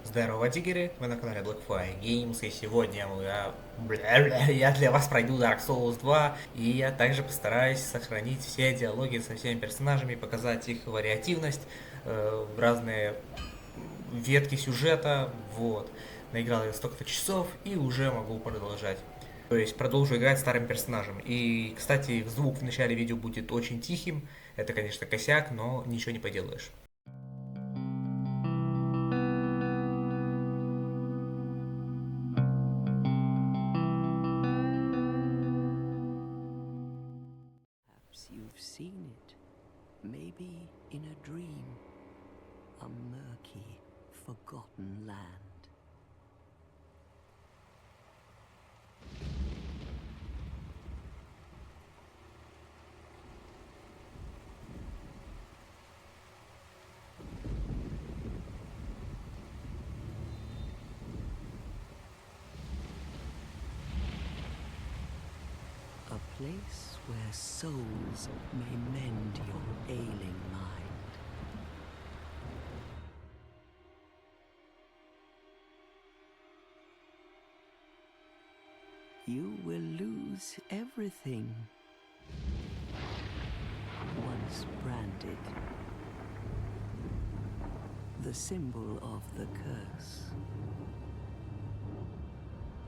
Здарова, диггеры, вы на канале Blackfire Games, и сегодня я для вас пройду Dark Souls 2, и я также постараюсь сохранить все диалоги со всеми персонажами, показать их вариативность, в разные ветки сюжета, вот. Наиграл я столько-то часов, и уже могу продолжать. То есть продолжу играть старым персонажем. И, кстати, звук в начале видео будет очень тихим, это, конечно, косяк, но ничего не поделаешь. Perhaps you've seen it, maybe in a dream, a murky, forgotten land. A place where souls may mend your ailing mind. You will lose everything once branded. The symbol of the curse.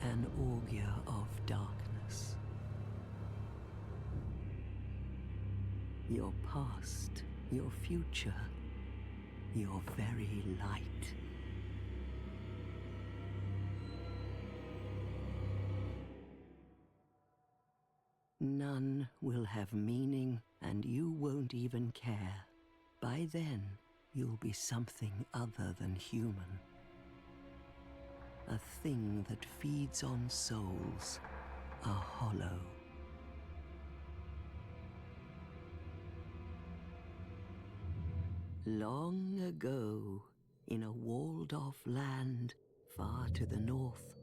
An augur of darkness. Your past, your future, your very light. None will have meaning, and you won't even care. By then, you'll be something other than human. A thing that feeds on souls, a hollow. Long ago, in a walled-off land far to the north,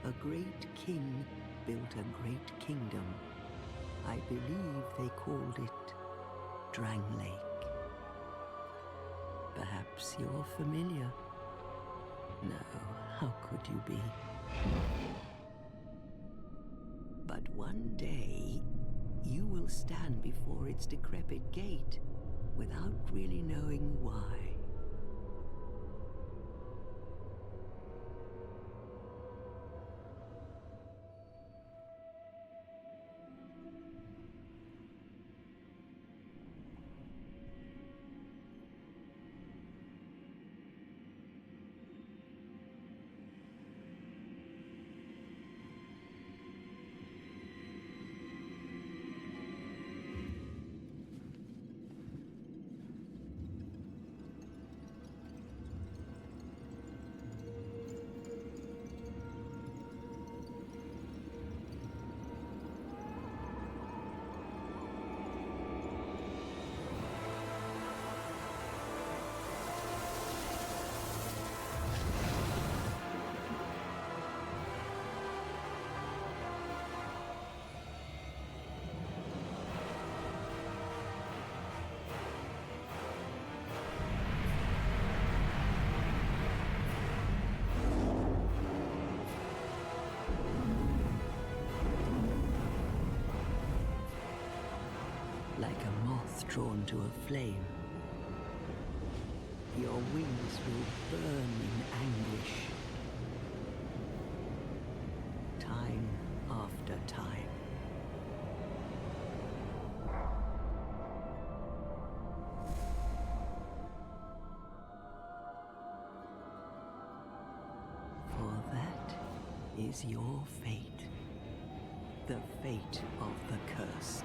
a great king built a great kingdom. I believe they called it Drang Lake. Perhaps you're familiar. No, how could you be? But one day, you will stand before its decrepit gate without really knowing why. Like a moth drawn to a flame, your wings will burn in anguish. Time after time. For that is your fate. The fate of the cursed.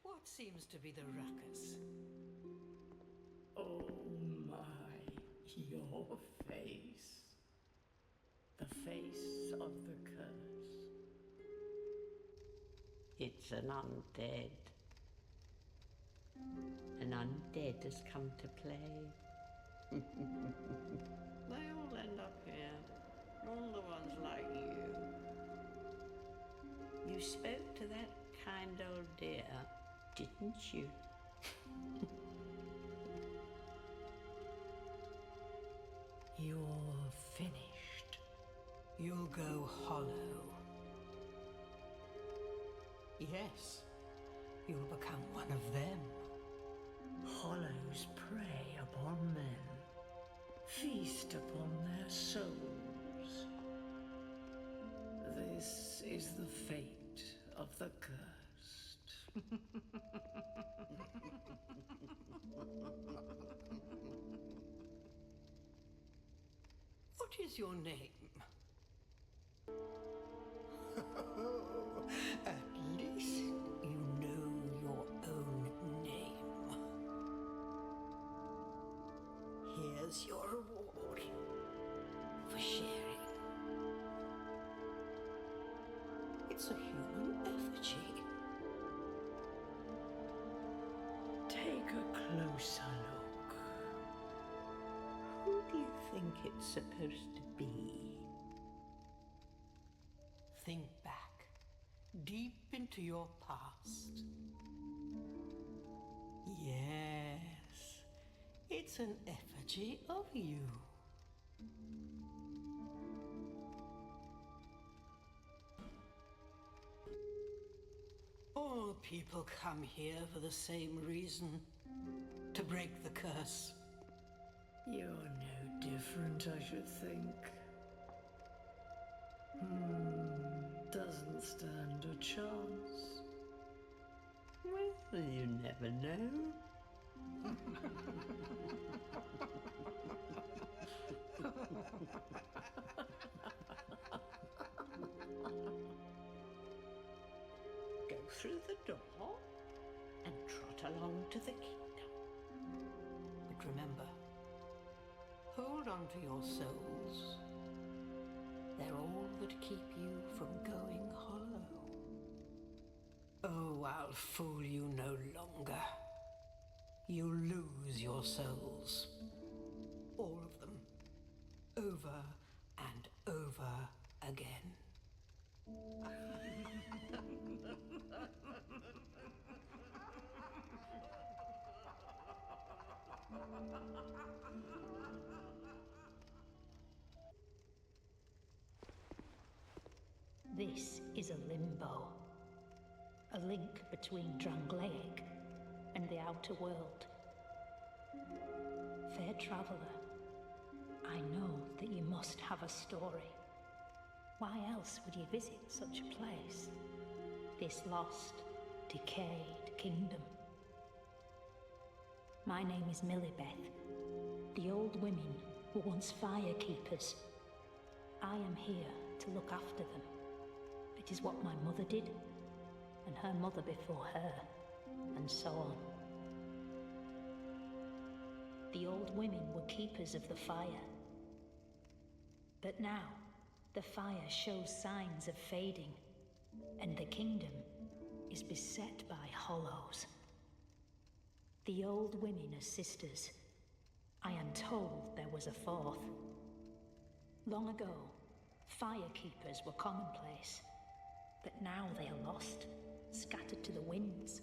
What seems to be the ruckus? Oh my, your face. The face of the curse. It's an undead. An undead has come to play. They all end up here. All the ones like you. You spoke to that kind old dear, didn't you? You're finished. You'll go hollow. Yes, you'll become one of them. Hollows prey upon men, feast upon their souls. This is the fate of the cursed. What is your name? At least you know your own name. Here's your reward for sharing. It's a human effigy. Take a closer look. Who do you think it's supposed to be? Think back, deep into your past. Yes, it's an effigy of you. All people come here for the same reason, to break the curse. You're no different, I should think. Doesn't stand a chance. Well, you never know. Go through the door and trot along to the kingdom. But remember, hold on to your souls. They're all that keep you from going hollow. Oh, I'll fool you no longer. You'll lose your souls. All of them. Over and over again. This is a limbo, a link between Drangleic and the outer world. Fair traveller, I know that you must have a story. Why else would you visit such a place? This lost, decayed kingdom. My name is Millibeth. The old women were once fire keepers. I am here to look after them. It is what my mother did, and her mother before her, and so on. The old women were keepers of the fire. But now, the fire shows signs of fading, and the kingdom is beset by hollows. The old women are sisters. I am told there was a fourth. Long ago, fire keepers were commonplace. But now they are lost, scattered to the winds.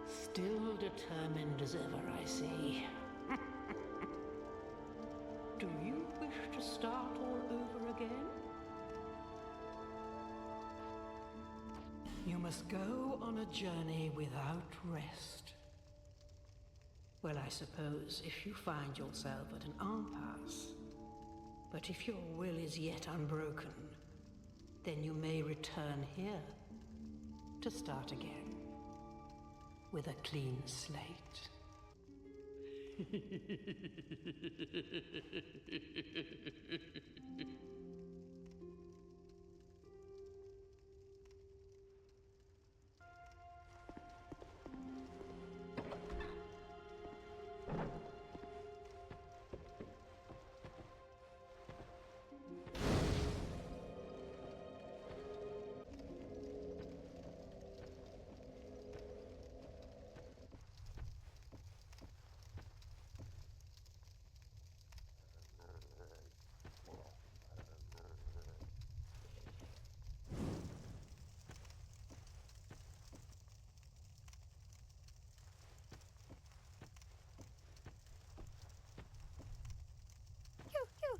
Still determined as ever, I see. Do you wish to start all over again? You must go on a journey without rest. Well, I suppose if you find yourself at an impasse. But if your will is yet unbroken, then you may return here to start again with a clean slate. You,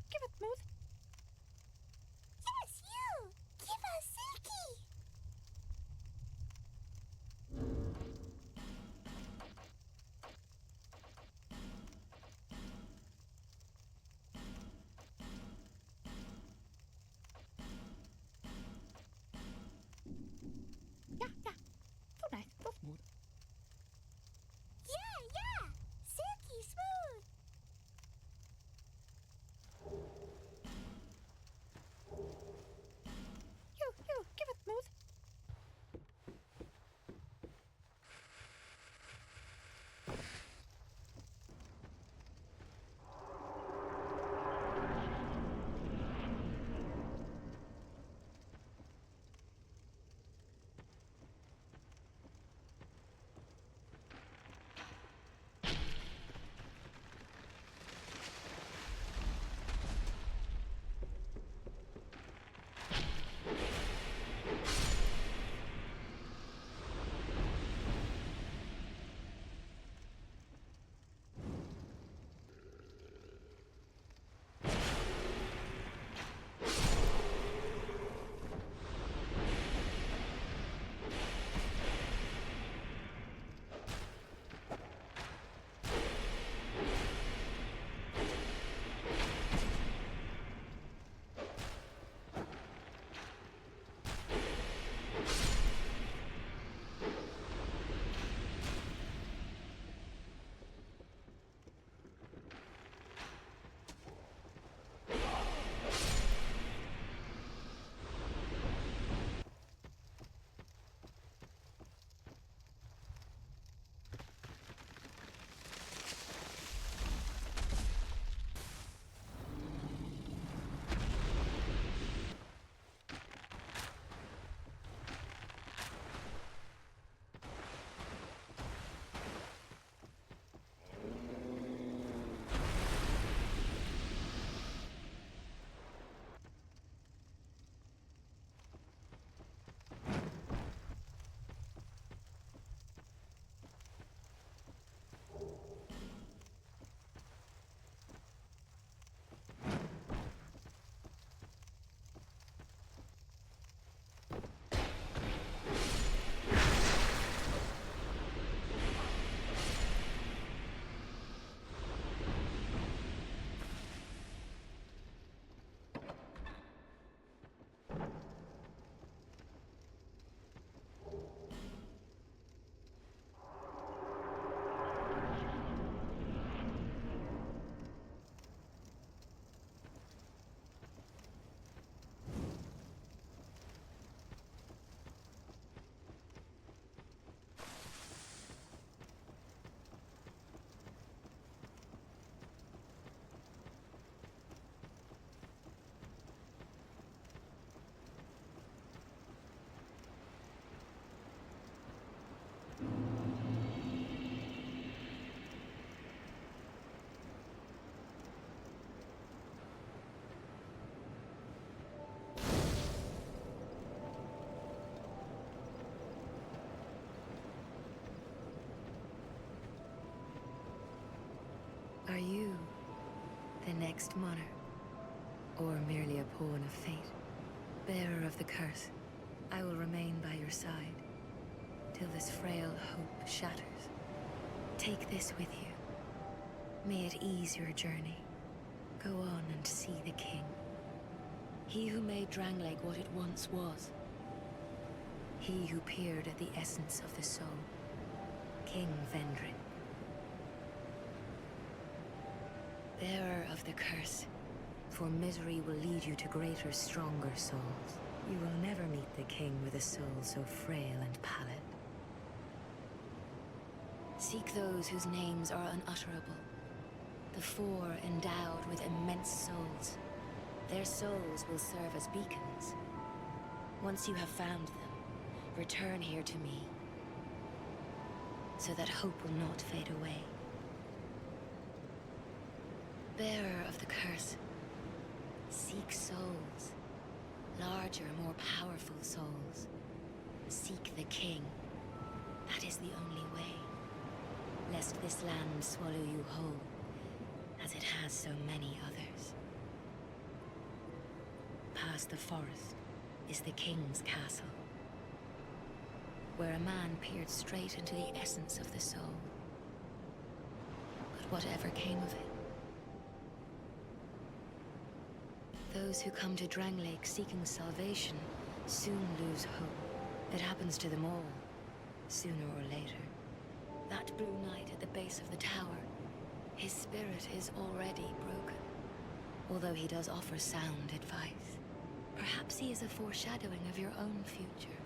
give it, Moose. Yes, you! Give us Silky! Yeah, yeah. So nice, so smooth. Yeah! Silky smooth! You, give it, Moose. Are you the next monarch? Or merely a pawn of fate? Bearer of the curse, I will remain by your side till this frail hope shatters. Take this with you. May it ease your journey. Go on and see the king. He who made Drangleic what it once was. He who peered at the essence of the soul. King Vendrick. Bearer of the curse, for misery will lead you to greater, stronger souls. You will never meet the king with a soul so frail and pallid. Seek those whose names are unutterable. The four endowed with immense souls. Their souls will serve as beacons. Once you have found them, return here to me, so that hope will not fade away. Bearer of the curse, seek souls. Larger, more powerful souls. Seek the king. That is the only way. Lest this land swallow you whole, as it has so many others. Past the forest is the king's castle, where a man peered straight into the essence of the soul. But whatever came of it? Those who come to Drang Lake seeking salvation soon lose hope. It happens to them all, sooner or later. That blue knight at the base of the tower, his spirit is already broken. Although he does offer sound advice. Perhaps he is a foreshadowing of your own future.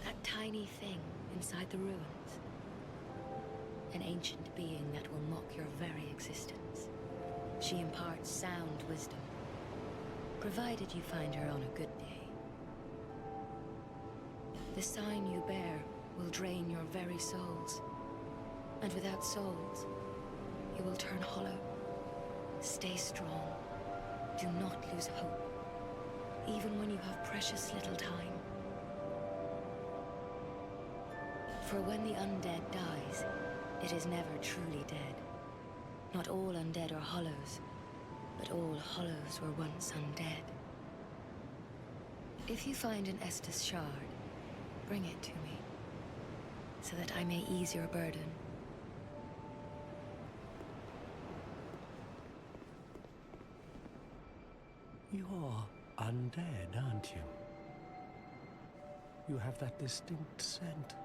That tiny thing inside the ruins. An ancient being that will mock your very existence. She imparts sound wisdom, provided you find her on a good day. The sign you bear will drain your very souls. And without souls, you will turn hollow. Stay strong. Do not lose hope, even when you have precious little time. For when the undead dies, it is never truly dead. Not all undead are hollows, but all hollows were once undead. If you find an Estus shard, bring it to me, so that I may ease your burden. You're undead, aren't you? You have that distinct scent,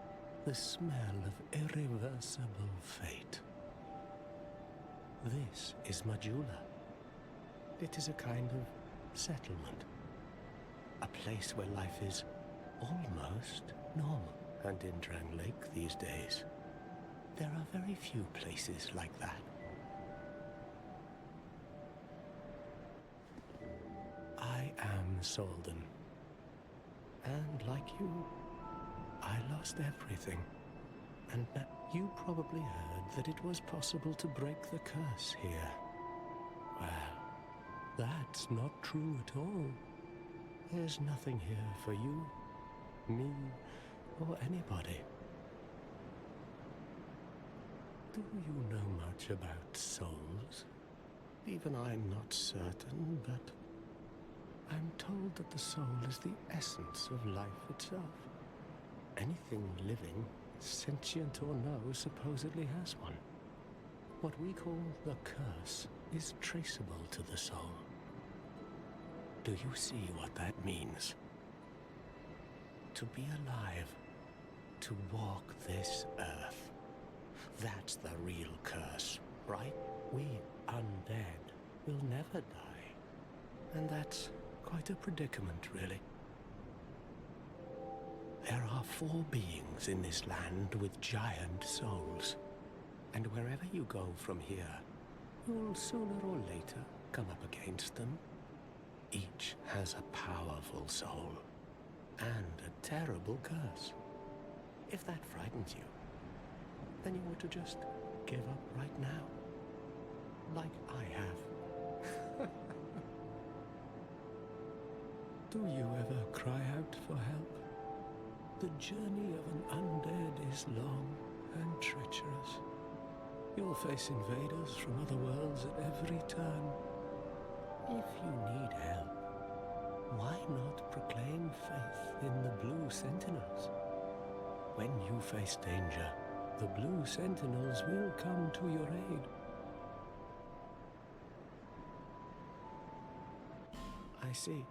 the smell of irreversible fate. This is Majula. It is a kind of settlement. A place where life is almost normal. And in Drang Lake these days, there are very few places like that. I am Solden. And like you, I lost everything. And you probably heard that it was possible to break the curse here. Well, that's not true at all. There's nothing here for you, me, or anybody. Do you know much about souls? Even I'm not certain, but I'm told that the soul is the essence of life itself. Anything living, sentient or no, supposedly has one. What we call the curse is traceable to the soul. Do you see what that means? To be alive, to walk this earth. That's the real curse, right? We undead will never die. And that's quite a predicament, really. There are 4 beings in this land with giant souls. And wherever you go from here, you'll sooner or later come up against them. Each has a powerful soul and a terrible curse. If that frightens you, then you ought to just give up right now, like I have. Do you ever cry out for help? The journey of an undead is long and treacherous. You'll face invaders from other worlds at every turn. If you need help, why not proclaim faith in the Blue Sentinels? When you face danger, the Blue Sentinels will come to your aid. I see.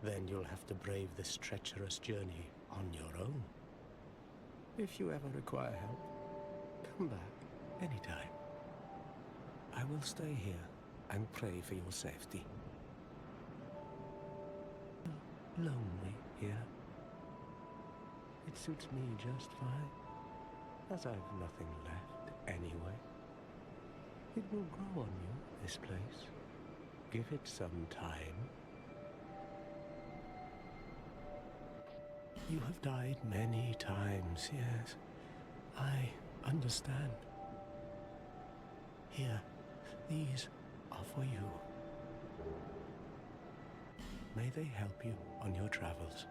Then you'll have to brave this treacherous journey on your own. If you ever require help, come back anytime. I will stay here and pray for your safety. Lonely here. It suits me just fine, as I've nothing left anyway. It will grow on you, this place. Give it some time. You have died many times, yes. I understand. Here, these are for you. May they help you on your travels.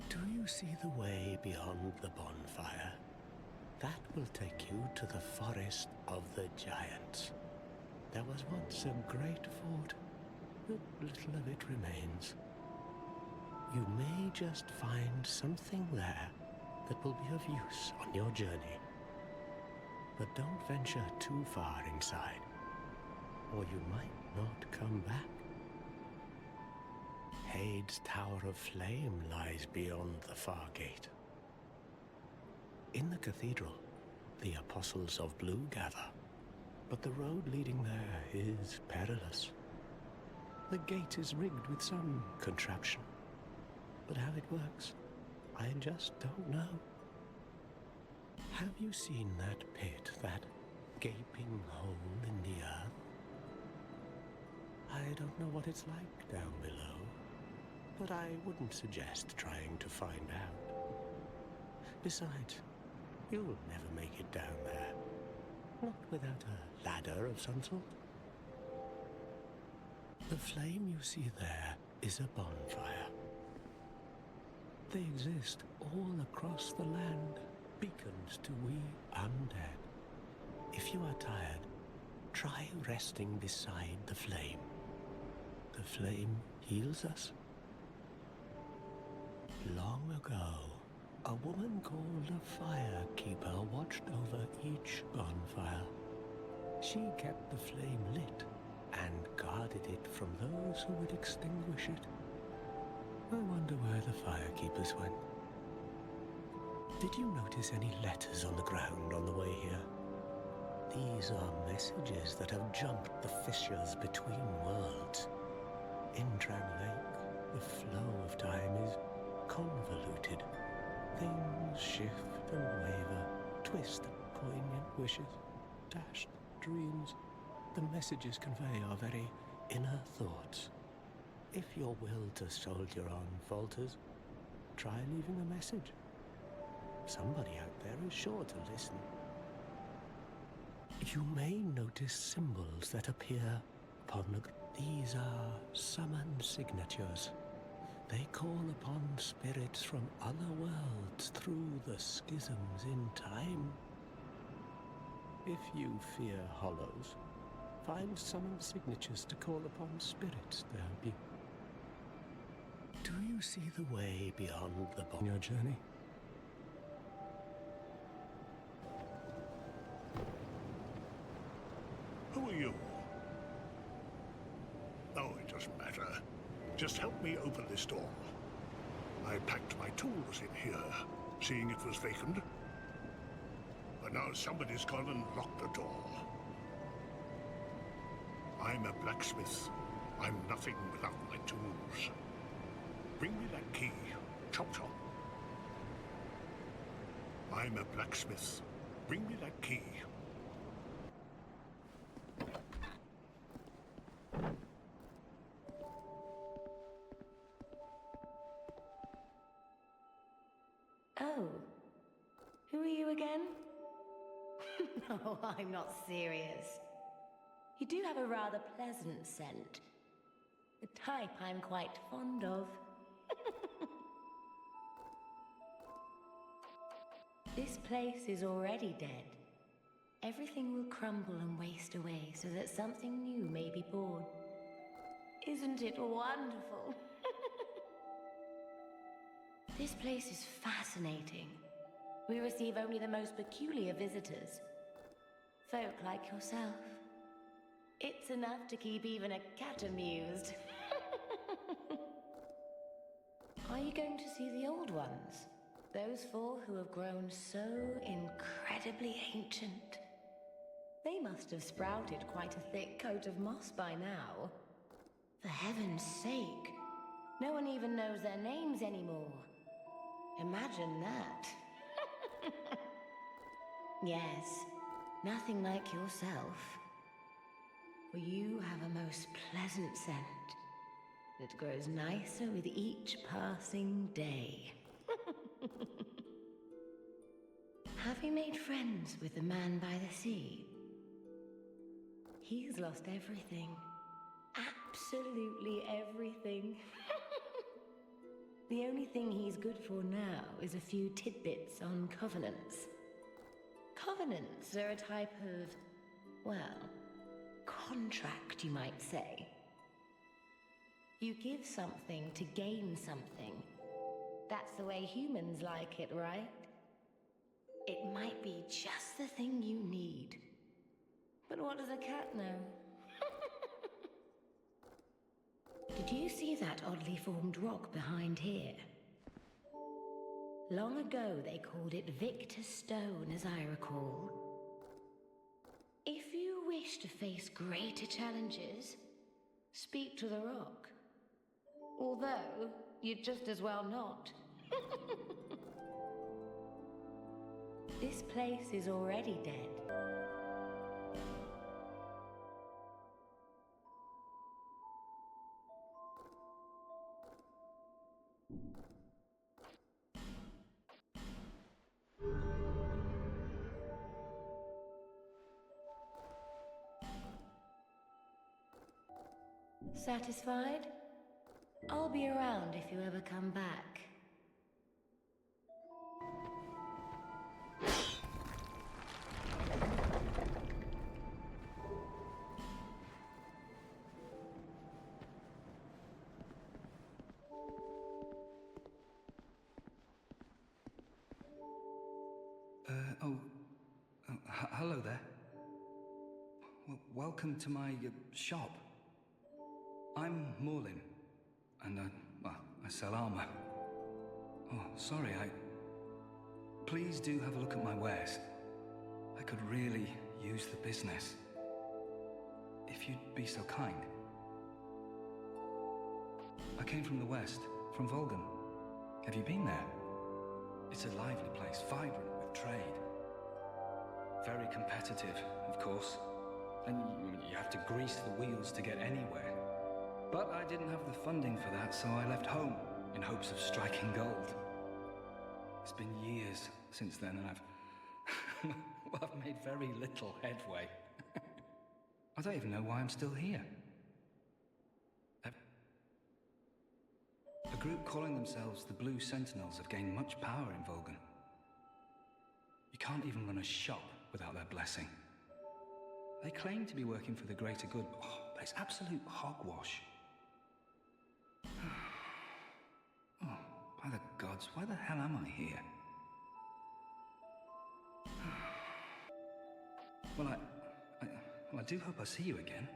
Do you see the way beyond the bonfire? That will take you to the forest of the giants. There was once a great fort, but little of it remains. You may just find something there that will be of use on your journey. But don't venture too far inside, or you might not come back. Hade's Tower of Flame lies beyond the far gate. In the cathedral, the Apostles of Blue gather, but the road leading there is perilous. The gate is rigged with some contraption, but how it works, I just don't know. Have you seen that pit, that gaping hole in the earth? I don't know what it's like down below, but I wouldn't suggest trying to find out. Besides, you'll never make it down there. Not without a ladder of some sort. The flame you see there is a bonfire. They exist all across the land, beacons to we undead. If you are tired, try resting beside the flame. The flame heals us. Long ago, a woman called a firekeeper watched over each bonfire. She kept the flame lit and guarded it from those who would extinguish it. I wonder where the firekeepers went. Did you notice any letters on the ground on the way here? These are messages that have jumped the fissures between worlds. In Dram Lake, the flow of time is convoluted. Things shift and waver, twist poignant wishes, dashed dreams. The messages convey our very inner thoughts. If your will to soldier on falters, try leaving a message. Somebody out there is sure to listen. You may notice symbols that appear upon the... These are summon signatures. They call upon spirits from other worlds through the schisms in time. If you fear hollows, find summon signatures to call upon spirits to help you. Do you see the way beyond the on your journey? Who are you? Oh, it doesn't matter. Just help me open this door. I packed my tools in here, seeing it was vacant. But now somebody's gone and locked the door. I'm a blacksmith. I'm nothing without my tools. Bring me that key. Chop chop. I'm a blacksmith. Bring me that key. Oh. Who are you again? No, I'm not serious. You do have a rather pleasant scent. The type I'm quite fond of. This place is already dead. Everything will crumble and waste away so that something new may be born. Isn't it wonderful? This place is fascinating. We receive only the most peculiar visitors. Folk like yourself. It's enough to keep even a cat amused. Are you going to see the old ones? Those four who have grown so incredibly ancient. They must have sprouted quite a thick coat of moss by now. For heaven's sake, no one even knows their names anymore. Imagine that. Yes, nothing like yourself. For you have a most pleasant scent that grows nicer with each passing day. Have you made friends with the man by the sea? He's lost everything. Absolutely everything. The only thing he's good for now is a few tidbits on covenants. Covenants are a type of, well, contract, you might say. You give something to gain something. That's the way humans like it, right? It might be just the thing you need. But what does a cat know? Did you see that oddly formed rock behind here? Long ago they called it Victor's Stone, as I recall. If you wish to face greater challenges, speak to the rock. Although, you'd just as well not. This place is already dead. Satisfied? I'll be around if you ever come back. Hello there. Welcome to my shop. I'm Morlin, and I sell armor. Oh, sorry, Please do have a look at my wares. I could really use the business. If you'd be so kind. I came from the west, from Volgan. Have you been there? It's a lively place, vibrant with trade. Very competitive, of course. And you have to grease the wheels to get anywhere. But I didn't have the funding for that, so I left home in hopes of striking gold. It's been years since then, and I've made very little headway. I don't even know why I'm still here. A group calling themselves the Blue Sentinels have gained much power in Volgan. You can't even run a shop without their blessing. They claim to be working for the greater good, but it's absolute hogwash. Oh, by the gods, why the hell am I here? Well, I do hope I see you again.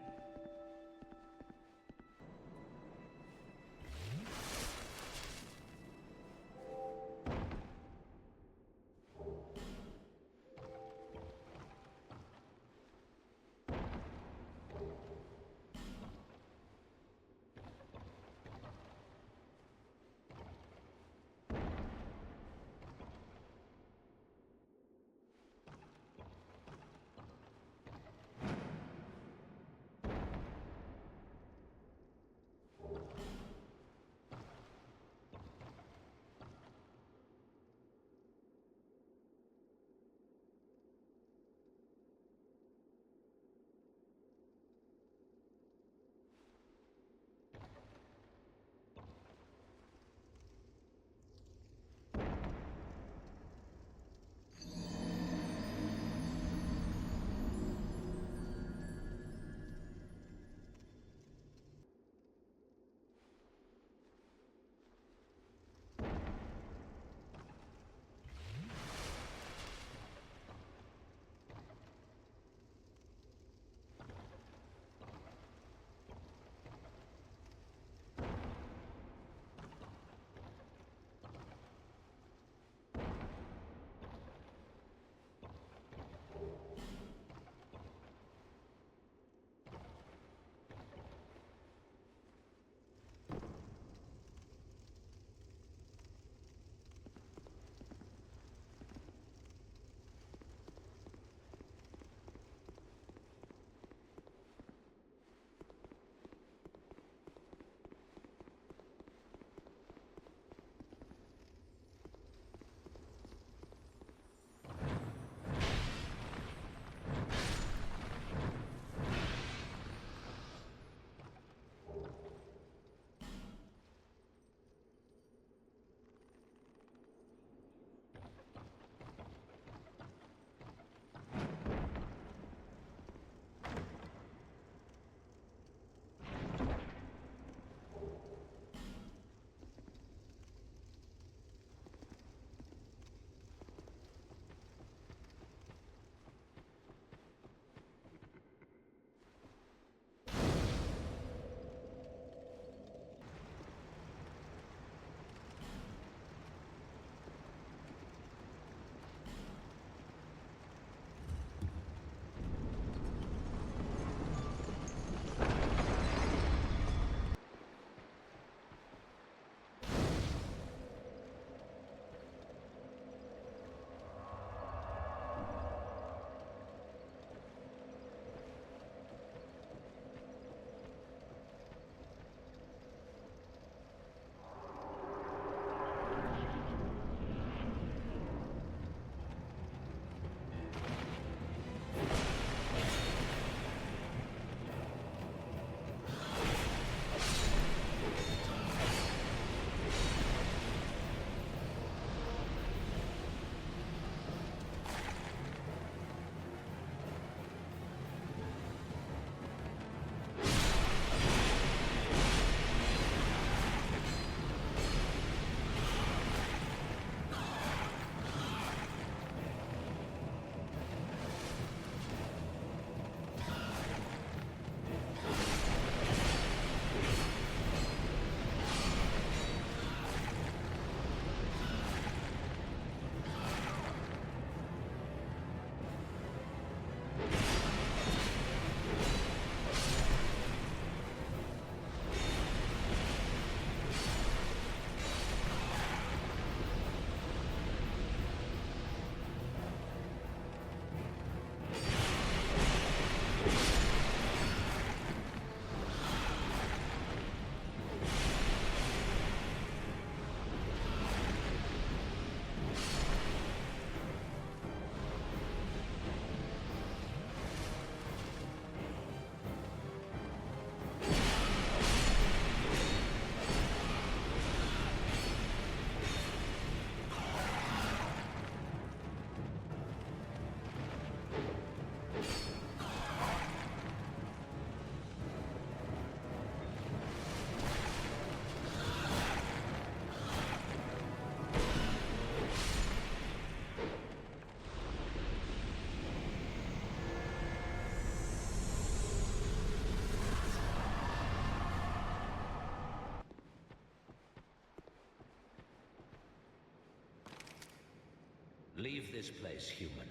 Leave this place, human.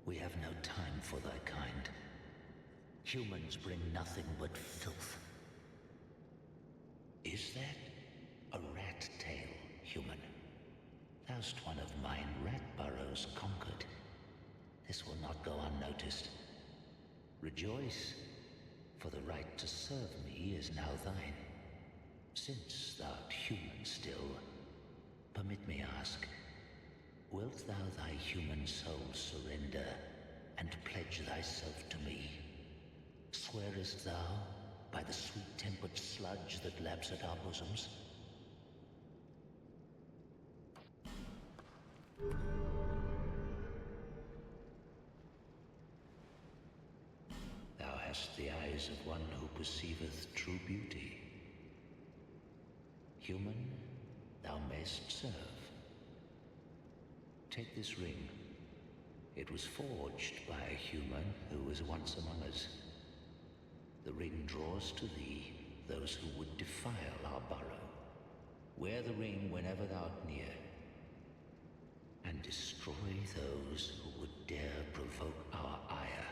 We have no time for thy kind. Humans bring nothing but filth. Is that a rat tail, human? Thou'st one of mine rat burrows conquered. This will not go unnoticed. Rejoice, for the right to serve me is now thine. Since thou'rt human still, permit me ask, wilt thou thy human soul surrender and pledge thyself to me? Swearest thou by the sweet-tempered sludge that laps at our bosoms? Thou hast the eyes of one who perceiveth true beauty. Human, thou mayst serve. Take this ring. It was forged by a human who was once among us. The ring draws to thee those who would defile our burrow. Wear the ring whenever thou art near, and destroy those who would dare provoke our ire.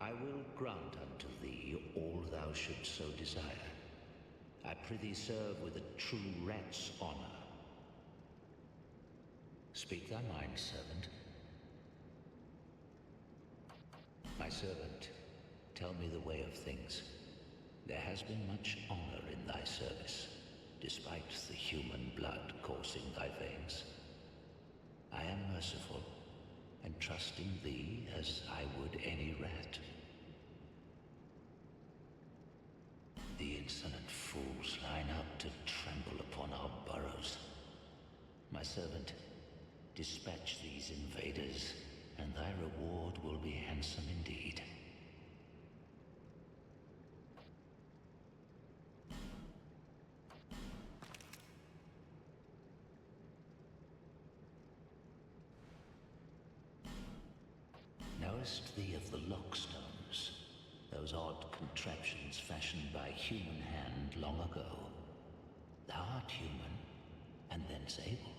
I will grant unto thee all thou shouldst so desire. I prithee serve with a true rat's honor. Speak thy mind, servant. My servant, tell me the way of things. There has been much honor in thy service, despite the human blood coursing thy veins. I am merciful, and trusting thee as I would any rat. The insolent fools line up to trample upon our burrows. My servant, dispatch these invaders, and thy reward will be handsome indeed. Knowest thee of the lockstones? Those odd contraptions fashioned by human hand long ago. Thou art human, and thence able.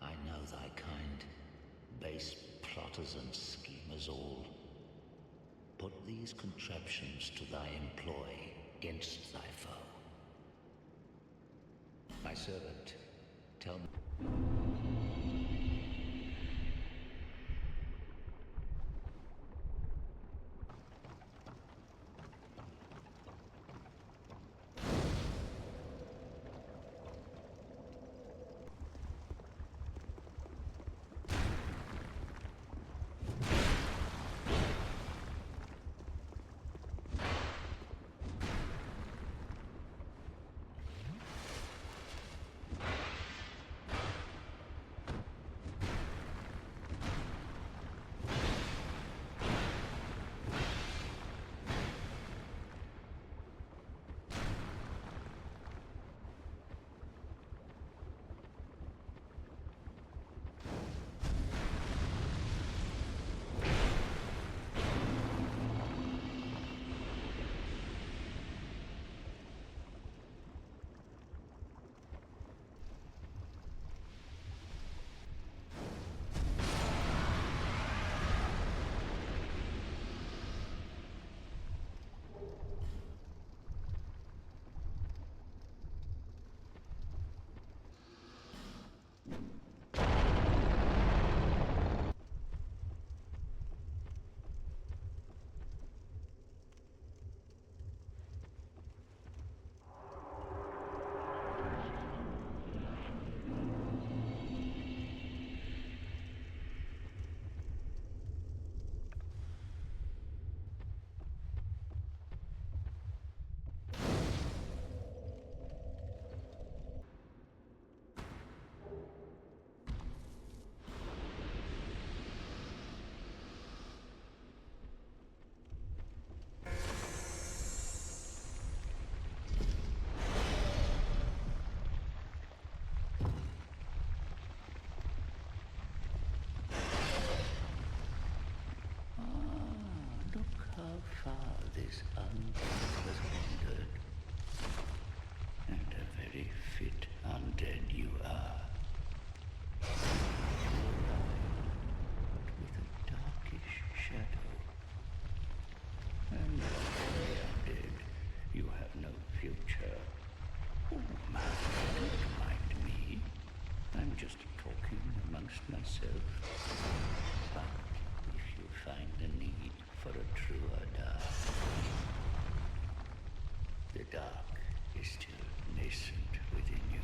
I know thy kind, base plotters and schemers all. Put these contraptions to thy employ against thy foe. My servant, tell me. This undead has wandered, and a very fit undead you are. expensive. But if you find the need for a truer dark, the dark is still nascent within you.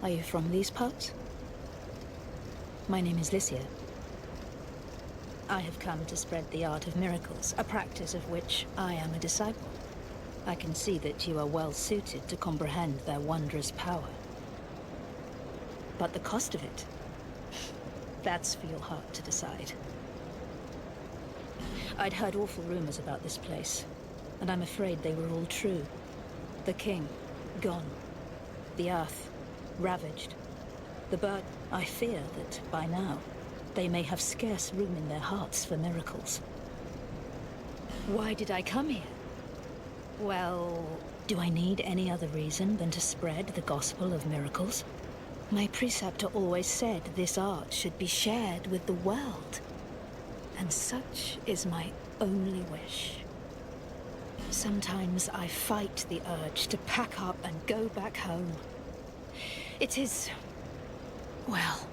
Are you from these parts? My name is Lycia. I have come to spread the art of miracles, a practice of which I am a disciple. I can see that you are well suited to comprehend their wondrous power. But the cost of it, that's for your heart to decide. I'd heard awful rumors about this place, and I'm afraid they were all true. The king, gone. The earth, ravaged. The bird, I fear that by now, they may have scarce room in their hearts for miracles. Why did I come here? Well, do I need any other reason than to spread the gospel of miracles? My preceptor always said this art should be shared with the world. And such is my only wish. Sometimes I fight the urge to pack up and go back home. It is... well,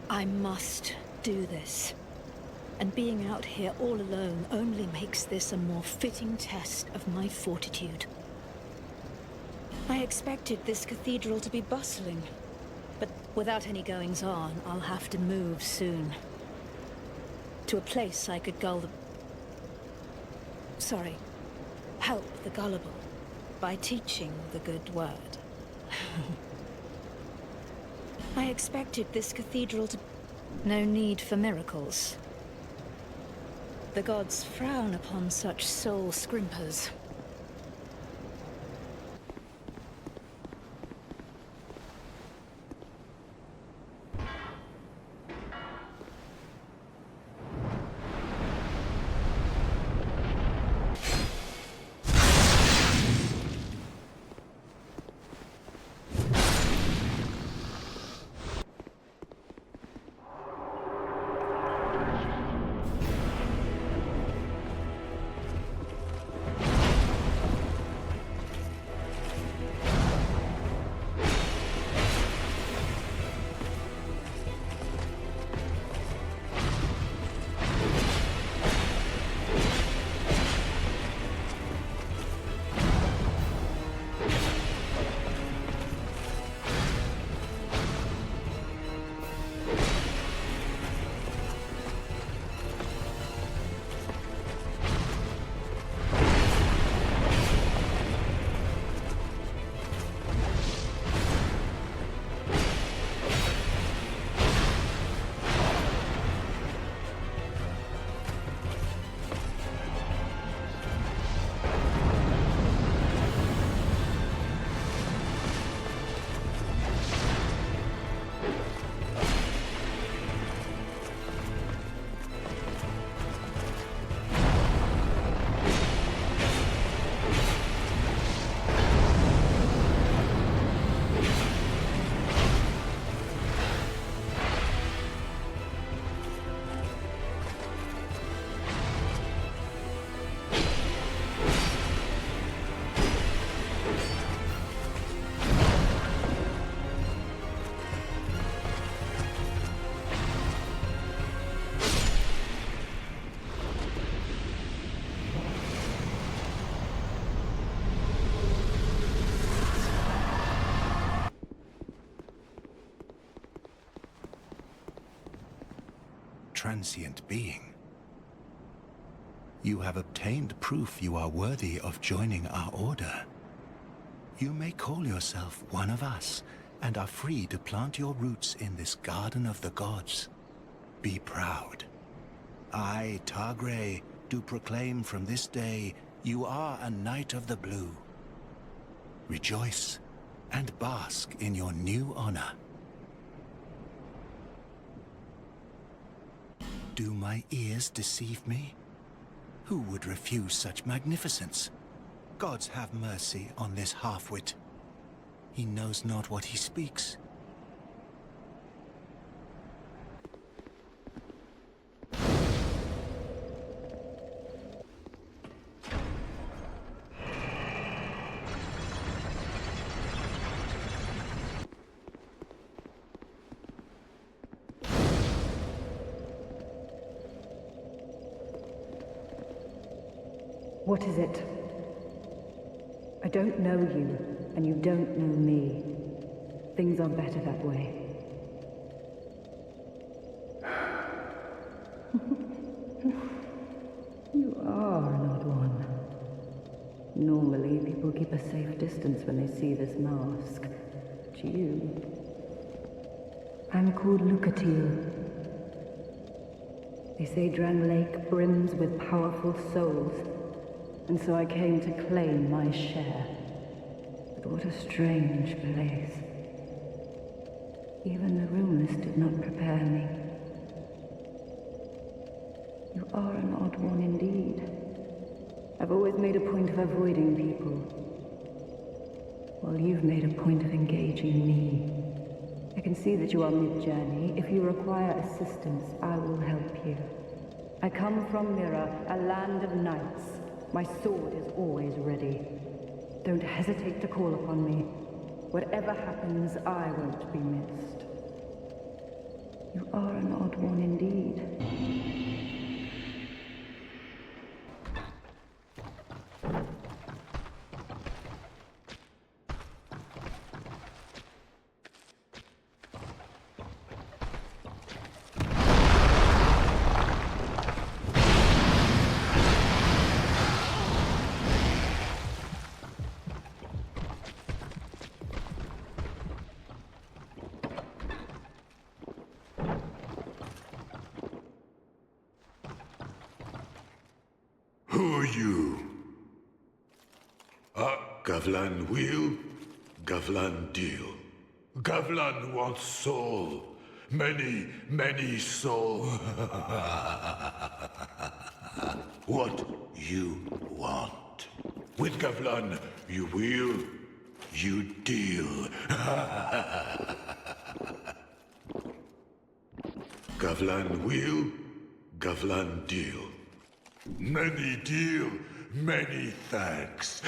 I must do this. And being out here all alone only makes this a more fitting test of my fortitude. I expected this cathedral to be bustling, but without any goings-on, I'll have to move soon. To a place I could help the gullible by teaching the good word. I expected this cathedral to... no need for miracles. The gods frown upon such soul scrimpers. transient being. You have obtained proof you are worthy of joining our order. You may call yourself one of us, and are free to plant your roots in this garden of the gods. Be proud. I, Targray, do proclaim from this day you are a Knight of the Blue. Rejoice and bask in your new honor. Do my ears deceive me? Who would refuse such magnificence? Gods have mercy on this half-wit. He knows not what he speaks. What is it? I don't know you, and you don't know me. Things are better that way. You are an odd one. Normally, people keep a safe distance when they see this mask. But you... I'm called Lucatil. They say Dran Lake brims with powerful souls, and so I came to claim my share. But what a strange place. Even the rumors did not prepare me. You are an odd one indeed. I've always made a point of avoiding people, while you've made a point of engaging me. I can see that you are mid-journey. If you require assistance, I will help you. I come from Mira, a land of knights. My sword is always ready. Don't hesitate to call upon me. Whatever happens, I won't be missed. You are an odd one indeed. Who are you? Gavlan wheel, Gavlan deal. Gavlan wants soul. Many soul. What you want. With Gavlan, you wheel, you deal. Gavlan wheel, Gavlan deal. Many deal, many thanks.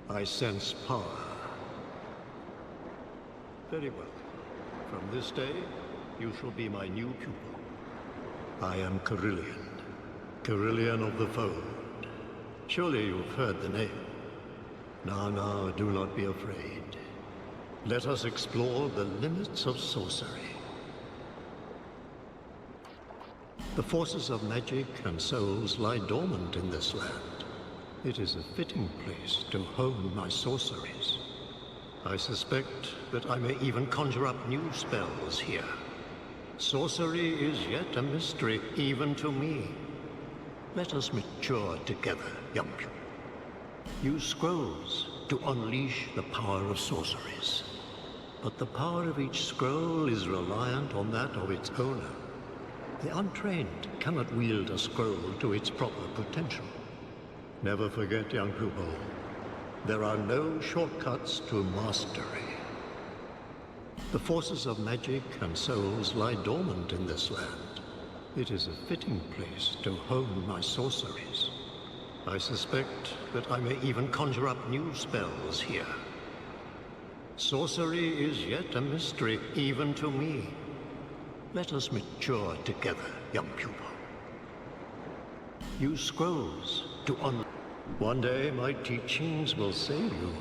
I sense power. Very well. From this day, you shall be my new pupil. I am Carillion. Carillion of the Fold. Surely you've heard the name. Now, do not be afraid. Let us explore the limits of sorcery. The forces of magic and souls lie dormant in this land. It is a fitting place to hone my sorceries. I suspect that I may even conjure up new spells here. Sorcery is yet a mystery even to me. Let us mature together, young people. Use scrolls to unleash the power of sorceries. But the power of each scroll is reliant on that of its owner. The untrained cannot wield a scroll to its proper potential. Never forget, young pupil, there are no shortcuts to mastery. The forces of magic and souls lie dormant in this land. It is a fitting place to hone my sorceries. I suspect that I may even conjure up new spells here. Sorcery is yet a mystery even to me. Let us mature together, young pupil. Use scrolls to One day my teachings will save you.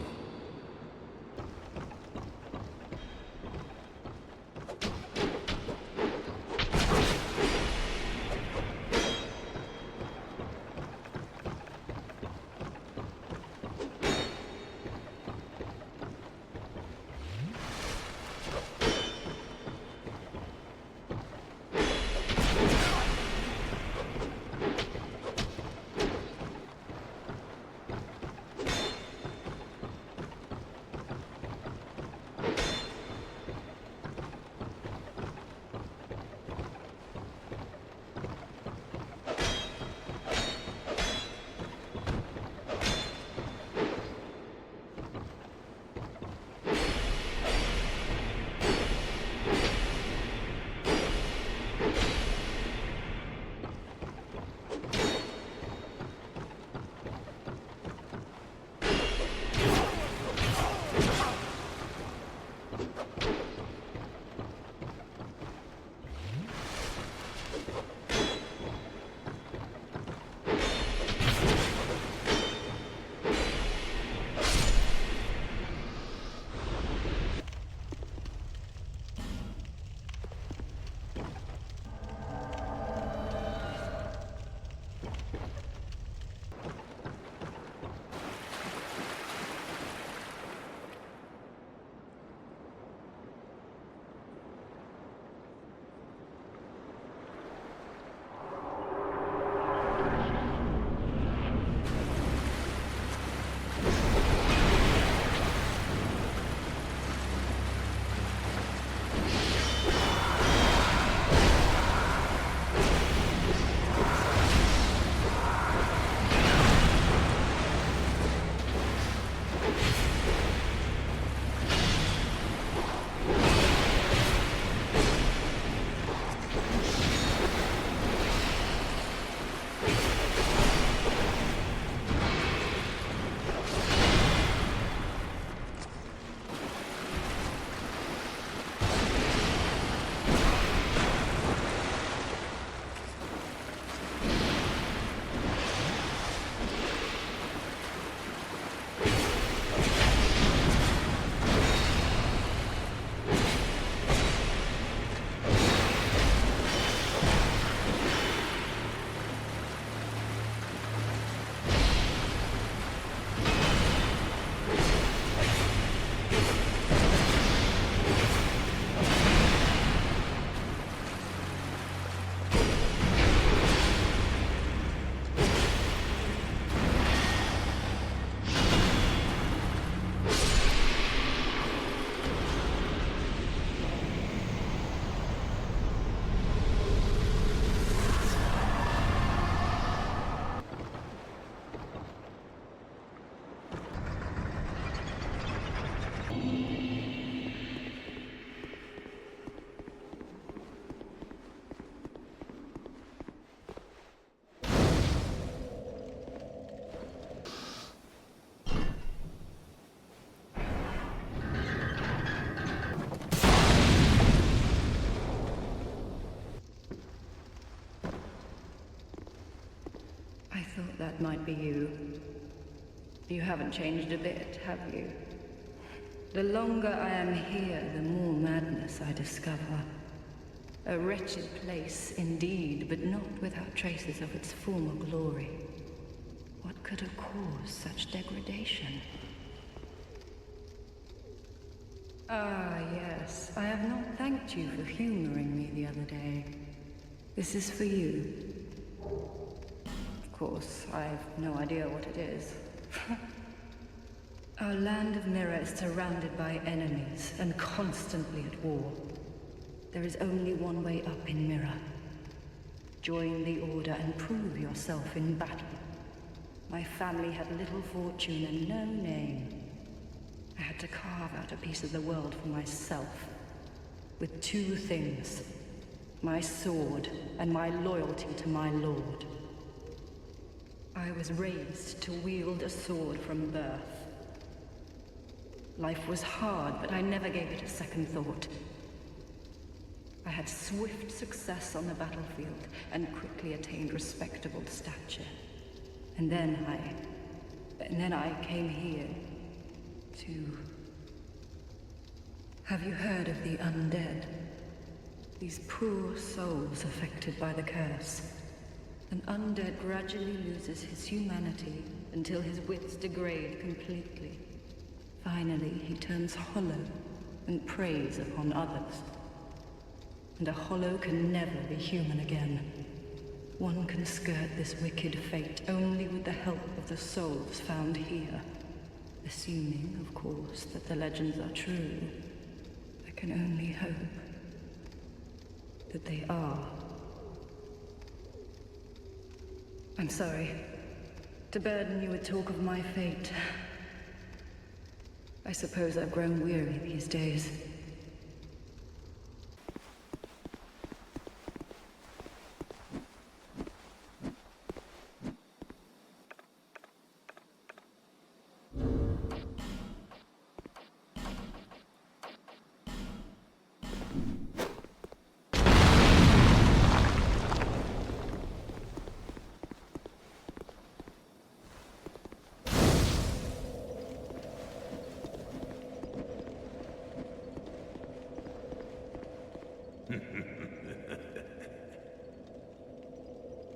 thought that might be you. You haven't changed a bit, have you? The longer I am here, the more madness I discover. A wretched place indeed, but not without traces of its former glory. What could have caused such degradation? Ah, yes. I have not thanked you for humoring me the other day. This is for you. Of course, I have no idea what it is. Our land of Mirror is surrounded by enemies and constantly at war. There is only one way up in Mirror. Join the Order and prove yourself in battle. My family had little fortune and no name. I had to carve out a piece of the world for myself. With two things. My sword and my loyalty to my lord. I was raised to wield a sword from birth. Life was hard, but I never gave it a second thought. I had swift success on the battlefield and quickly attained respectable stature. And then I came here to... Have you heard of the undead? These poor souls affected by the curse. An undead gradually loses his humanity until his wits degrade completely. Finally, he turns hollow and preys upon others. And a hollow can never be human again. One can skirt this wicked fate only with the help of the souls found here. Assuming, of course, that the legends are true. I can only hope that they are. I'm sorry to burden you with talk of my fate. I suppose I've grown weary these days.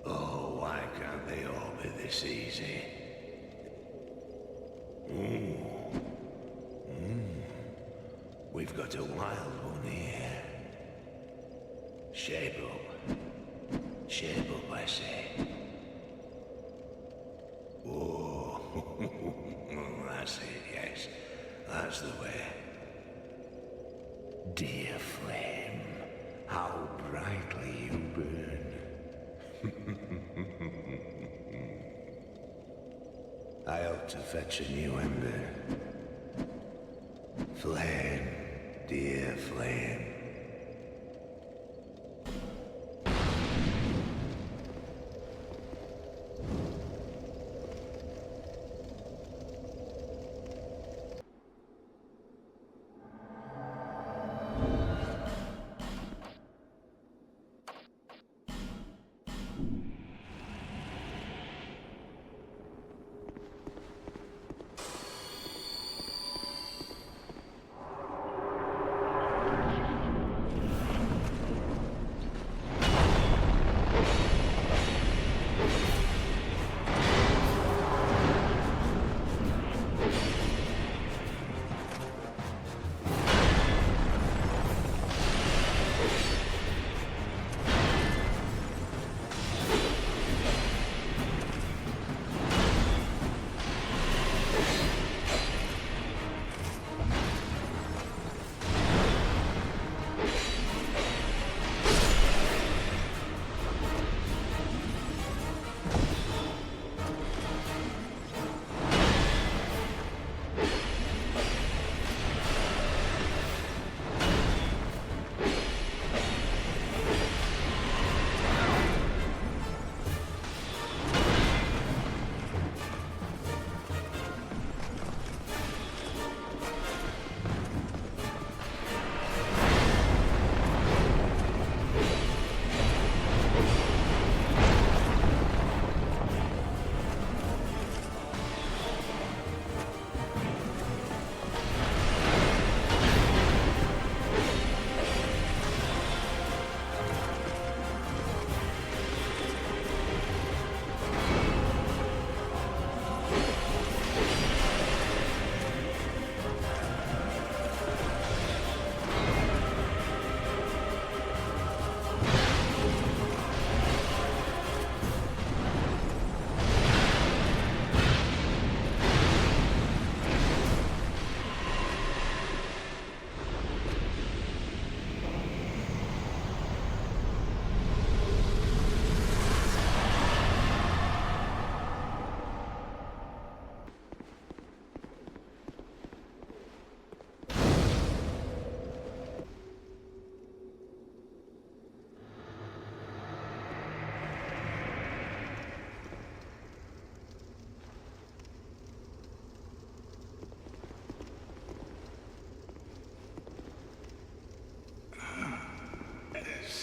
Oh, why can't they all be this easy? We've got a wild one here. Shape up. Shape up, I say. Oh, that's it, yes. That's the way. Dear flame, how brightly you burn. I ought to fetch a new ember. Flame, dear flame.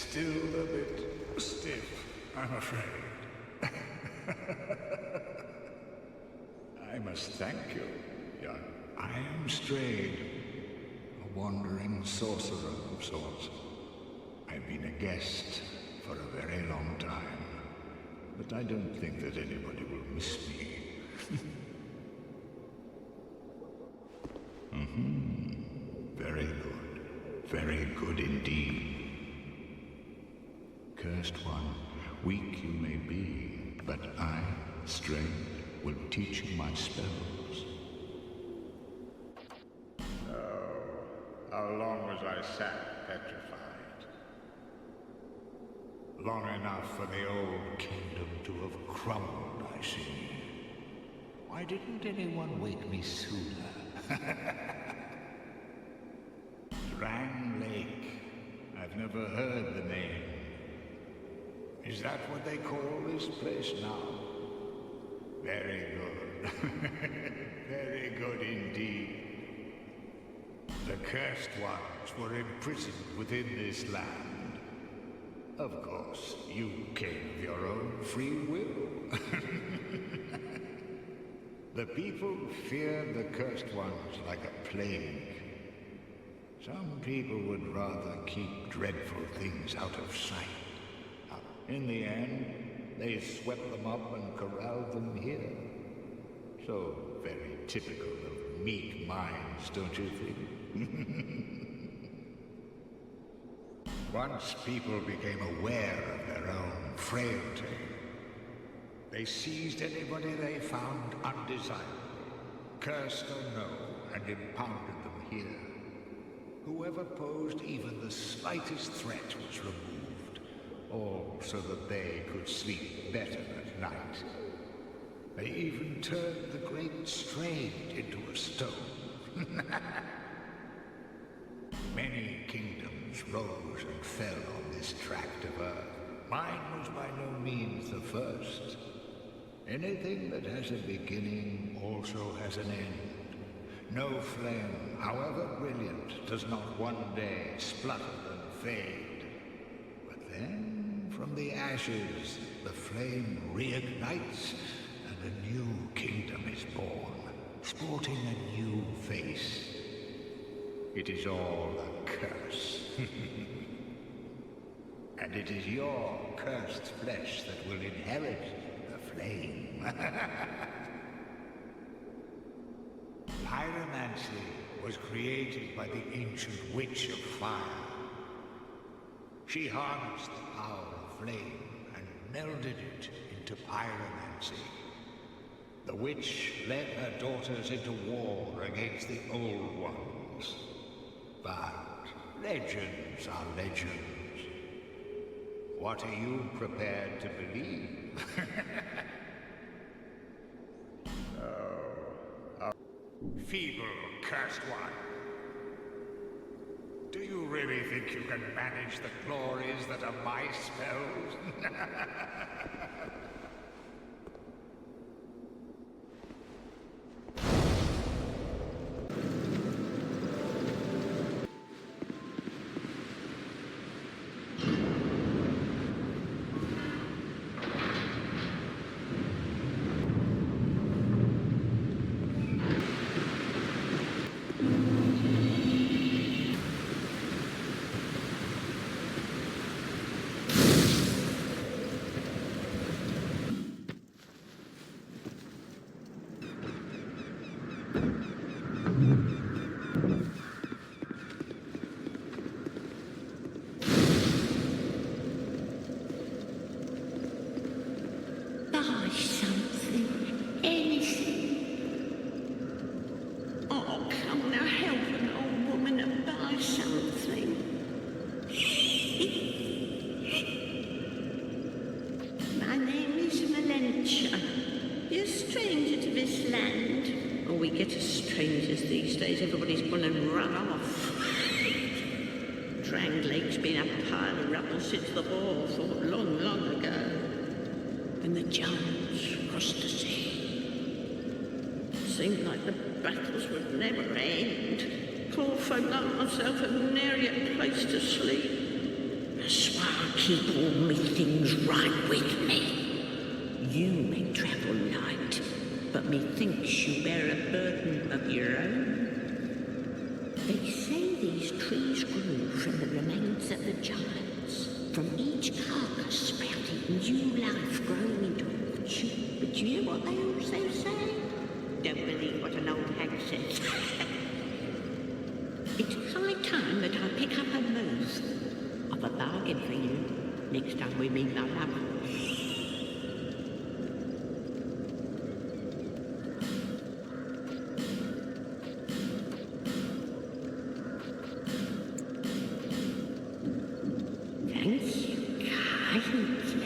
still a bit stiff, I'm afraid. I must thank you, young. I am Strayed, a wandering sorcerer of sorts. I've been a guest for a very long time, but I don't think that anybody will miss me. Very good. Very good indeed. Cursed one, weak you may be, but I, Strayed, will teach you my spells. Oh, how long was I sat petrified? Long enough for the old kingdom to have crumbled, I see. Why didn't anyone wake me sooner? Drang Lake. I've never heard the name. Is that what they call this place now? Very good. Very good indeed. The cursed ones were imprisoned within this land. Of course, you came of your own free will. The people feared the cursed ones like a plague. Some people would rather keep dreadful things out of sight. In the end, they swept them up and corralled them here. So very typical of meek minds, don't you think? Once people became aware of their own frailty, they seized anybody they found undesirable, cursed or no, and impounded them here. Whoever posed even the slightest threat was removed, all so that they could sleep better at night. They even turned the great Strayed into a stone. Many kingdoms rose and fell on this tract of earth. Mine was by no means the first. Anything that has a beginning also has an end. No flame, however brilliant, does not one day splutter and fade. But then, from the ashes, the flame reignites, and a new kingdom is born, sporting a new face. It is all a curse. And it is your cursed flesh that will inherit the flame. Pyromancy was created by the ancient witch of fire. She harnessed the power of flame and melded it into pyromancy. The witch led her daughters into war against the old ones. But legends are legends. What are you prepared to believe? Feeble, cursed one. Do you really think you can manage the glories that are my spells? Buy something, anything. Oh, come now, help an old woman to buy something. My name is Valentia. You're a stranger to this land. Oh, we get as strangers these days. Everybody's gone and run off. Drang Lake's been a pile of rubble since the war fought long, long ago. When the giants crossed the sea. It seemed like the battles would never end. Poor folk like myself have nary a place to sleep. I swore keep all me things right with me. You may travel light, but methinks you bear a burden of your own. They say these trees grew from the remains of the giants, from each carcass sprouted new life growing into a shoot. But you know what they also say? Don't believe what an old hag says. It's high time that I pick up and move. I've a bargain for you next time we meet, my love. Thank you kindly.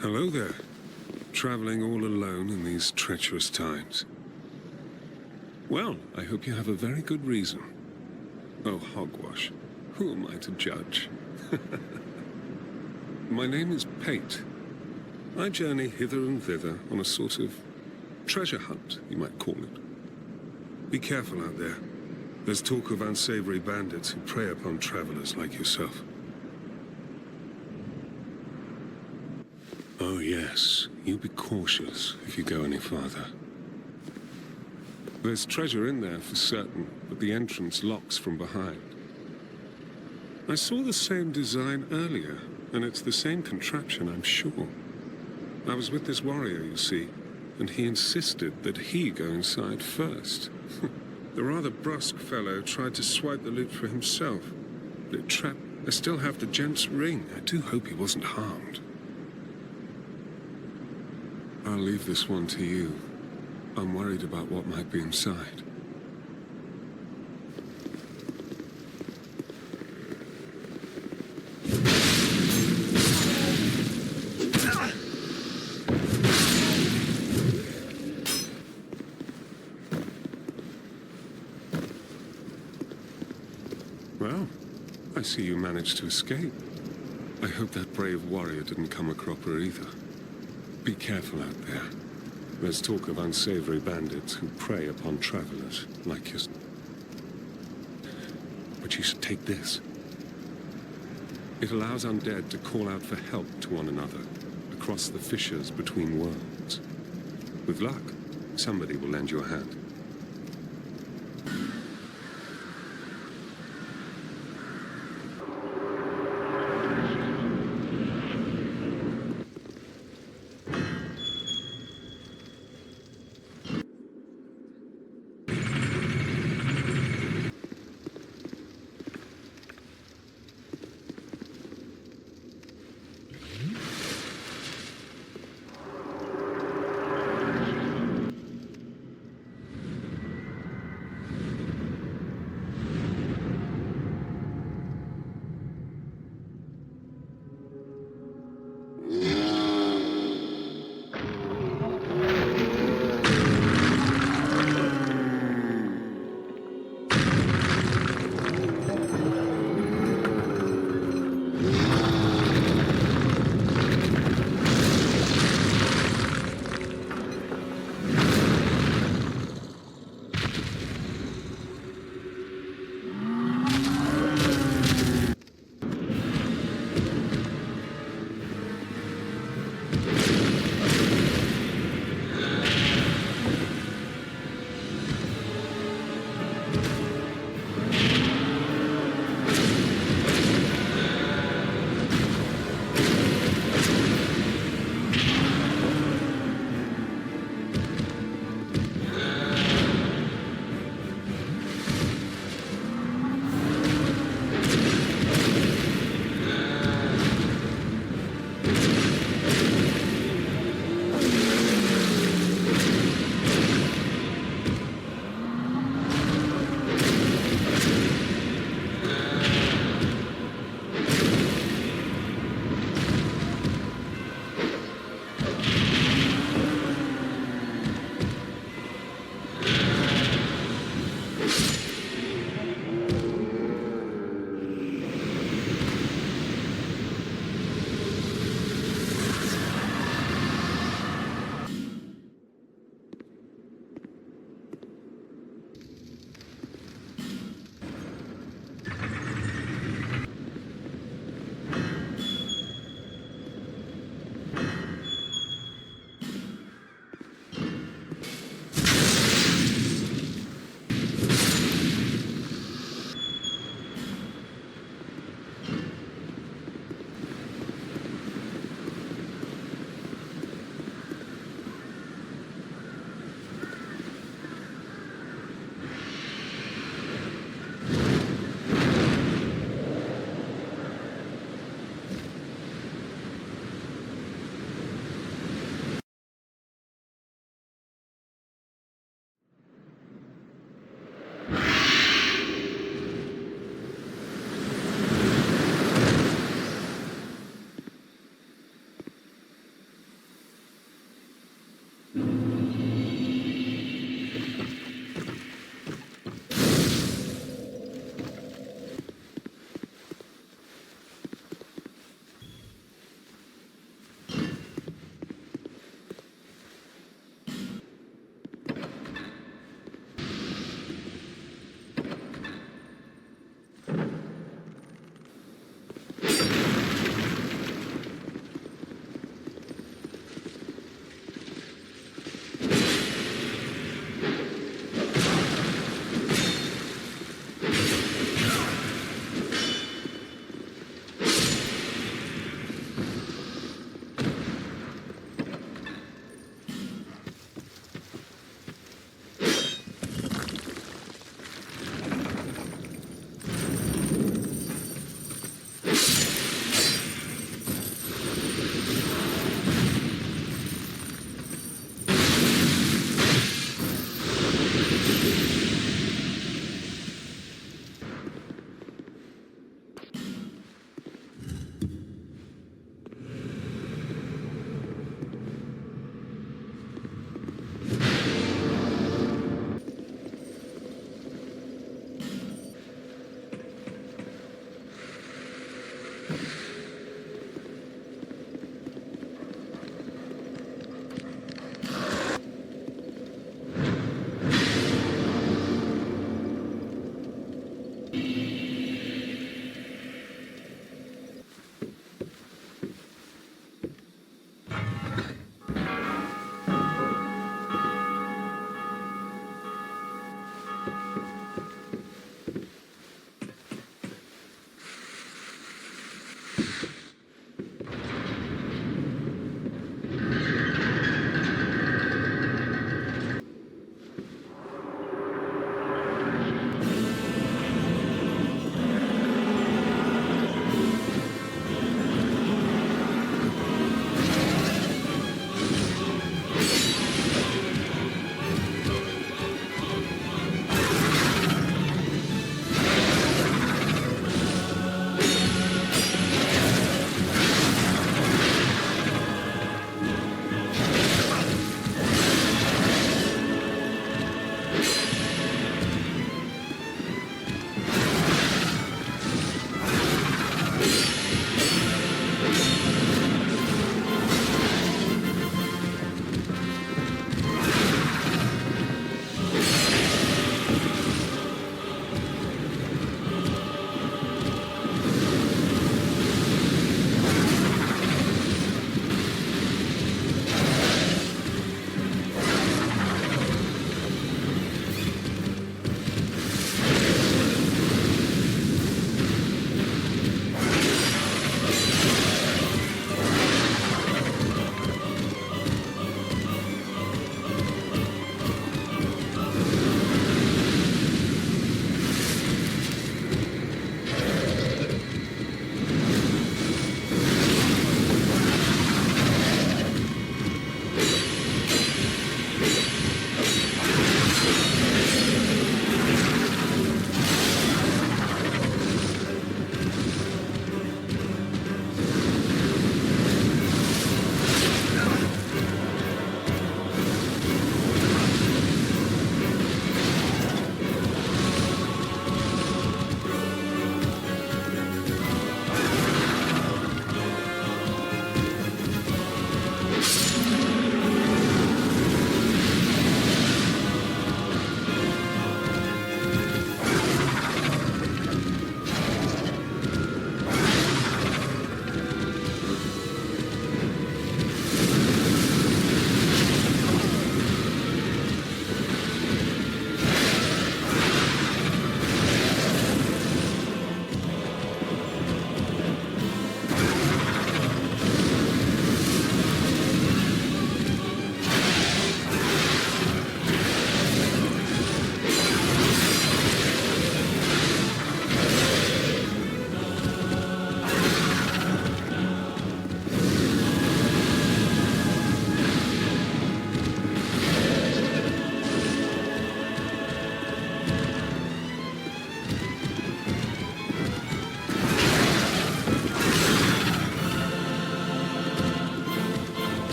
Hello there. Traveling all alone in these treacherous times. Well, I hope you have a very good reason. Oh, hogwash. Who am I to judge? My name is Pate. I journey hither and thither on a sort of treasure hunt, you might call it. Be careful out there. There's talk of unsavory bandits who prey upon travelers like yourself. Oh yes, you be cautious if you go any farther. There's treasure in there for certain, but the entrance locks from behind. I saw the same design earlier, and it's the same contraption, I'm sure. I was with this warrior, you see, and he insisted that he go inside first. The rather brusque fellow tried to swipe the loot for himself, but it trapped. I still have the gent's ring. I do hope he wasn't harmed. I'll leave this one to you. I'm worried about what might be inside. Well, I see you managed to escape. I hope that brave warrior didn't come a cropper either. Be careful out there. There's talk of unsavory bandits who prey upon travelers like yours. But you should take this. It allows undead to call out for help to one another across the fissures between worlds. With luck, somebody will lend you a hand.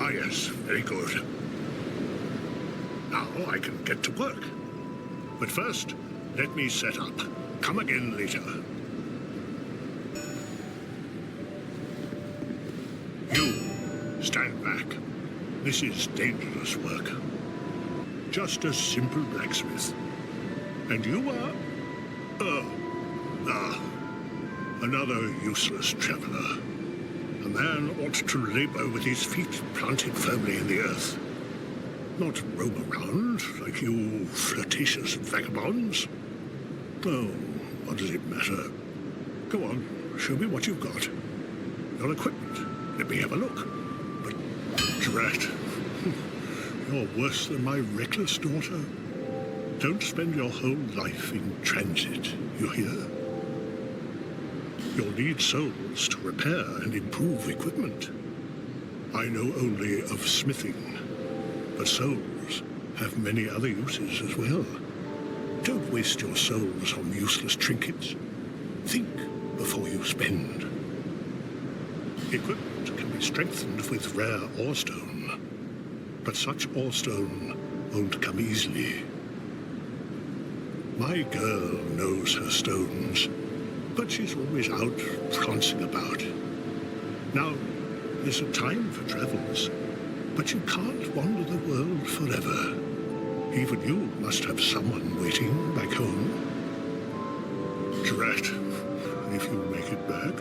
Ah, yes, very good. Now I can get to work. But first, let me set up. Come again later. You, stand back. This is dangerous work. Just a simple blacksmith. And you are... another useless traveler. A man ought to labor with his feet planted firmly in the earth. Not roam around like you flirtatious vagabonds. Oh, what does it matter? Go on, show me what you've got. Your equipment. Let me have a look. But, drat, you're worse than my reckless daughter. Don't spend your whole life in transit, you hear? You'll need souls to repair and improve equipment. I know only of smithing, but souls have many other uses as well. Don't waste your souls on useless trinkets. Think before you spend. Equipment can be strengthened with rare orestone, but such orestone won't come easily. My girl knows her stones, but she's always out prancing about. Now, there's a time for travels, but you can't wander the world forever. Even you must have someone waiting back home. Drat, if you make it back.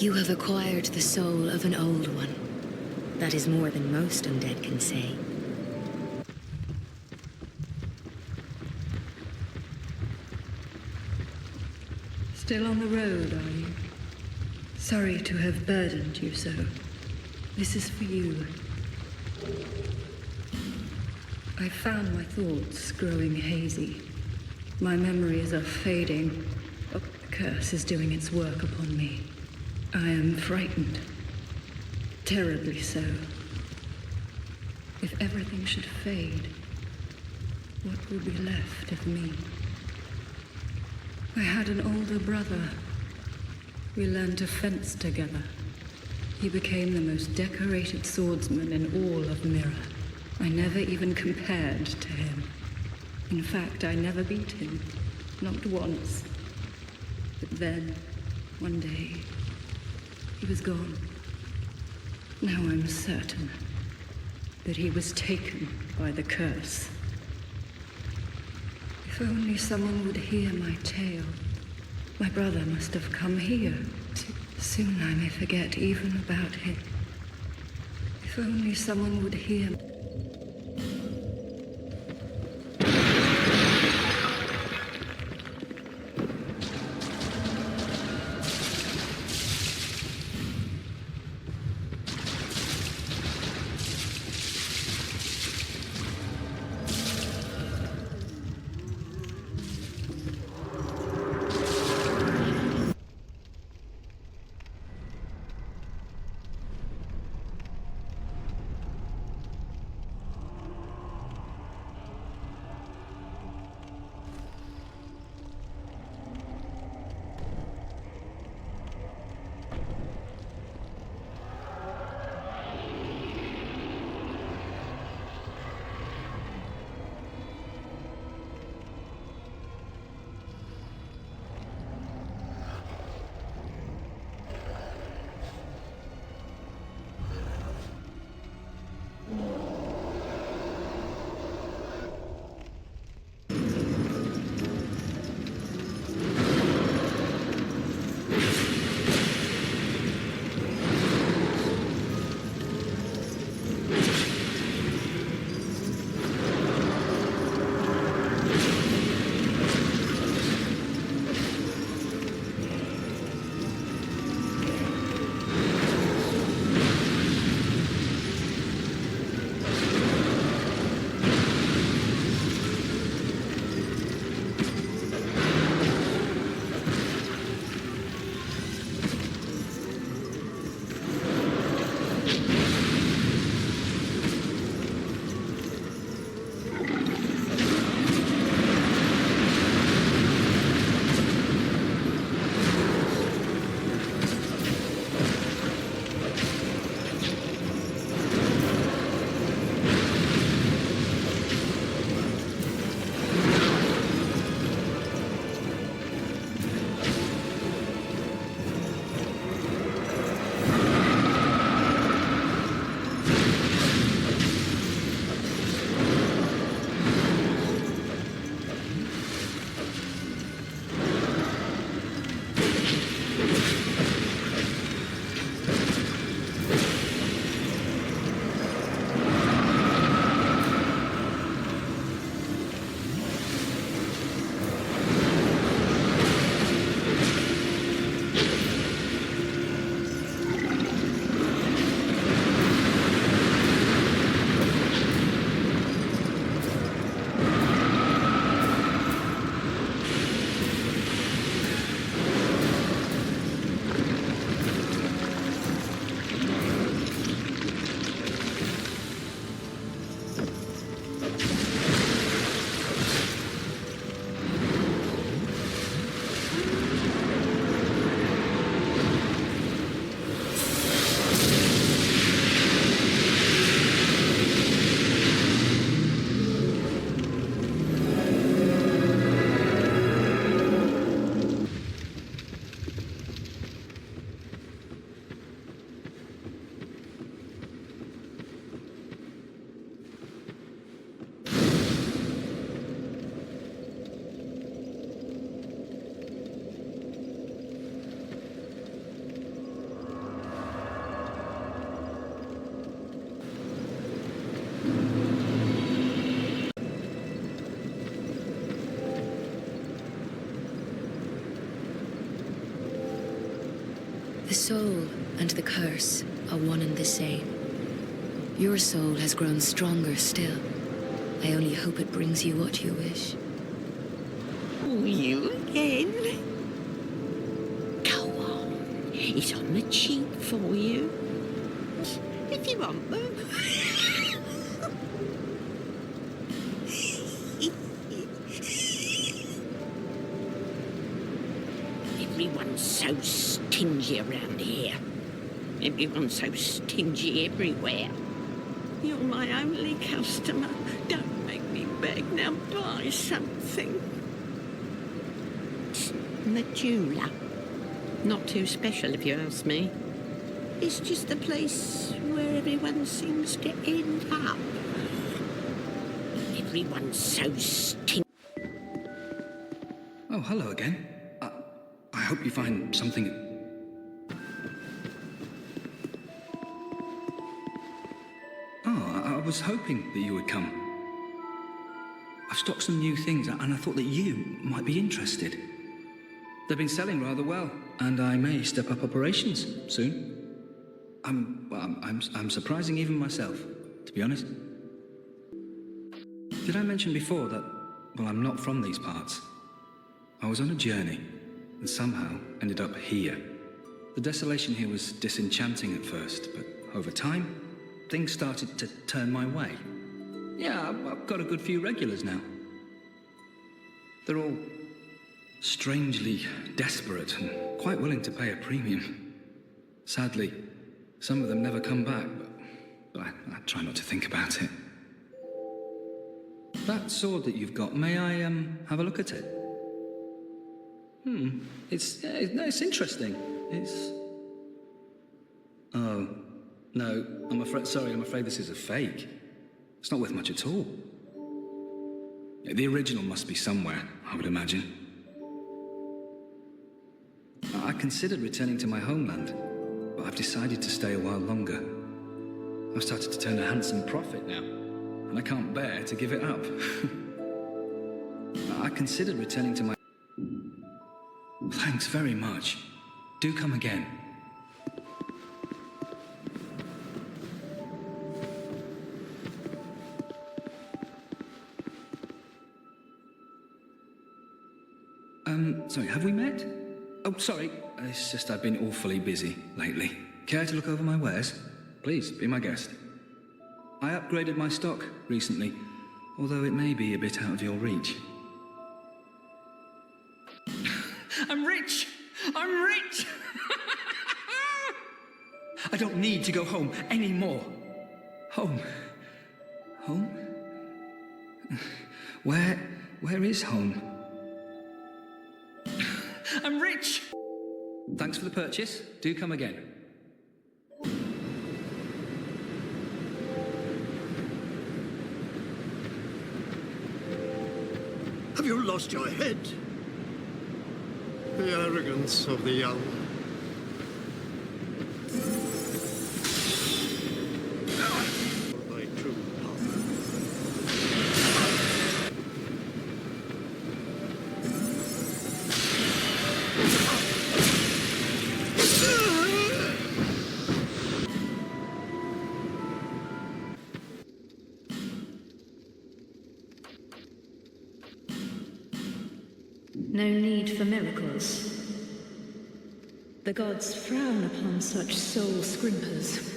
You have acquired the soul of an old one. That is more than most undead can say. Still on the road, are you? Sorry to have burdened you so. This is for you. I found my thoughts growing hazy. My memories are fading. A curse is doing its work upon me. I am frightened. Terribly so. If everything should fade, what will be left of me? I had an older brother. We learned to fence together. He became the most decorated swordsman in all of Mirror. I never even compared to him. In fact, I never beat him. Not once. But then, one day, he was gone. Now I'm certain that he was taken by the curse. If only someone would hear my tale. My brother must have come here. Soon I may forget even about him. If only someone would hear. soul and the curse are one and the same. Your soul has grown stronger still. I only hope it brings you what you wish. Oh, you again? Go on. It's on the cheap for you. If you want them. Everyone's so stingy around here. Everyone's so stingy everywhere. You're my only customer. Don't make me beg. Now buy something. The jeweler. Not too special if you ask me. It's just a place where everyone seems to end up. Everyone's so stingy. Oh, hello again. I hope you find something... Oh, I was hoping that you would come. I've stocked some new things, and I thought that you might be interested. They've been selling rather well, and I may step up operations soon. I'm surprising even myself, to be honest. Did I mention before that, well, I'm not from these parts? I was on a journey, and somehow ended up here. The desolation here was disenchanting at first, but over time, things started to turn my way. Yeah, I've got a good few regulars now. They're all strangely desperate and quite willing to pay a premium. Sadly, some of them never come back, but I try not to think about it. That sword that you've got, may I have a look at it? It's interesting. It's... Oh, no, I'm afraid this is a fake. It's not worth much at all. The original must be somewhere, I would imagine. I considered returning to my homeland, but I've decided to stay a while longer. I've started to turn a handsome profit now, and I can't bear to give it up. I considered returning to my... Thanks very much. Do come again. Sorry, have we met? Oh, sorry. It's just I've been awfully busy lately. Care to look over my wares? Please, be my guest. I upgraded my stock recently, although it may be a bit out of your reach. I'm rich! I'm rich! I don't need to go home anymore. Home? Home? Where is home? I'm rich! Thanks for the purchase. Do come again. Have you lost your head? The arrogance of the young. My true power. No need for miracles. The gods frown upon such soul scrimpers.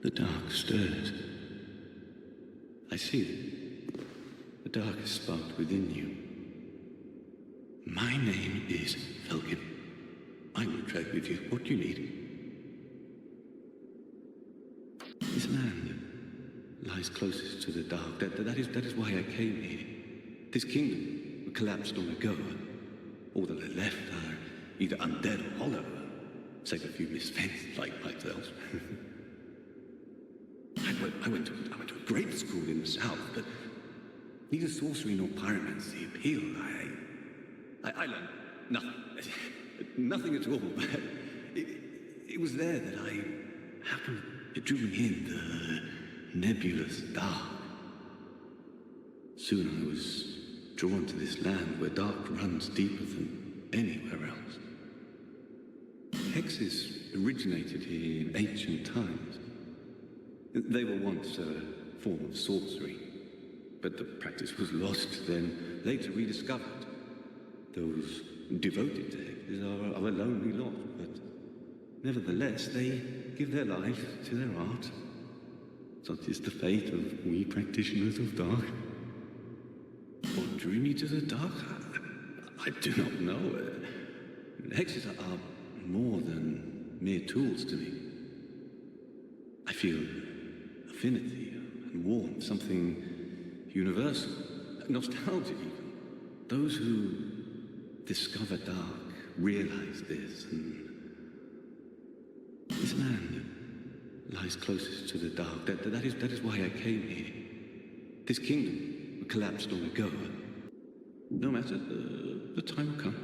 The dark stirs. I see it. The dark is sparked within you. My name is Falcon. I will trade with you. What do you need? This land lies closest to the dark. That is why I came here. This kingdom collapsed long ago. All that are left are either undead or hollow. save a few misfits like myself. I went to a great school in the south, but neither sorcery nor pyromancy appealed. I learned nothing. Nothing at all. It was there that it drew me in, the nebulous dark. Soon I was drawn to this land where dark runs deeper than anywhere else. Hexes originated here in ancient times. They were once a form of sorcery, but the practice was lost, then later rediscovered. Those devoted to hexes are a lonely lot, but nevertheless they give their lives to their art. Such is the fate of we practitioners of dark. What drew me to the dark? I do not know. Hexes are more than mere tools to me. I feel affinity and warmth, something universal, nostalgia even. Those who discover dark realize this, and this land lies closest to the dark. That is why I came here. This kingdom collapsed long ago. No matter, the time will come.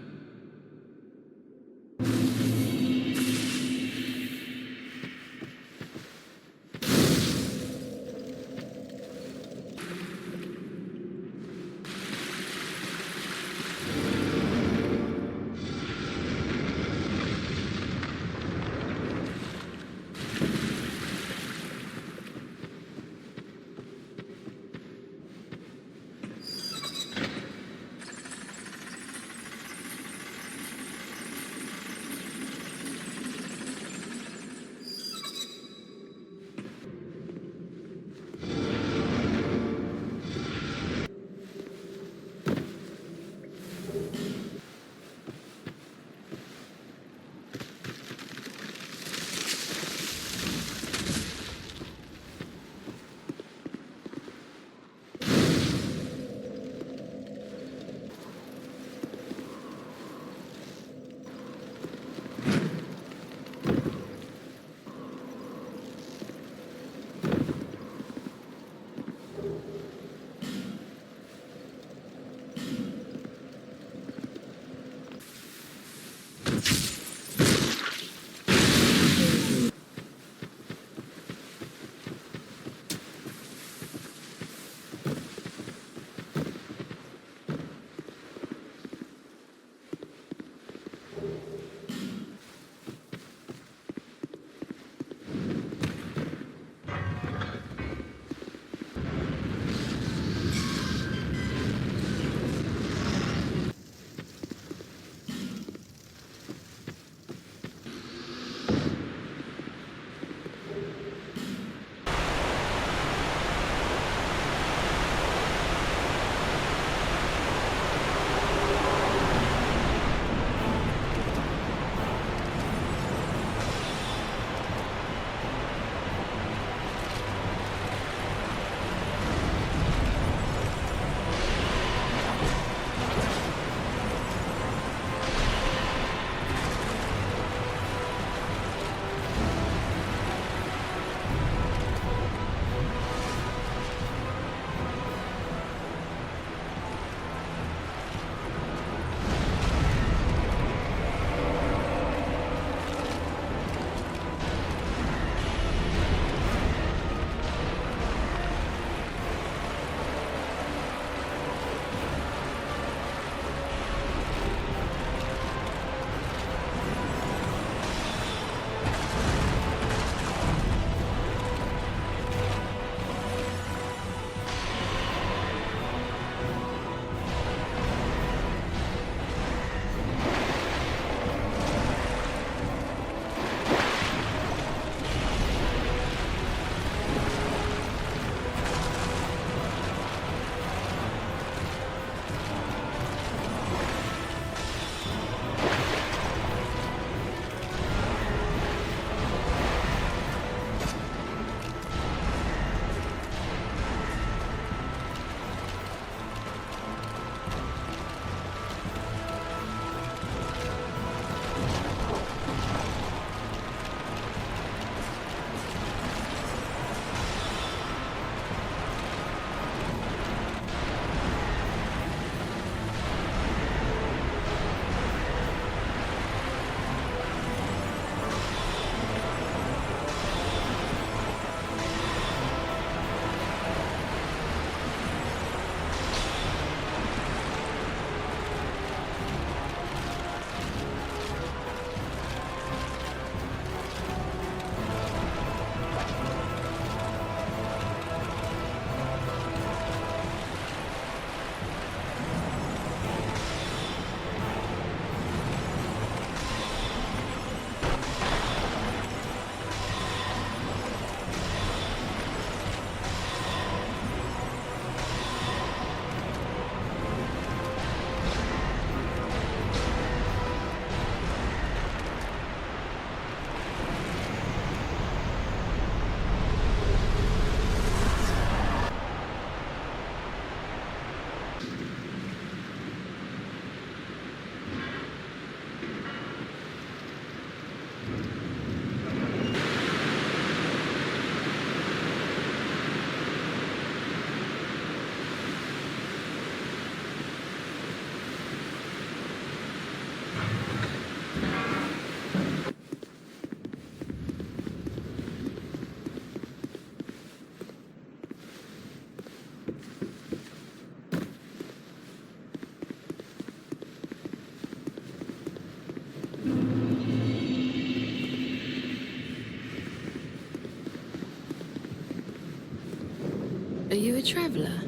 Are you a traveler?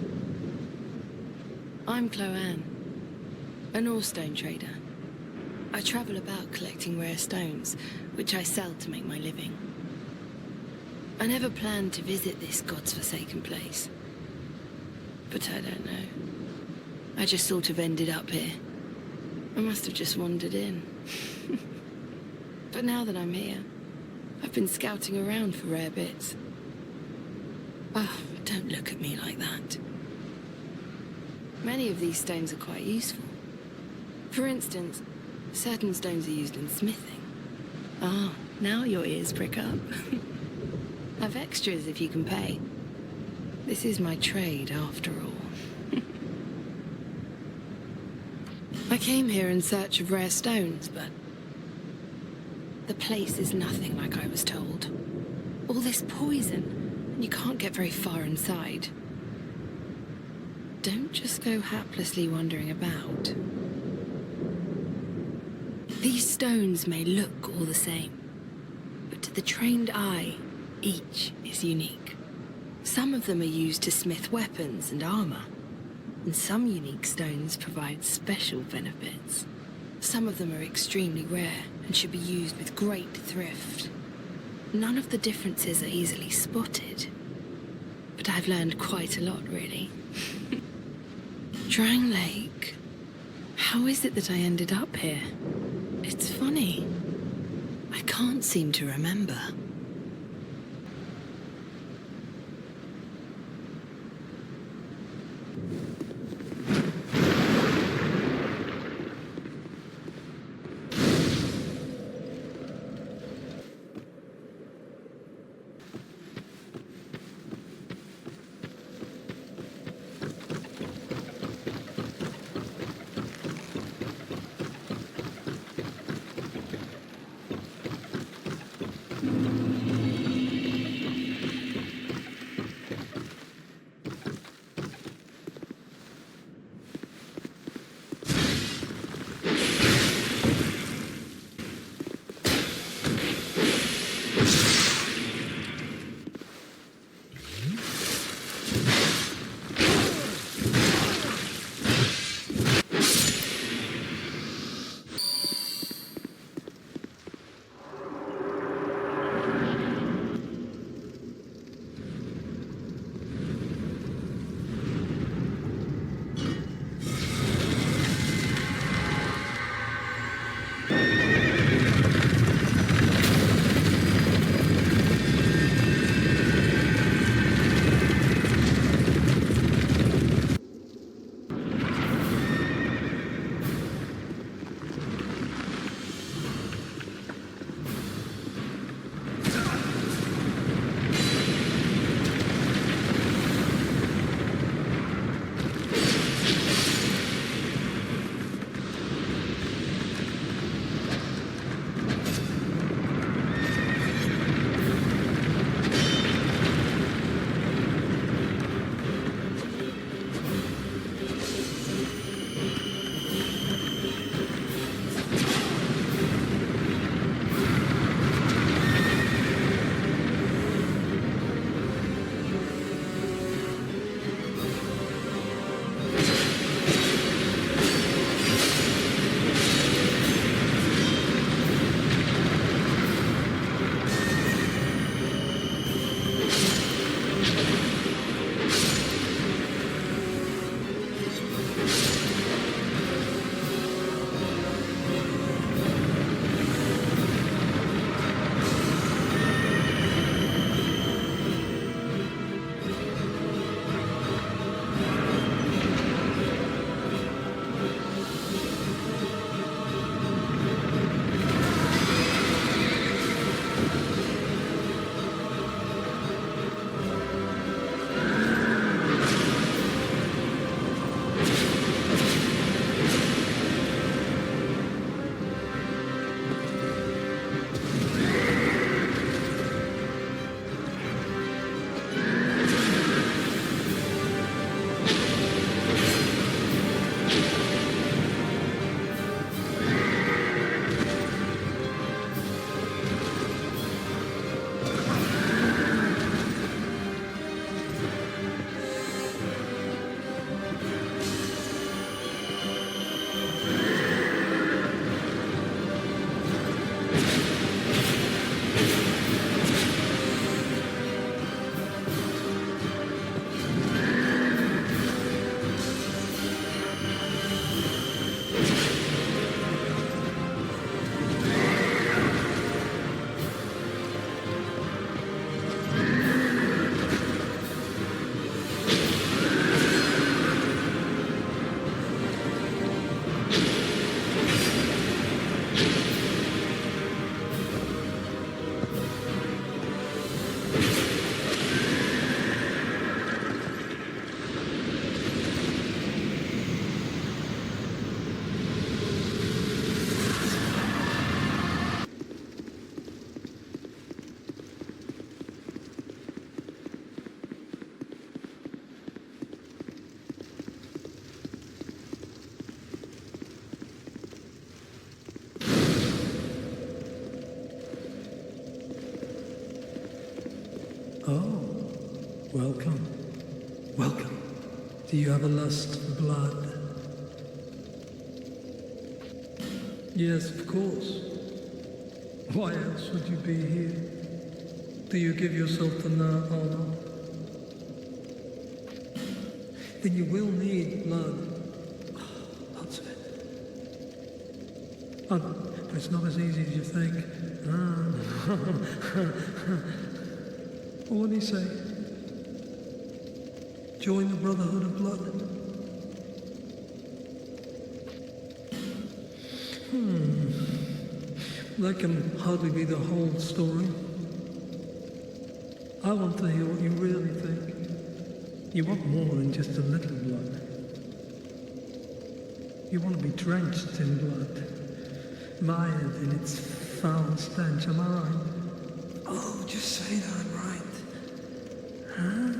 I'm Chloanne, an Orstone trader. I travel about collecting rare stones, which I sell to make my living. I never planned to visit this God's forsaken place. But I don't know. I just sort of ended up here. I must have just wandered in. But now that I'm here, I've been scouting around for rare bits. Oh, don't look at me like that. Many of these stones are quite useful. For instance, certain stones are used in smithing. Ah, now your ears prick up. Have extras if you can pay. This is my trade, after all. I came here in search of rare stones, but the place is nothing like I was told. All this poison, and you can't get very far inside. Don't just go haplessly wandering about. These stones may look all the same, but to the trained eye, each is unique. Some of them are used to smith weapons and armor, and some unique stones provide special benefits. Some of them are extremely rare and should be used with great thrift. None of the differences are easily spotted, but I've learned quite a lot, really. Drang Lake. How is it that I ended up here? It's funny. I can't seem to remember. Welcome. Welcome. Do you have a lust for blood? Yes, of course. Why else would you be here? Do you give yourself the honor? Then you will need blood. Lots of it. Oh, but it's not as easy as you think. Well, what do you say? Join the Brotherhood of Blood? That can hardly be the whole story. I want to hear what you really think. You want more than just a little blood. You want to be drenched in blood, mired in its foul stench, am I right? Oh, just say that I'm right. Huh?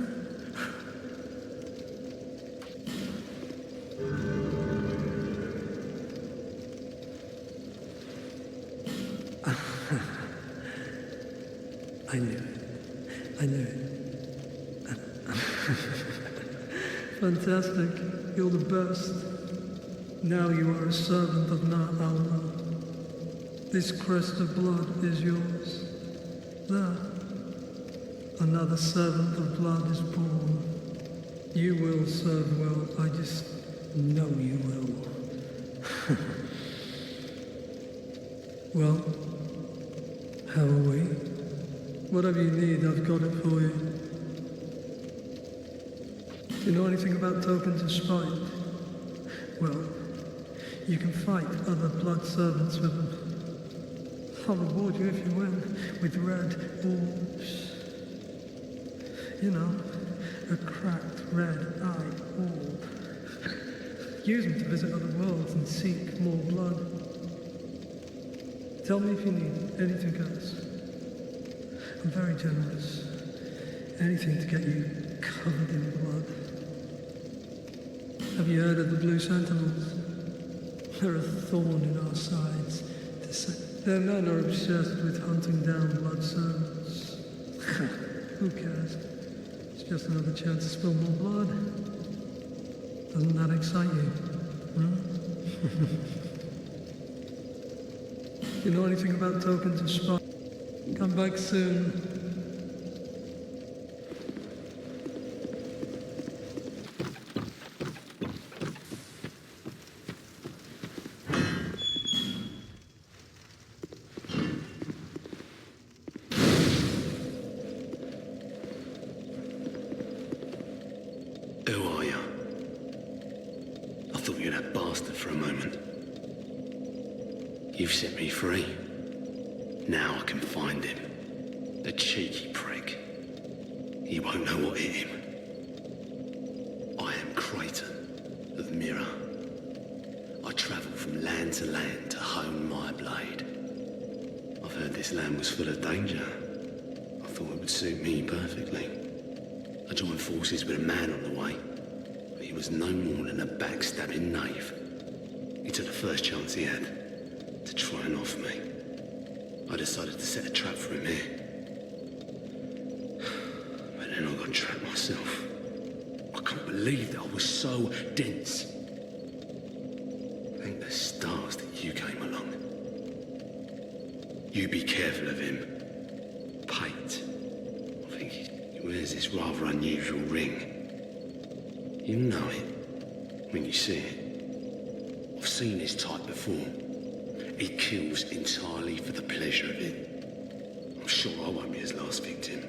I knew it. I knew it. Fantastic. You're the best. Now you are a servant of Na-Alma. This crest of blood is yours. There. Another servant of blood is born. You will serve well. I just know you will. Well, how are we? Whatever you need, I've got it for you. Do you know anything about tokens of spite? Well, you can fight other blood servants with them. I'll reward you if you win, with red orbs. You know, a cracked red-eyed orb. Use them to visit other worlds and seek more blood. Tell me if you need anything else. I'm very generous. Anything to get you covered in blood. Have you heard of the Blue Sentinels? They're a thorn in our sides. Their men are obsessed with hunting down blood servants. Who cares? It's just another chance to spill more blood. Doesn't that excite you? Do you know anything about tokens of spite? Come back soon. Who are you? I thought you were that bastard for a moment. You've set me free. Now I can find him. The cheeky prick. He won't know what hit him. I am Creighton of Mirror. I travel from land to hone my blade. I've heard this land was full of danger. I thought it would suit me perfectly. I joined forces with a man on the way, but he was no more than a backstabbing knave. He took the first chance he had to try and off me. I decided to set a trap for him here. But then I got trapped myself. I can't believe that I was so dense. Thank the stars that you came along. You be careful of him. Pate. I think he wears this rather unusual ring. You know it when you see it. I've seen his type before. He kills entirely for the pleasure of it. I'm sure I won't be his last victim.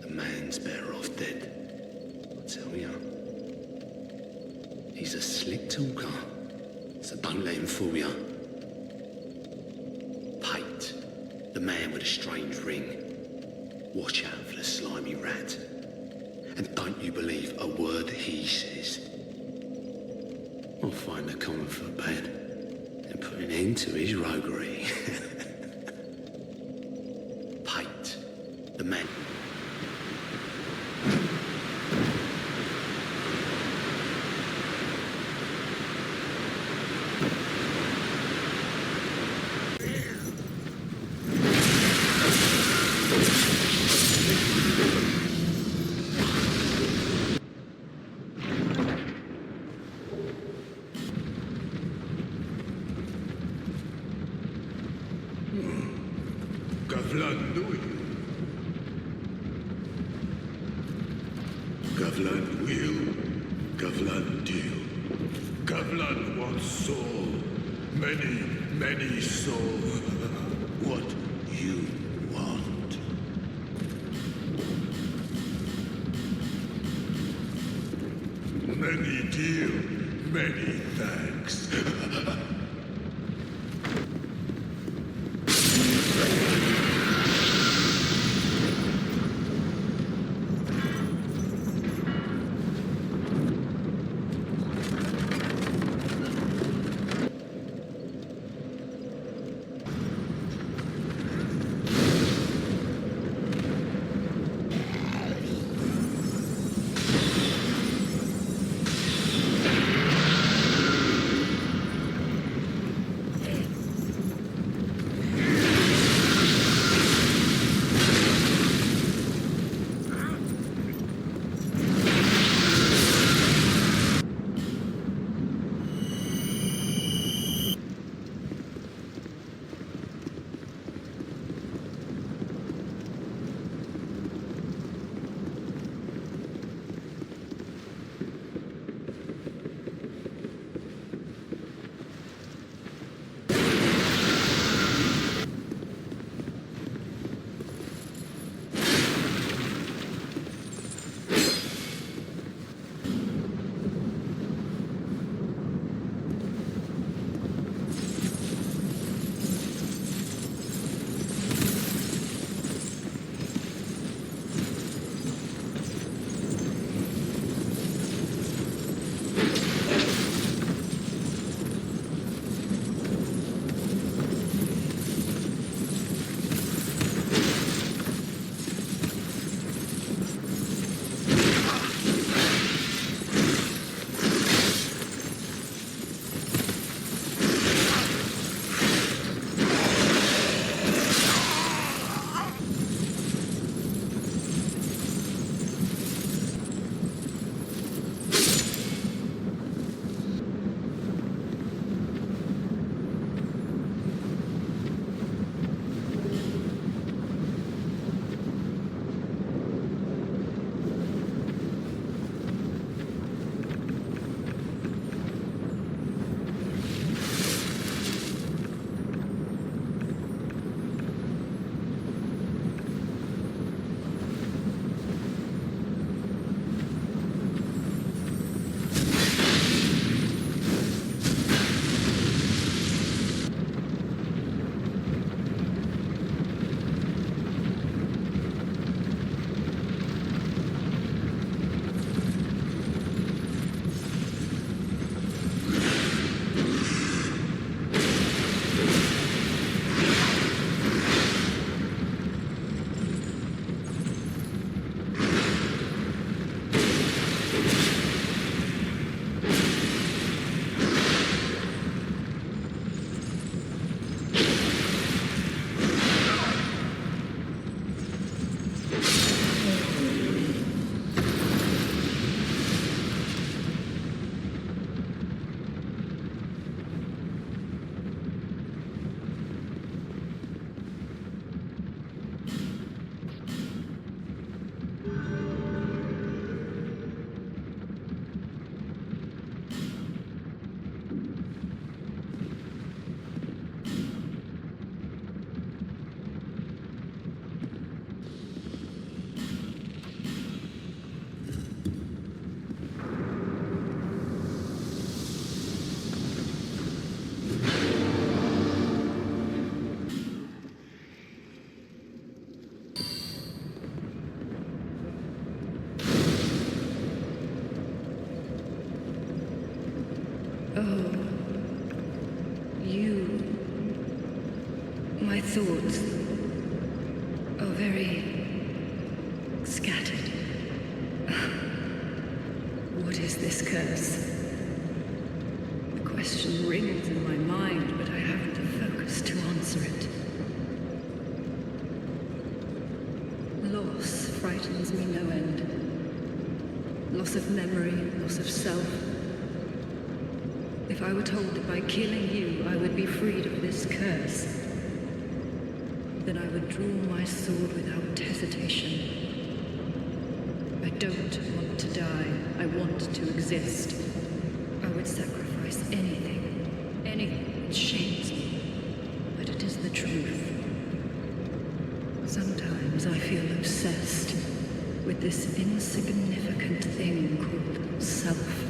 The man's better off dead. I tell ya. He's a slick talker, so don't let him fool ya. Pate, the man with a strange ring. Watch out for the slimy rat. And don't you believe a word he says. I'll find a common footbed and put an end to his roguery. Pate, the man. undo it. Gavlan will, Gavlan deal. Gavlan wants soul. Many soul. What you want. Many deal, many thanks. My thoughts are very scattered. What is this curse? The question rings in my mind, but I haven't the focus to answer it. Loss frightens me no end. Loss of memory, loss of self. If I were told that by killing you I would be freed of this curse, then I would draw my sword without hesitation. I don't want to die. I want to exist. I would sacrifice anything. Anything that shames me. But it is the truth. Sometimes I feel obsessed with this insignificant thing called self.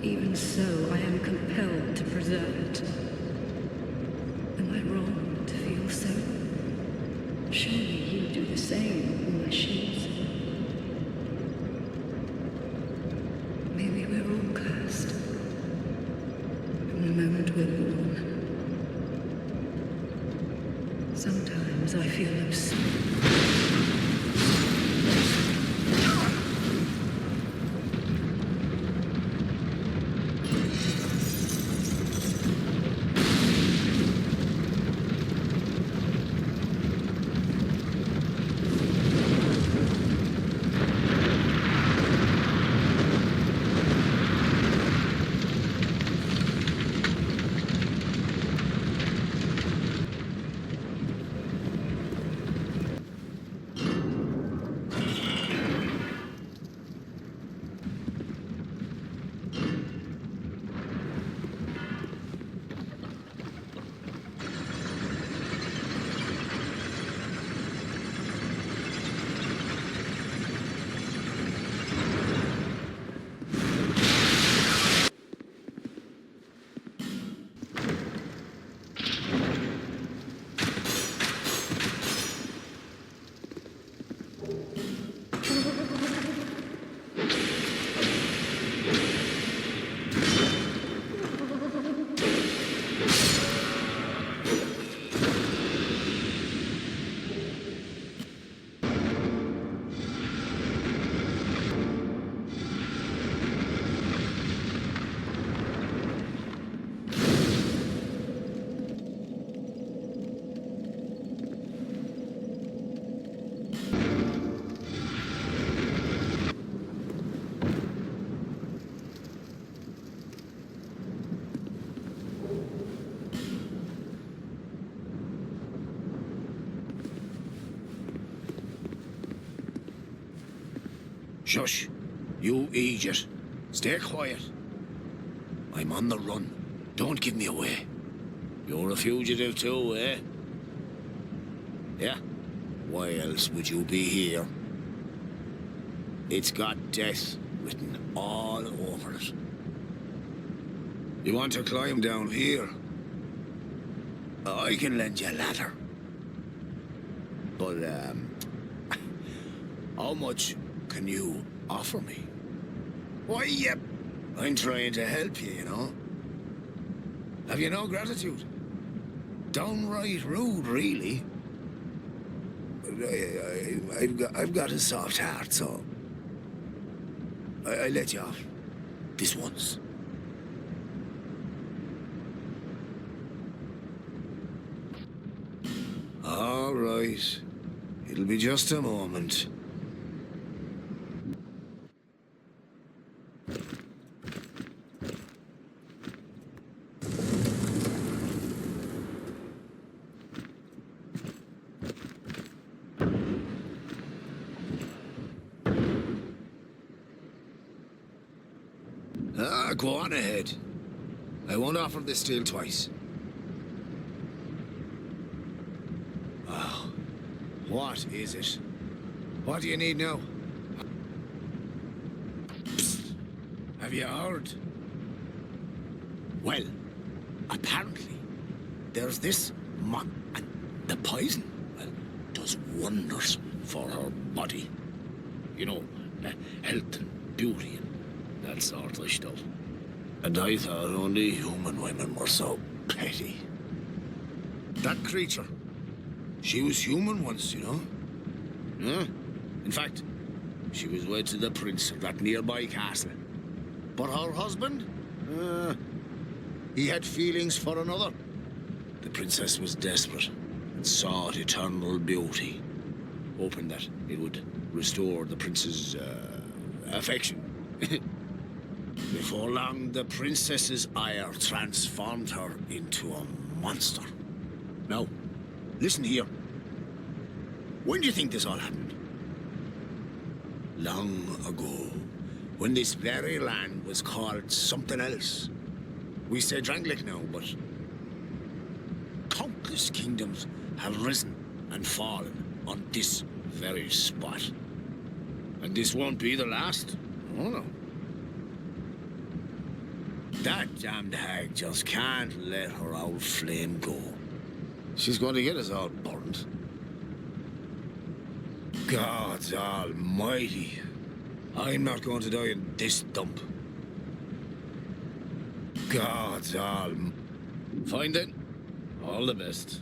Even so, I am compelled to preserve it. Am I wrong to feel so? Surely you do the same in my shoes. Maybe we're all cursed. From the moment we're born. Sometimes I feel obsessed. Shush. You idiot. Stay quiet. I'm on the run. Don't give me away. You're a fugitive too, eh? Yeah? Why else would you be here? It's got death written all over it. You want to climb down here? I can lend you a ladder. But, how much can you offer me? Why, yep, I'm trying to help you, you know. Have you no gratitude? Downright rude, really. I've got a soft heart, so I let you off this once. All right. It'll be just a moment. Go on ahead. I won't offer this deal twice. Oh, what is it? What do you need now? Psst. Have you heard? Well, apparently, there's this and the poison, well, does wonders for her body. You know, health and beauty and that sort of stuff. And I thought only human women were so petty. That creature, she was human once, you know? Yeah. In fact, she was wed to the prince of that nearby castle. But her husband? He had feelings for another. The princess was desperate and sought eternal beauty, hoping that it would restore the prince's affection. Before long, the princess's ire transformed her into a monster. Now, Listen here. When do you think this all happened? Long ago, when this very land was called something else. We say Drangleic now, but countless kingdoms have risen and fallen on this very spot. And this won't be the last. Oh no. That damned hag just can't let her old flame go. She's going to get us all burned. God almighty. I'm not going to die in this dump. God almighty. Fine then. All the best.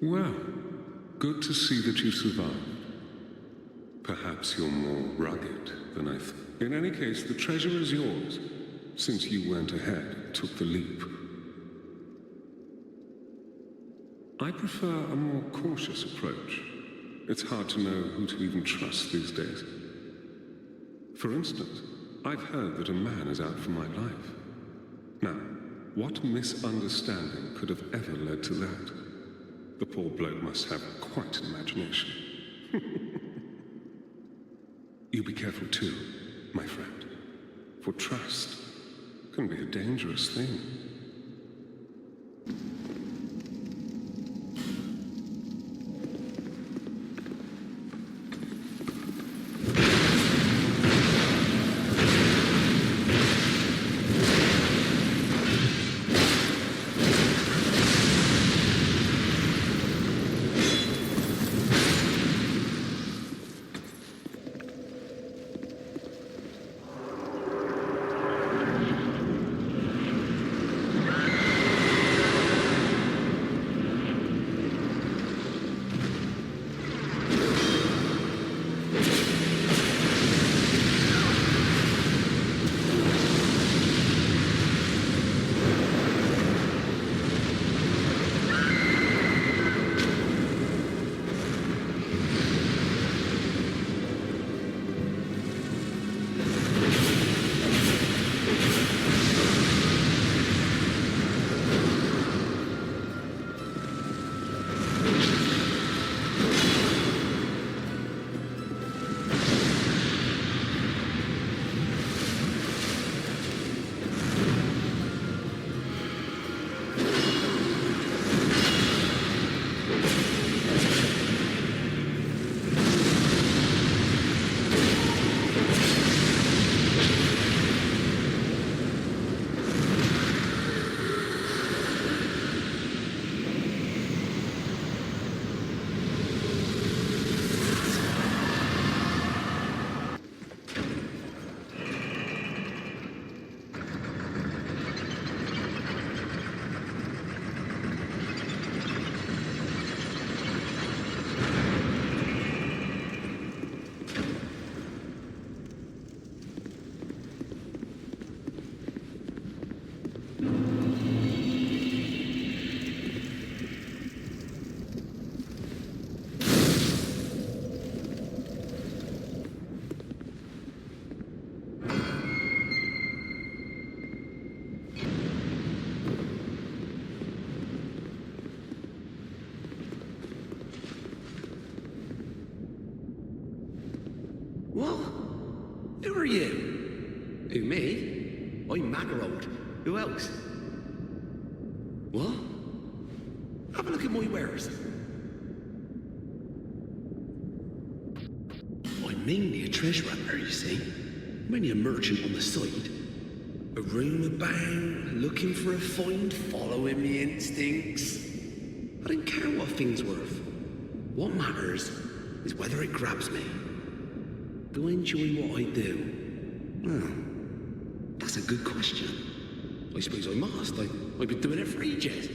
Well, good to see that you survived. Perhaps you're more rugged than I thought. In any case, the treasure is yours, since you went ahead, took the leap. I prefer a more cautious approach. It's hard to know who to even trust these days. For instance, I've heard that a man is out for my life. Now, what misunderstanding could have ever led to that? The poor bloke must have quite an imagination. You be careful too, my friend, for trust can be a dangerous thing. What? Who are you? Who, me? I'm Magarod. Who else? What? Have a look at my wares. I'm mainly a treasure hunter, you see. I'm only a merchant on the side. A roam about, looking for a find, following me instincts. I don't care what thing's worth. What matters is whether it grabs me. Do I enjoy what I do? Well, that's a good question. I suppose I must. I've been doing it for ages.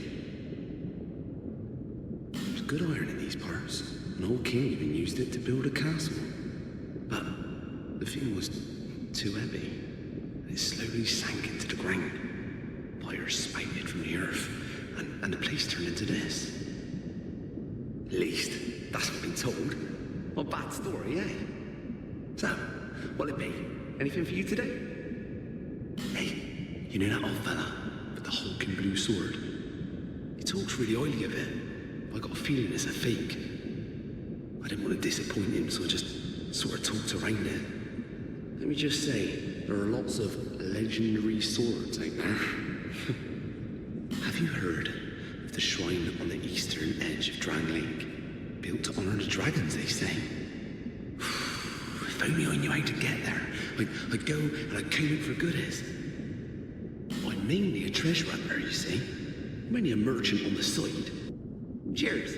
There's good iron in these parts. An old king even used it to build a castle. But the thing was too heavy. It slowly sank into the ground. Fire spouted from the earth, and the place turned into this. At least, that's what I've been told. Not a bad story, eh? So, what'll it be? Anything for you today? Hey, you know that old fella with the hulking blue sword? He talks really highly of it, but I got a feeling it's a fake. I didn't want to disappoint him, so I just sort of talked around it. Let me just say, there are lots of legendary swords out there. Have you heard of the shrine on the eastern edge of Drang Lake? Built to honor the dragons, they say. If only I knew how to get there. I'd go and I'd comb it for goodies. I'm mainly a treasure hunter, you see. I'm only a merchant on the side. Cheers.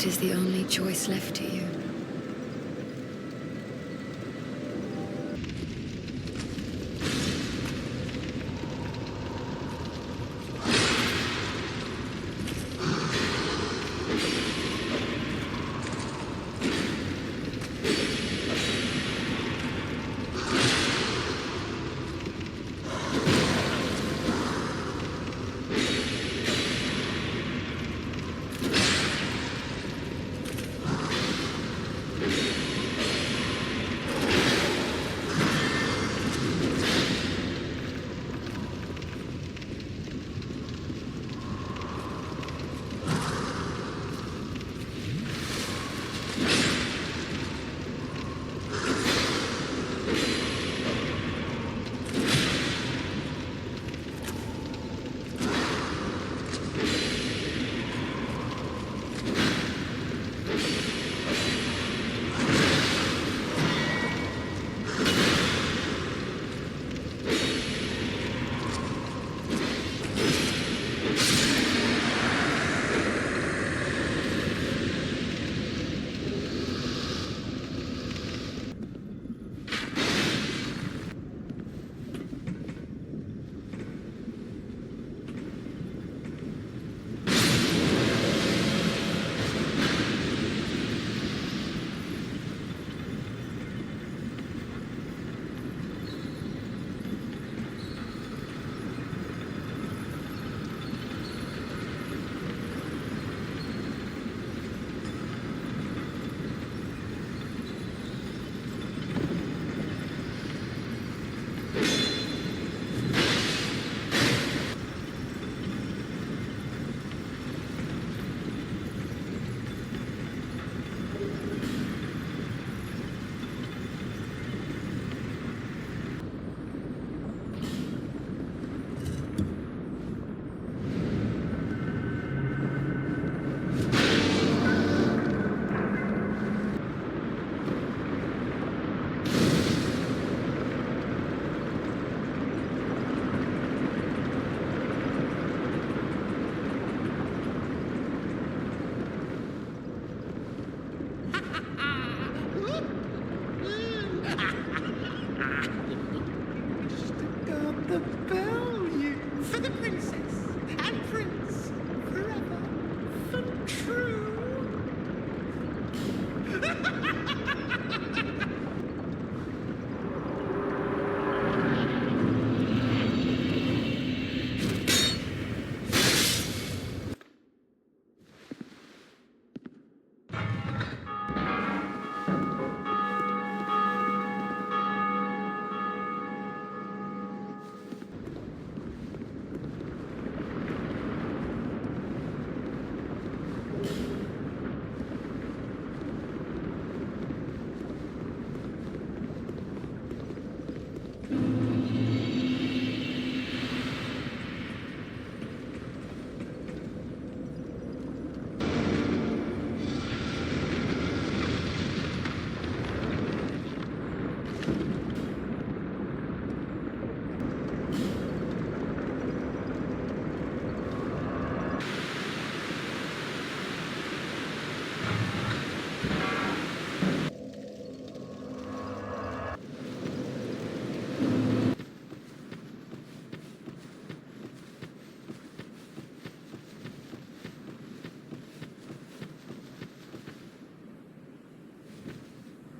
It is the only choice left to you.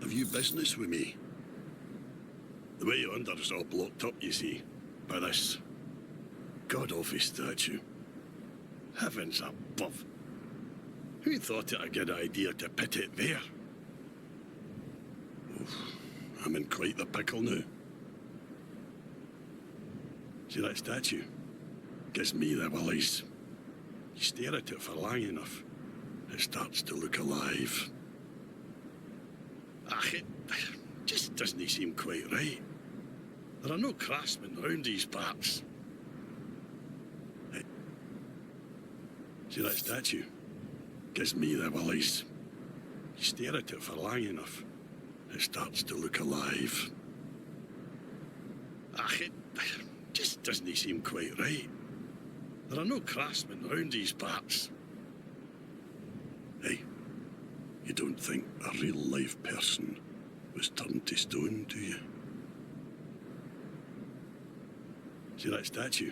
You business with me? The way yonder is all blocked up, you see, by this god-awful statue. Heavens above. Who thought it a good idea to put it there? Oof, I'm in quite the pickle now. See that statue? Gives me the willies. You stare at it for long enough, it starts to look alive. It just doesn't seem quite right. There are no craftsmen round these parts. Hey, see that statue? Gives me the willies. You stare at it for long enough, it starts to look alive. It just doesn't seem quite right. There are no craftsmen round these parts. Hey, You don't think a real-life person was turned to stone, do you? See that statue?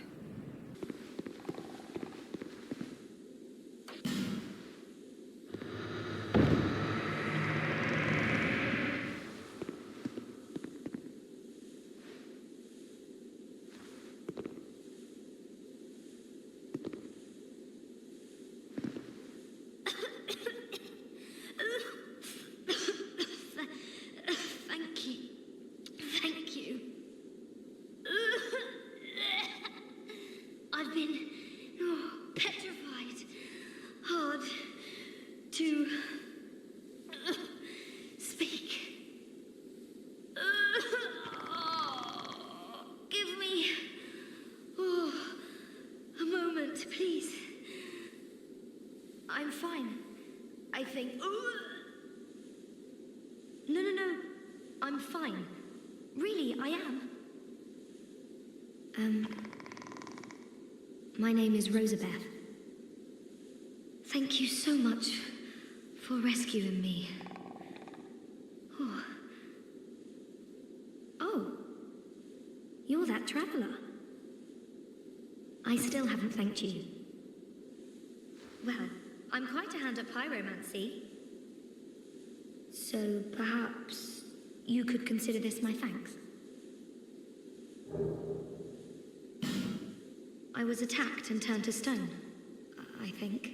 Thank you. I've been petrified. Hard to speak. Give me a moment, please. I'm fine, I think. No. I'm fine. Really, I am. My name is Rosabeth. Thank you so much for rescuing me. Oh, you're that traveler. I still haven't thanked you. Well, I'm quite a hand at pyromancy. So perhaps you could consider this my thanks. I was attacked and turned to stone, I think.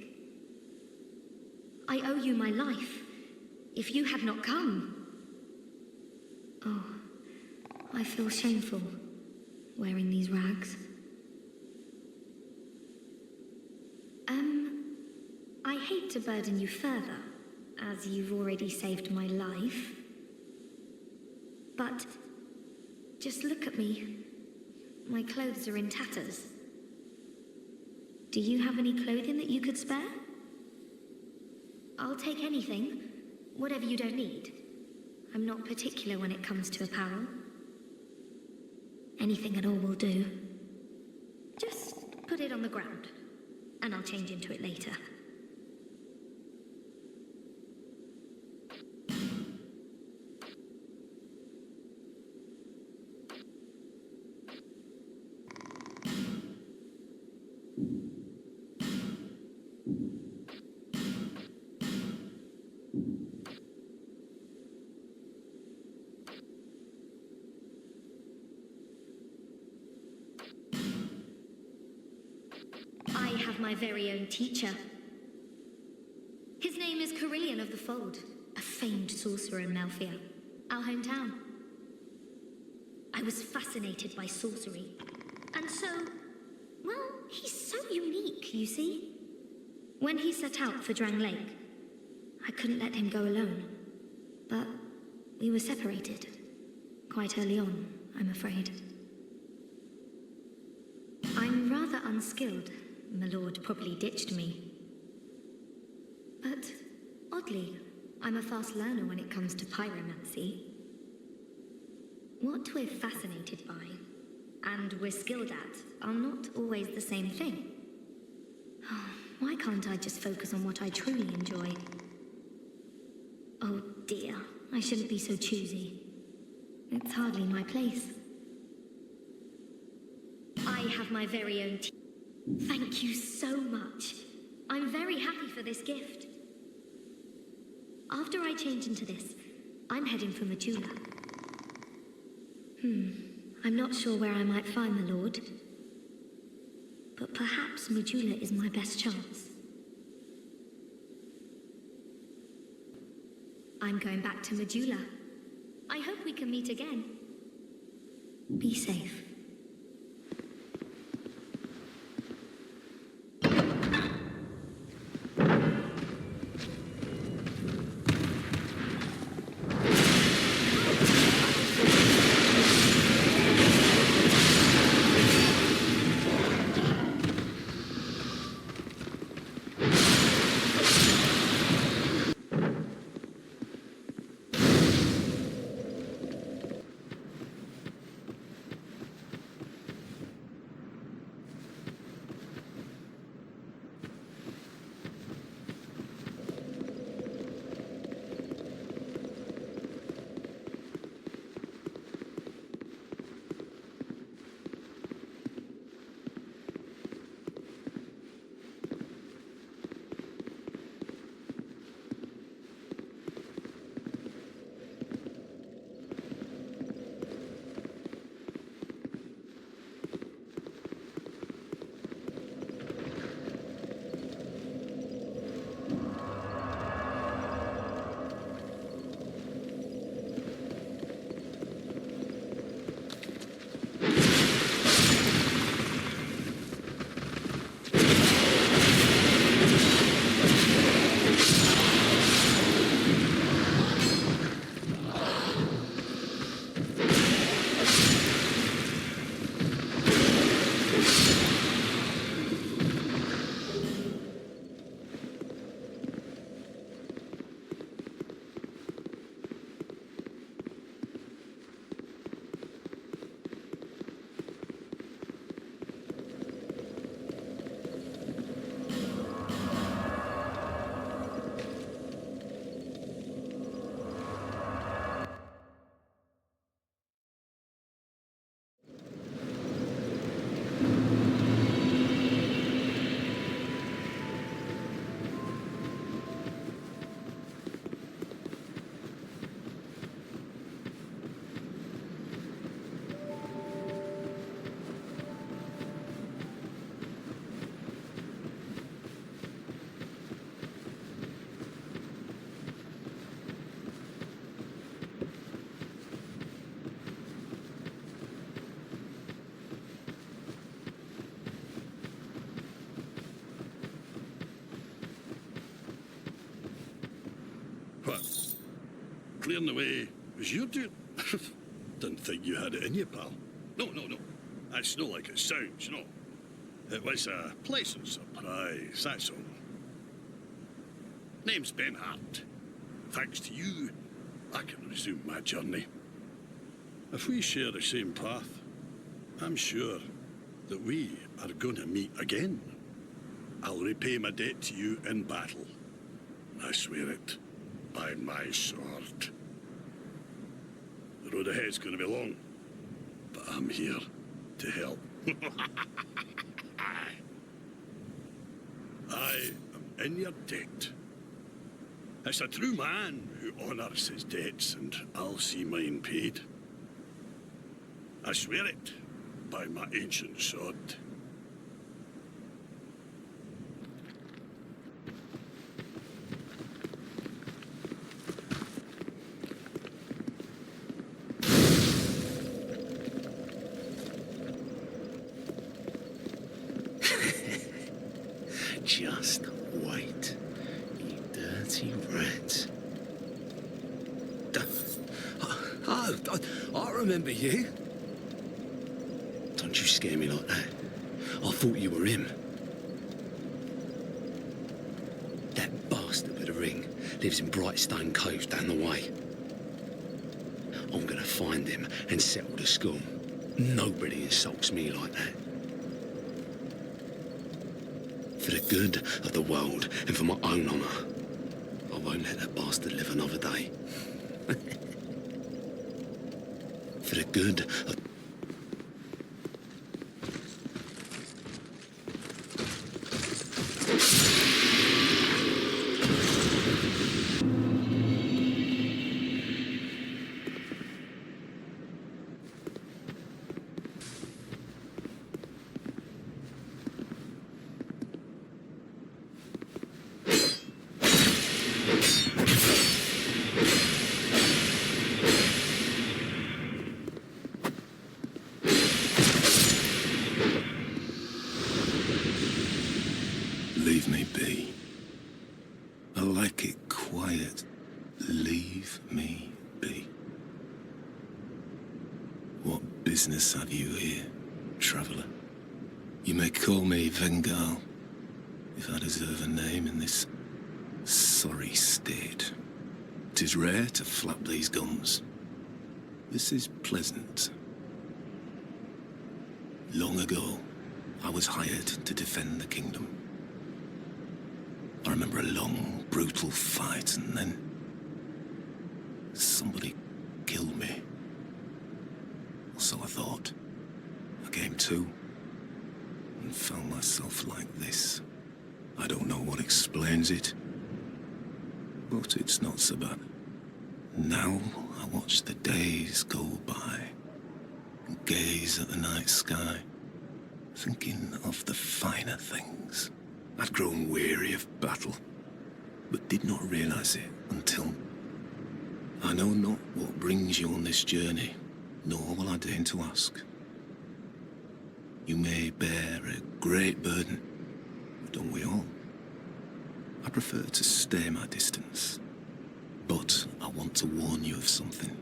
I owe you my life. If you had not come... Oh, I feel shameful wearing these rags. I hate to burden you further, as you've already saved my life. But just look at me. My clothes are in tatters. Do you have any clothing that you could spare? I'll take anything, whatever you don't need. I'm not particular when it comes to apparel. Anything at all will do. Just put it on the ground, and I'll change into it later. I have my very own teacher. His name is Carillion of the Fold, a famed sorcerer in Melfia, our hometown. I was fascinated by sorcery, and so, well, he's so unique, you see. When he set out for Drang Lake, I couldn't let him go alone, but we were separated, quite early on, I'm afraid. I'm rather unskilled. My lord probably ditched me. But, oddly, I'm a fast learner when it comes to pyromancy. What we're fascinated by, and we're skilled at, are not always the same thing. Why can't I just focus on what I truly enjoy? Oh dear, I shouldn't be so choosy. It's hardly my place. I have my very own Thank you so much. I'm very happy for this gift. After I change into this, I'm heading for Majula. I'm not sure where I might find the Lord. But perhaps Majula is my best chance. I'm going back to Majula. I hope we can meet again. Be safe. clearing the way was your doing. Didn't think you had it in you, pal. No. That's not like it sounds, no. It was a pleasant surprise, that's all. Name's Ben Hart. Thanks to you, I can resume my journey. If we share the same path, I'm sure that we are going to meet again. I'll repay my debt to you in battle. I swear it, by my sword. The road ahead's going to be long, but I'm here to help. I am in your debt. It's a true man who honours his debts, and I'll see mine paid. I swear it by my ancient sword. Just wait, you dirty rats. I remember you. Don't you scare me like that. I thought you were him. That bastard with the ring lives in Brightstone Cove down the way. I'm gonna find him and settle the score. Nobody insults me like that. For the good of the world and for my own honour, I won't let that bastard live another day. For the good of... Leave me be. I like it quiet. Leave me be. What business have you here, traveller? You may call me Vengal, if I deserve a name in this sorry state. 'Tis rare to flap these gums. This is pleasant. Long ago, I was hired to defend the kingdom. I remember a long, brutal fight, and then somebody killed me. So I thought. I came to and found myself like this. I don't know what explains it, but it's not so bad. Now I watch the days go by and gaze at the night sky, thinking of the finer things. I'd grown weary of battle, but did not realize it until... I know not what brings you on this journey, nor will I deign to ask. You may bear a great burden, don't we all? I prefer to stay my distance, but I want to warn you of something.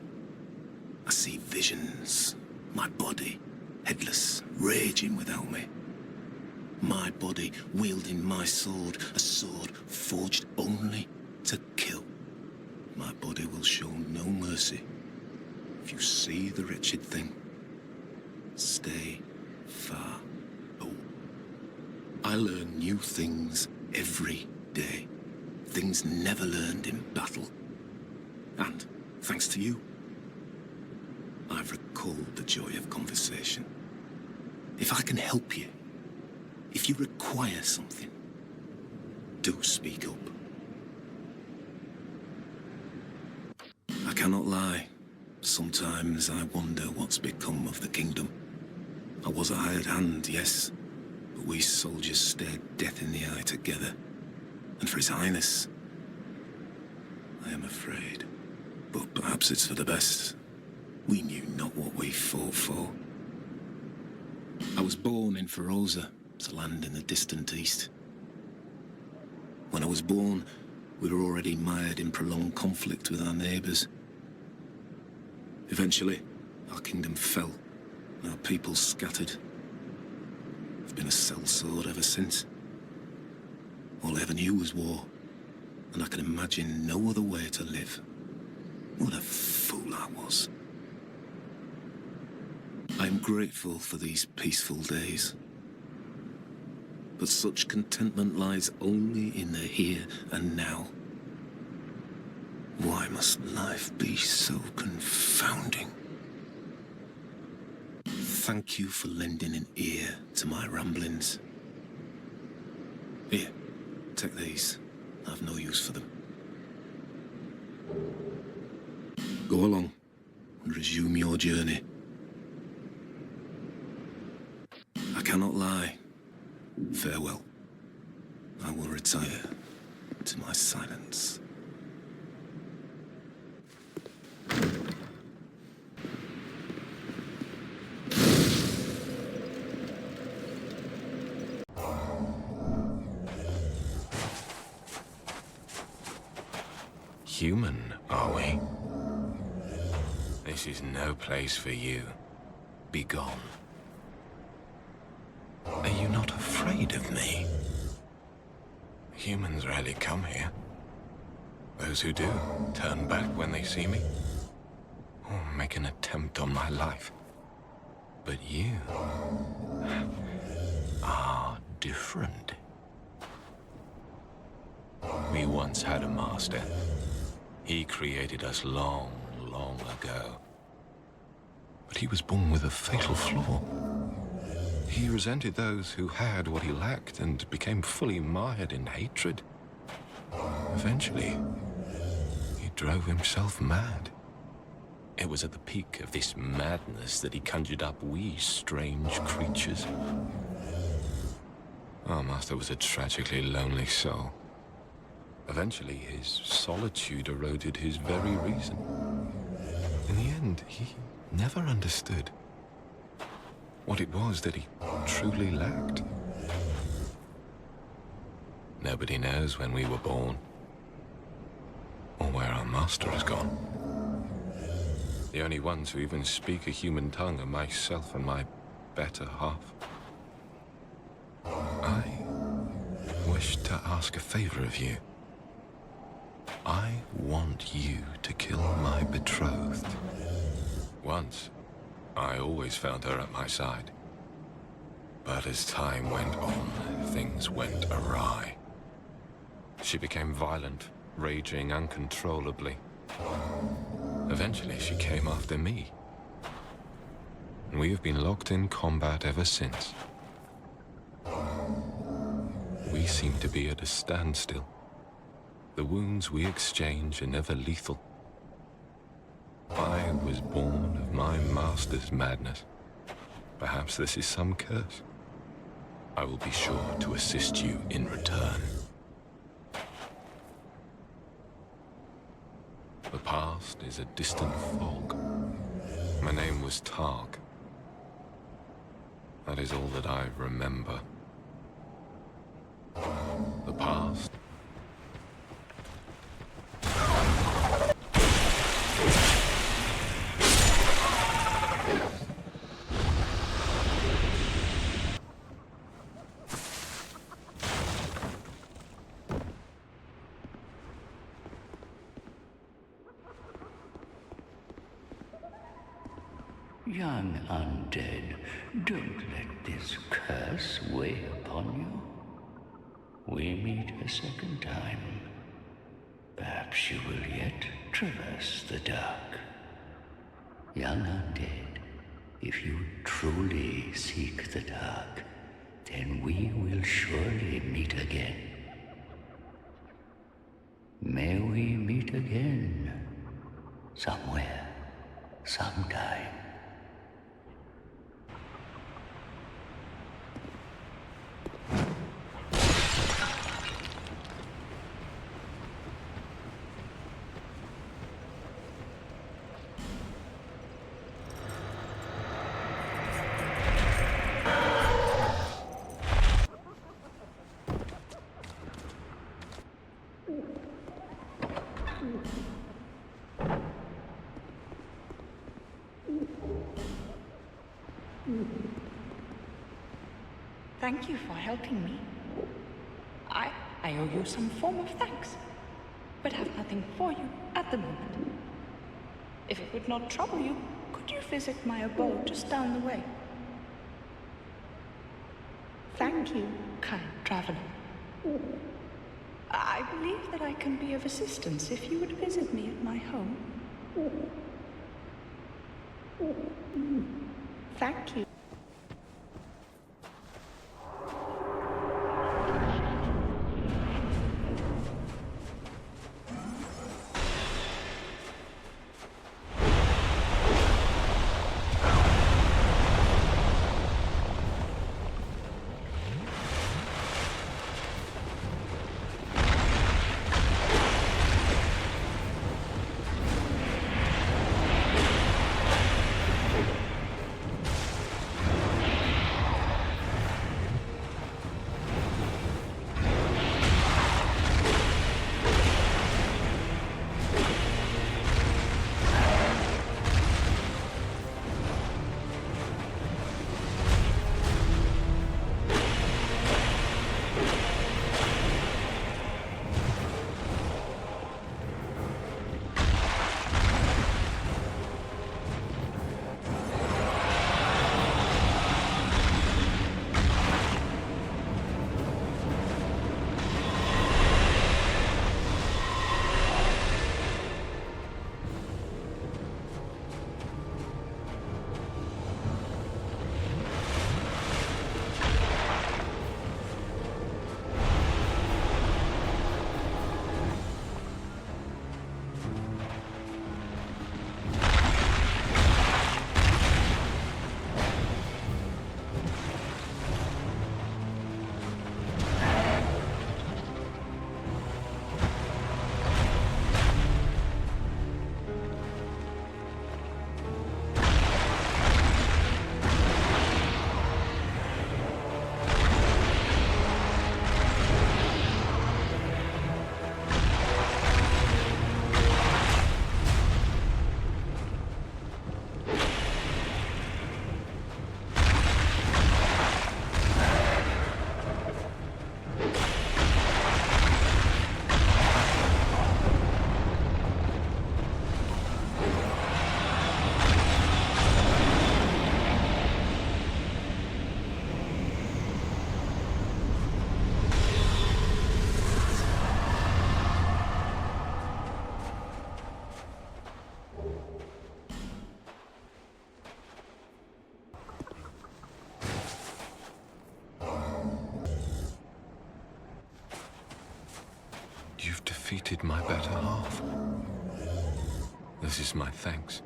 I see visions, my body, headless, raging without me. My body wielding my sword, a sword forged only to kill. My body will show no mercy. If you see the wretched thing, stay far. Oh, I learn new things every day. Things never learned in battle. And, thanks to you, I've recalled the joy of conversation. If I can help you, if you require something, do speak up. I cannot lie. Sometimes I wonder what's become of the kingdom. I was a hired hand, yes, but we soldiers stared death in the eye together. And for His Highness, I am afraid. But perhaps it's for the best. We knew not what we fought for. I was born in Feroza, a land in the distant east. When I was born, we were already mired in prolonged conflict with our neighbours. Eventually, our kingdom fell, and our people scattered. I've been a sellsword ever since. All I ever knew was war, and I can imagine no other way to live. What a fool I was. I'm grateful for these peaceful days. But such contentment lies only in the here and now. Why must life be so confounding? Thank you for lending an ear to my ramblings. Here, take these. I've no use for them. Go along and resume your journey. I cannot lie. Farewell. I will retire to my silence. Human, are we? This is no place for you. Be gone. Are you not afraid of me? Humans rarely come here. Those who do turn back when they see me, or make an attempt on my life. But you are different. We once had a master. He created us long, long ago. But he was born with a fatal flaw. He resented those who had what he lacked and became fully mired in hatred. Eventually, he drove himself mad. It was at the peak of this madness that he conjured up we strange creatures. Our master was a tragically lonely soul. Eventually, his solitude eroded his very reason. In the end, he never understood what it was that he truly lacked. Nobody knows when we were born, or where our master has gone. The only ones who even speak a human tongue are myself and my better half. I wish to ask a favor of you. I want you to kill my betrothed. Once, I always found her at my side. But as time went on, things went awry. She became violent, raging uncontrollably. Eventually, she came after me. And we have been locked in combat ever since. We seem to be at a standstill. The wounds we exchange are never lethal. I was born of my master's madness. Perhaps this is some curse. I will be sure to assist you in return. The past is a distant fog. My name was Targ. That is all that I remember. The past. Young undead, don't let this curse weigh upon you. We meet a second time. Perhaps you will yet traverse the dark. Young undead, if you truly seek the dark, then we will surely meet again. May we meet again, somewhere, sometime. Thank you for helping me. I owe you some form of thanks, but have nothing for you at the moment. If it would not trouble you, could you visit my abode just down the way? Thank you, kind traveler. I believe that I can be of assistance if you would visit me at my home. Thank you. Defeated my better half. This is my thanks.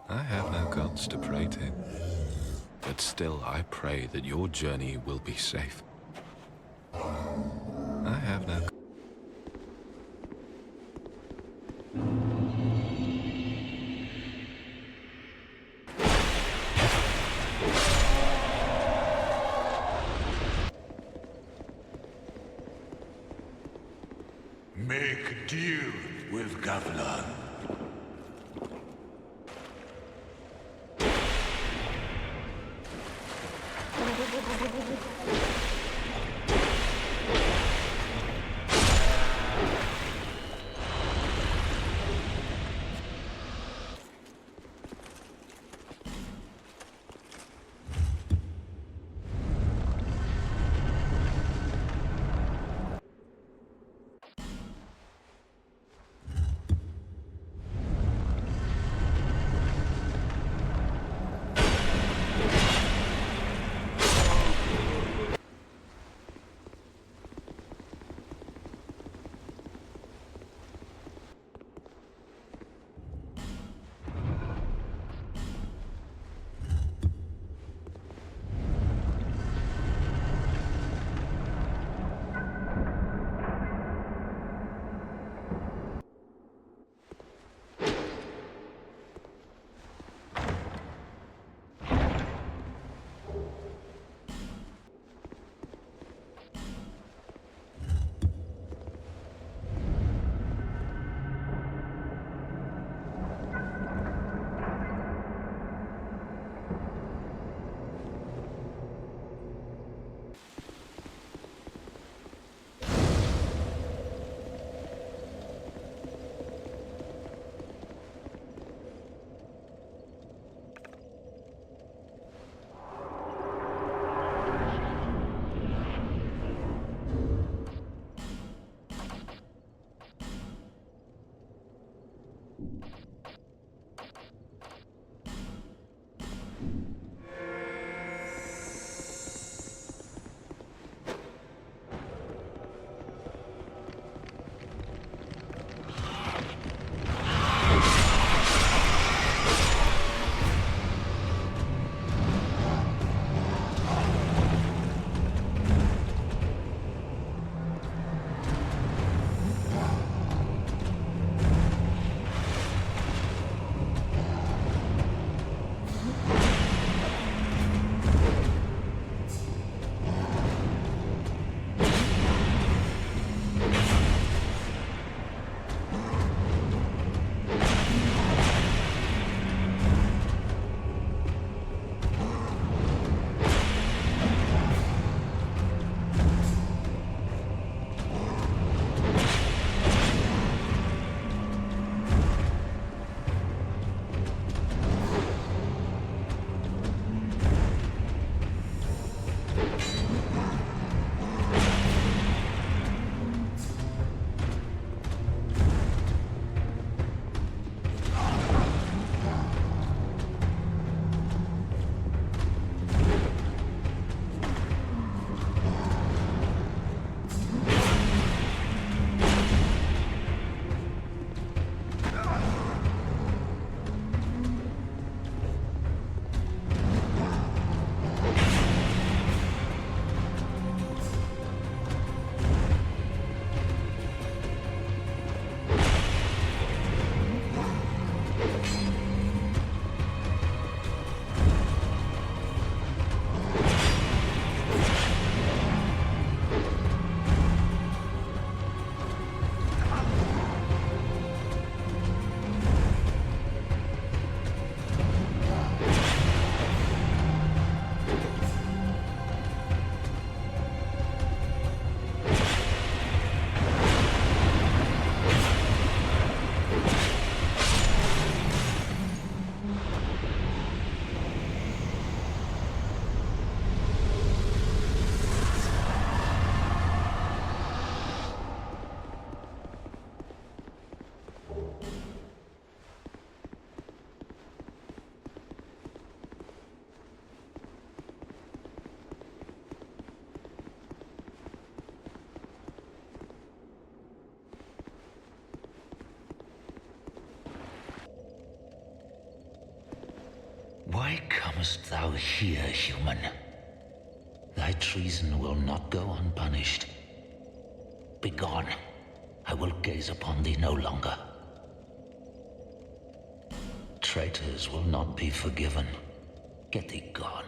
I have no gods to pray to, but still I pray that your journey will be safe. I have no... Make deal with Gavlan. Why comest thou here, human? Thy treason will not go unpunished. Begone. I will gaze upon thee no longer. Traitors will not be forgiven. Get thee gone.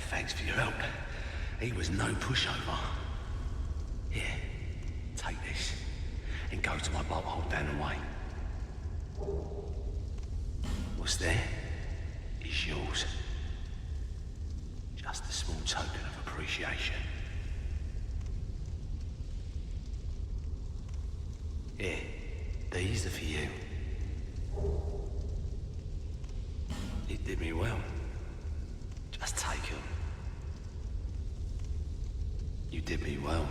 Thanks for your help. He was no pushover. Here, take this and go to my boat hole down the way. What's there is yours. Just a small token of appreciation. Here, these are for you. It did me well. Just take them. You did me well.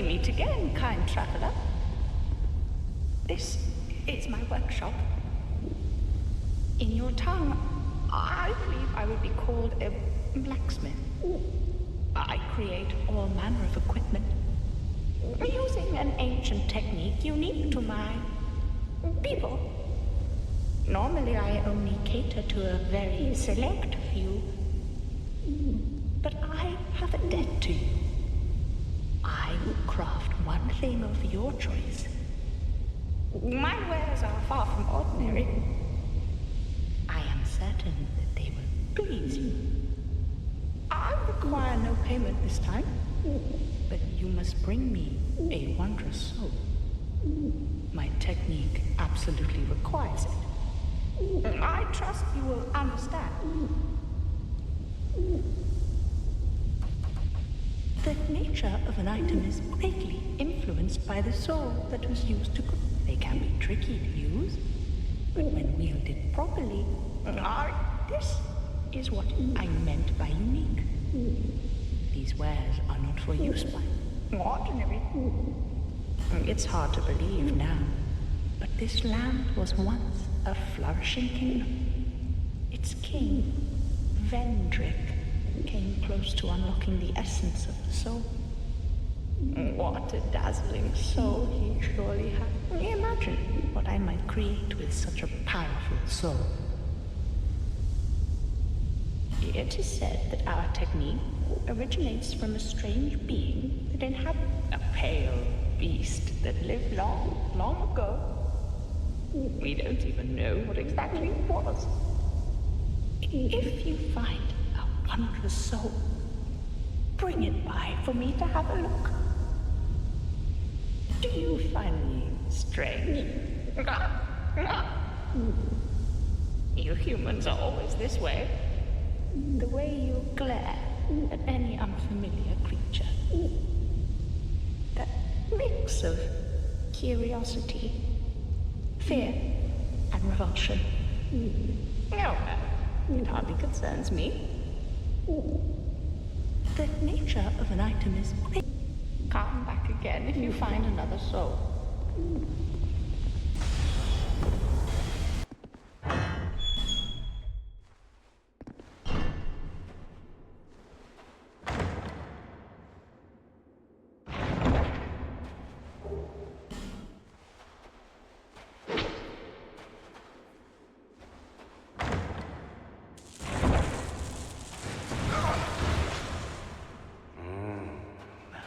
We meet again, kind traveler. This is my workshop. In your tongue, I believe I would be called a blacksmith. I create all manner of equipment, using an ancient technique unique to my people. Normally, I only cater to a very select few, but I have a debt to you. I will craft one thing of your choice. My wares are far from ordinary. I am certain that they will please you. I require no payment this time, but you must bring me a wondrous soul. My technique absolutely requires it. I trust you will understand. The nature of an item is greatly influenced by the soul that was used to cook. They can be tricky to use, but when wielded properly, this is what I meant by unique. These wares are not for use by ordinary. It's hard to believe now, but this land was once a flourishing kingdom. Its king, Vendrick, came close to unlocking the essence of the soul. What a dazzling soul he surely had. Imagine what I might create with such a powerful soul. It is said that our technique originates from a strange being that inhabits a pale beast that lived long, long ago. We don't even know what exactly it was. If you find a wondrous soul, bring it by for me to have a look. Do you find me strange? You humans are always this way. The way you glare at any unfamiliar creature. That mix of curiosity, fear, and revulsion. No, it hardly concerns me. The nature of an item is great. Come back again if you find another soul.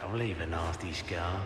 I'll leave a nasty scar.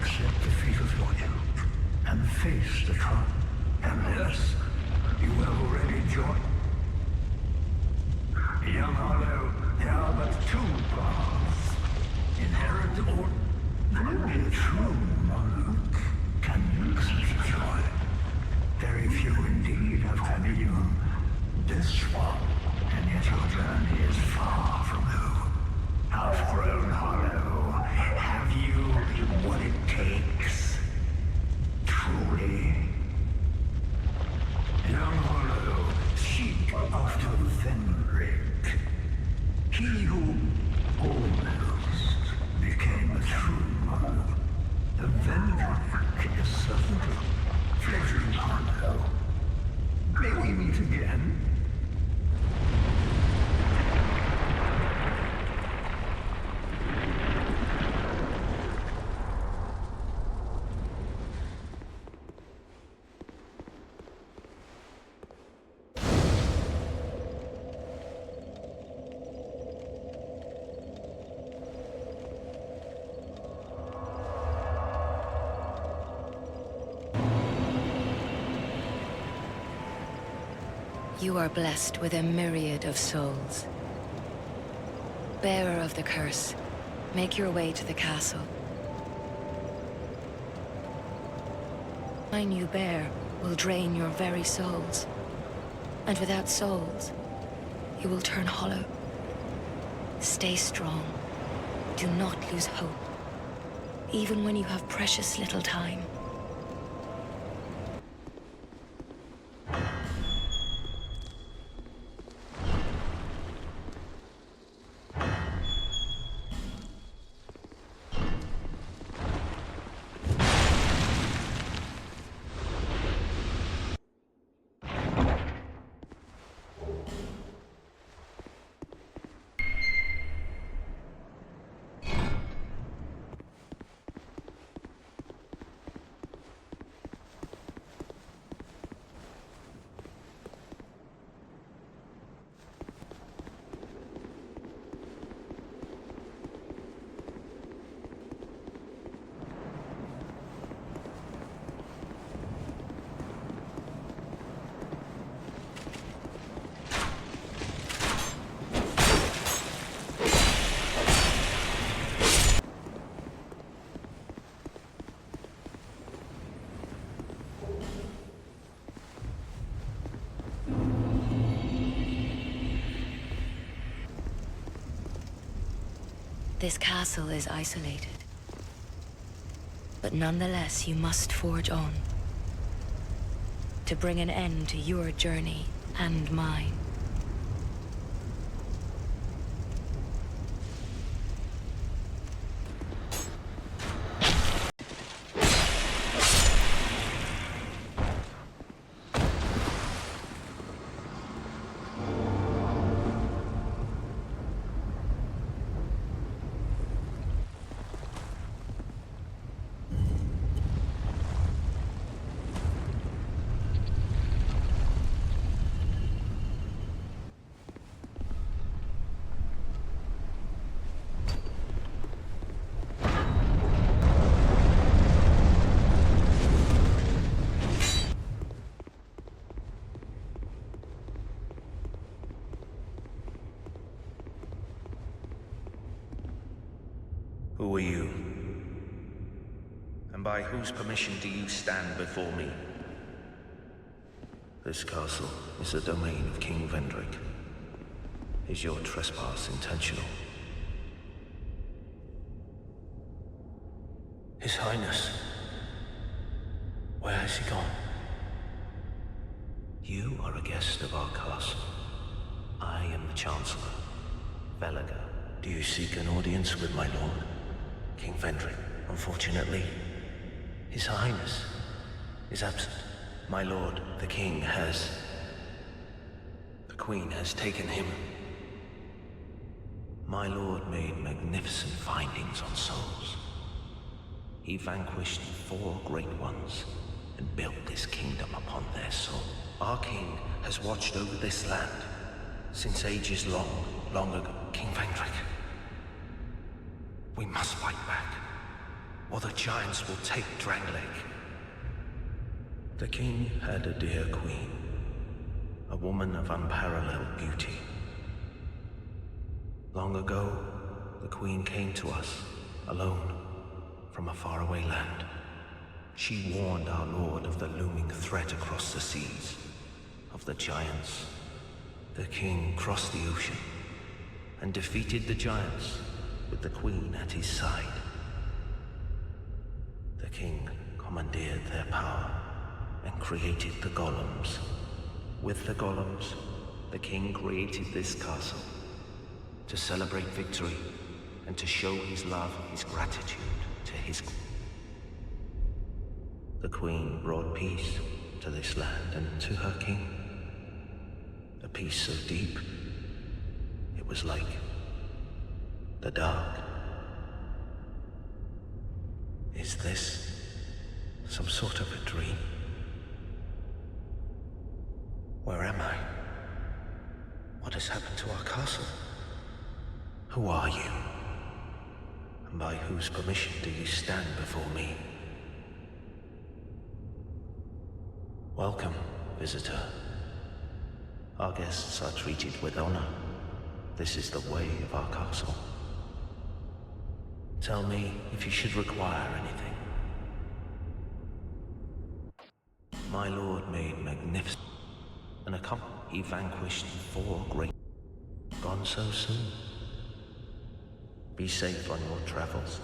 accept the fate of your ilk and face the trial. Unless you have already joined. Young Harlow, there are but two paths. Inherit or only a true monarch can make such a choice. Very few indeed have had even this one, and yet your journey is far from home. Outgrown Hollow, have you what it takes? Truly? Young Hollow, seek after Fenric. He who almost became a true mother. The Fenric is certainly fledgling Hollow. May we meet again? You are blessed with a myriad of souls. Bearer of the curse, make your way to the castle. Wine you bear will drain your very souls. And without souls, you will turn hollow. Stay strong. Do not lose hope, even when you have precious little time. This castle is isolated. But nonetheless, you must forge on. To bring an end to your journey and mine. Who are you? And by whose permission do you stand before me? This castle is the domain of King Vendrick. Is your trespass intentional? His Highness. Where has he gone? You are a guest of our castle. I am the Chancellor, Velaga. Do you seek an audience with my lord? King Vendrick, unfortunately, His Highness is absent. My lord, the King, has... The Queen has taken him. My lord made magnificent findings on souls. He vanquished 4 great ones and built this kingdom upon their soul. Our king has watched over this land since ages long, long ago. King Vendrick, we must fight back. or the giants will take Drangleic. The king had a dear queen, a woman of unparalleled beauty. Long ago, the queen came to us, alone, from a faraway land. She warned our lord of the looming threat across the seas, of the giants. The king crossed the ocean and defeated the giants with the queen at his side. The king commandeered their power and created the golems. With the golems, the king created this castle to celebrate victory and to show his love, his gratitude to his... The queen brought peace to this land and to her king. A peace so deep, it was like the dark. Is this some sort of a dream? Where am I? What has happened to our castle? Who are you? And by whose permission do you stand before me? Welcome, visitor. Our guests are treated with honor. This is the way of our castle. Tell me if you should require anything. My lord made magnificent, and he vanquished 4 great... Gone so soon. Be safe on your travels.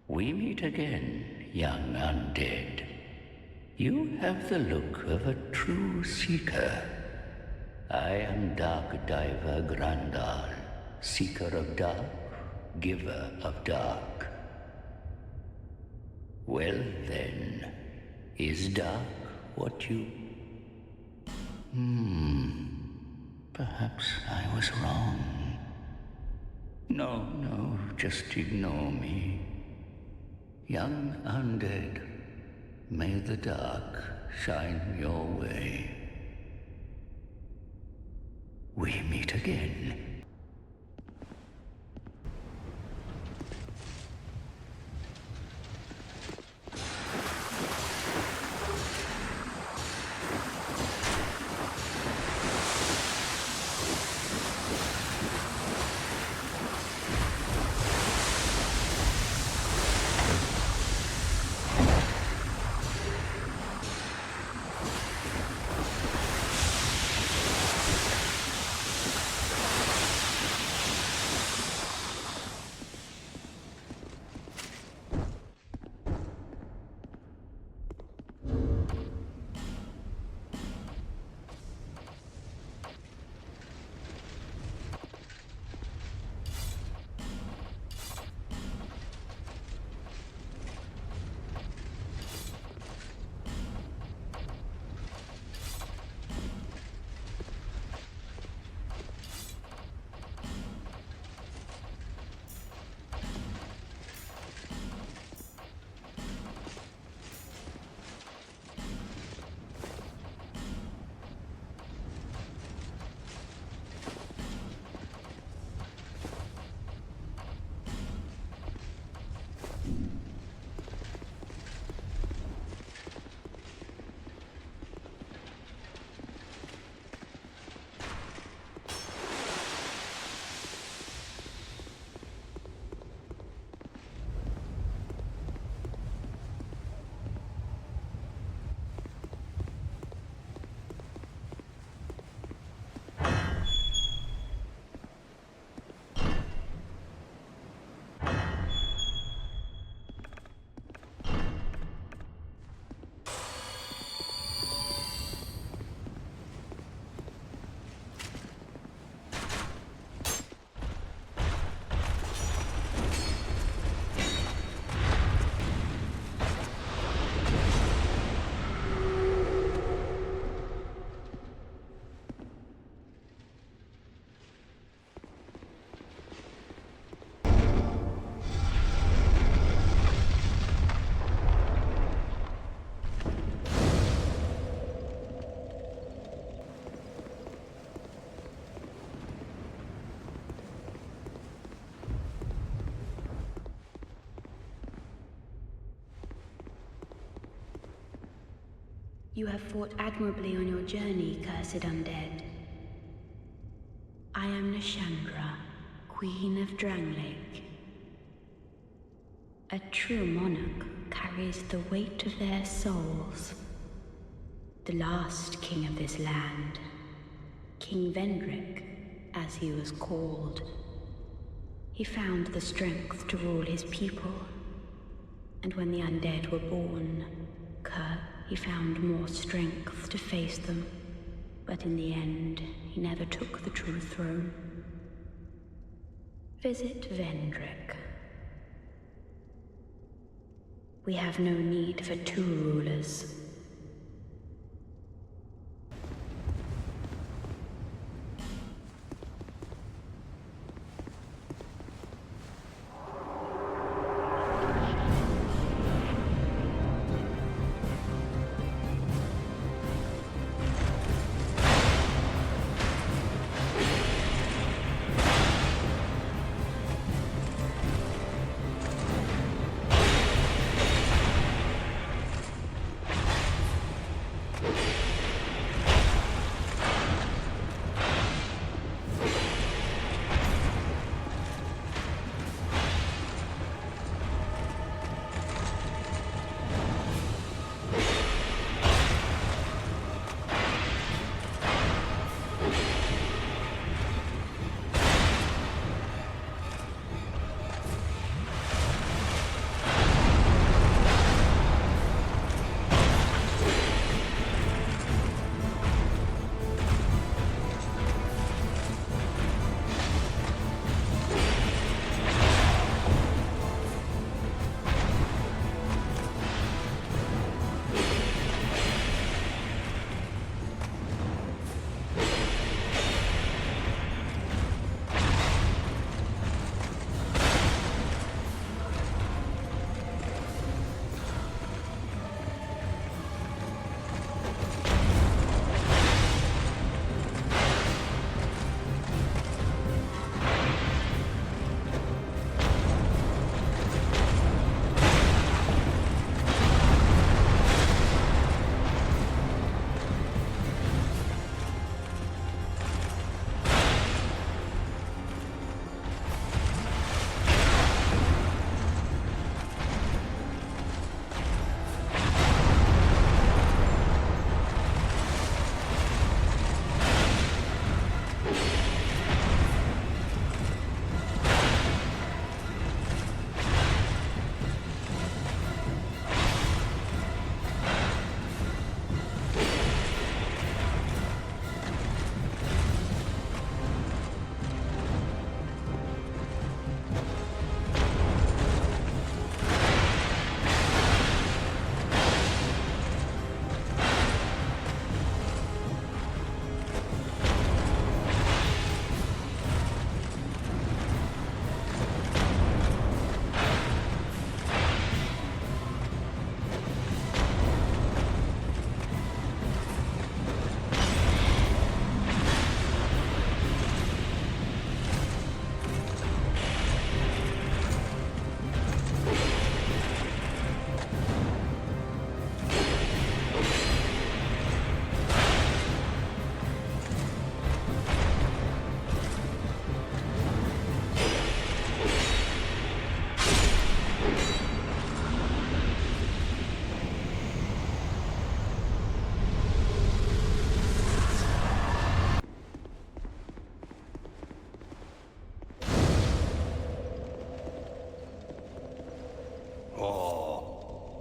We meet again, young undead. You have the look of a true seeker. I am Dark Diver Grandal, seeker of dark, giver of dark. Well then, is dark what you... Perhaps I was wrong. No, just ignore me. Young undead, may the dark shine your way. We meet again. You have fought admirably on your journey, cursed undead. I am Nishandra, Queen of Dranglake. A true monarch carries the weight of their souls. The last king of this land, King Vendrick, as he was called. He found the strength to rule his people, and when the undead were born, he found more strength to face them. But in the end, he never took the true throne. Visit Vendrick. We have no need for two rulers.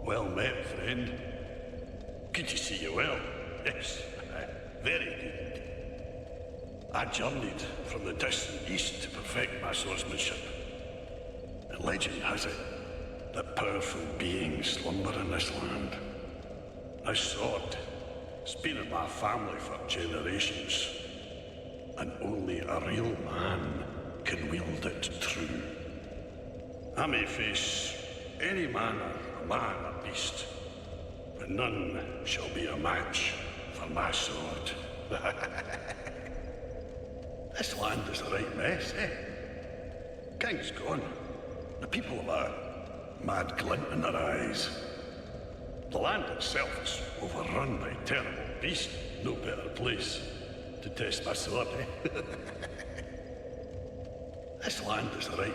Well met, friend. Good to see you well. Yes, very good. I journeyed from the distant east to perfect my swordsmanship. And legend has it that powerful beings slumber in this land. This sword has been in my family for generations, and only a real man can wield it true. I may face any manner of man or beast, but none shall be a match for my sword. This land is a right mess, eh? King's gone. The people have a mad glint in their eyes. The land itself is overrun by terrible beasts. No better place to test my sword, eh? This land is right.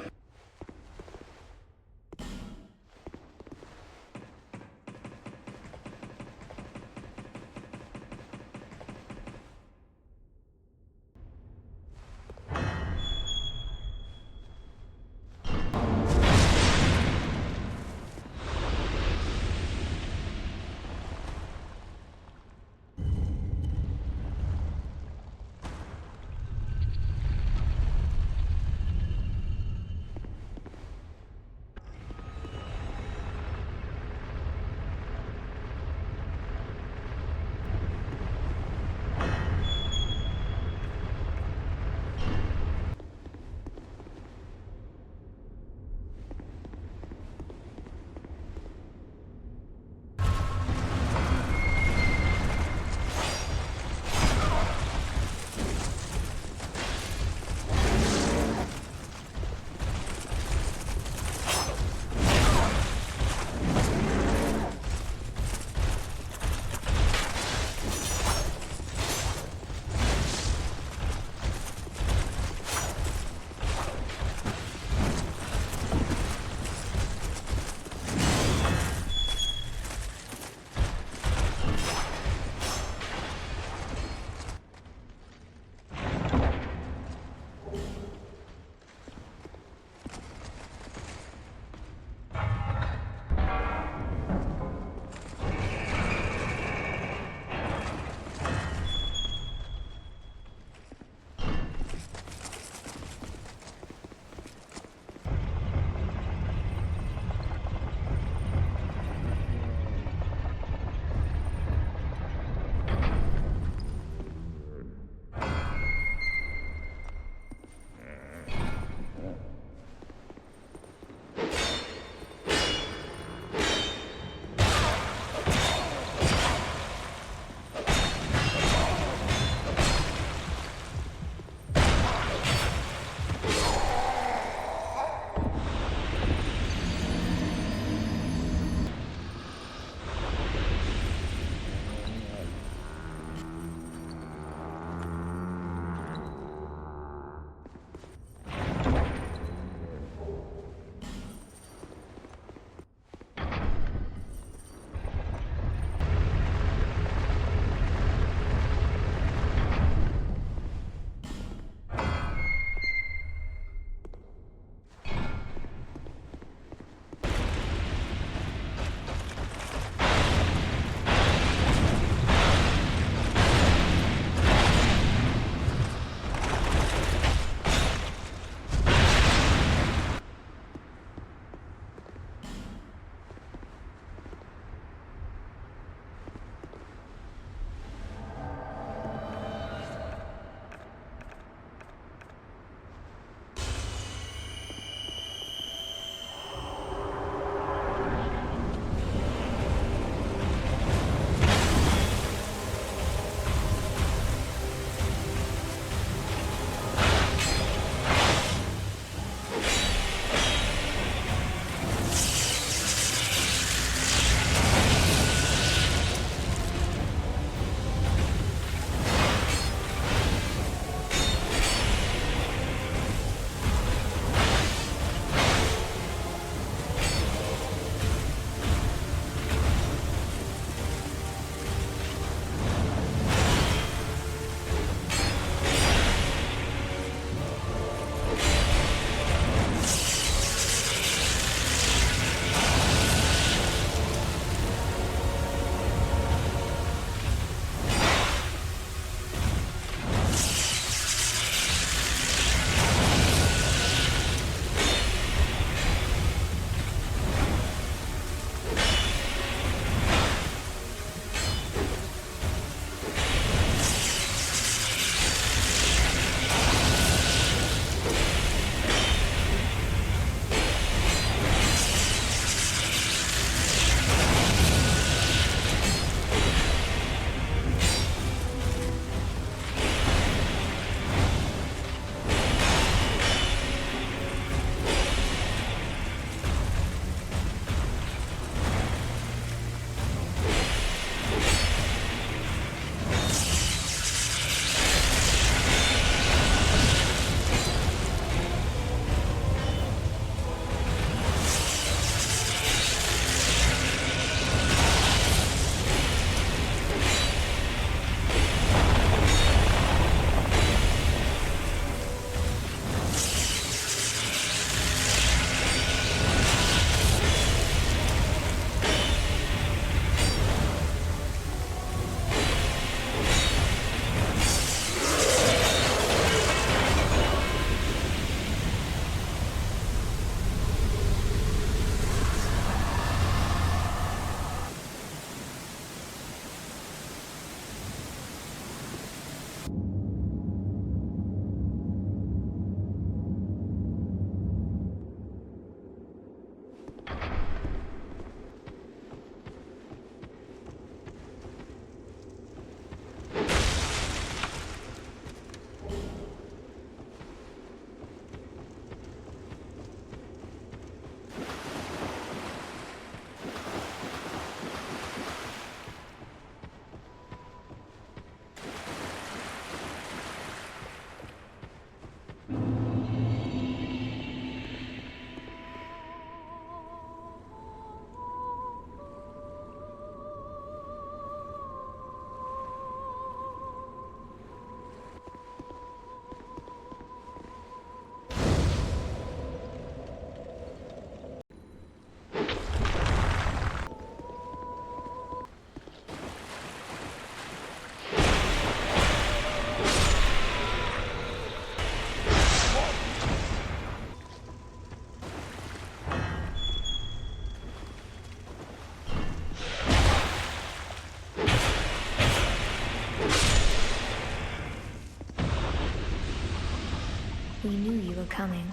We knew you were coming.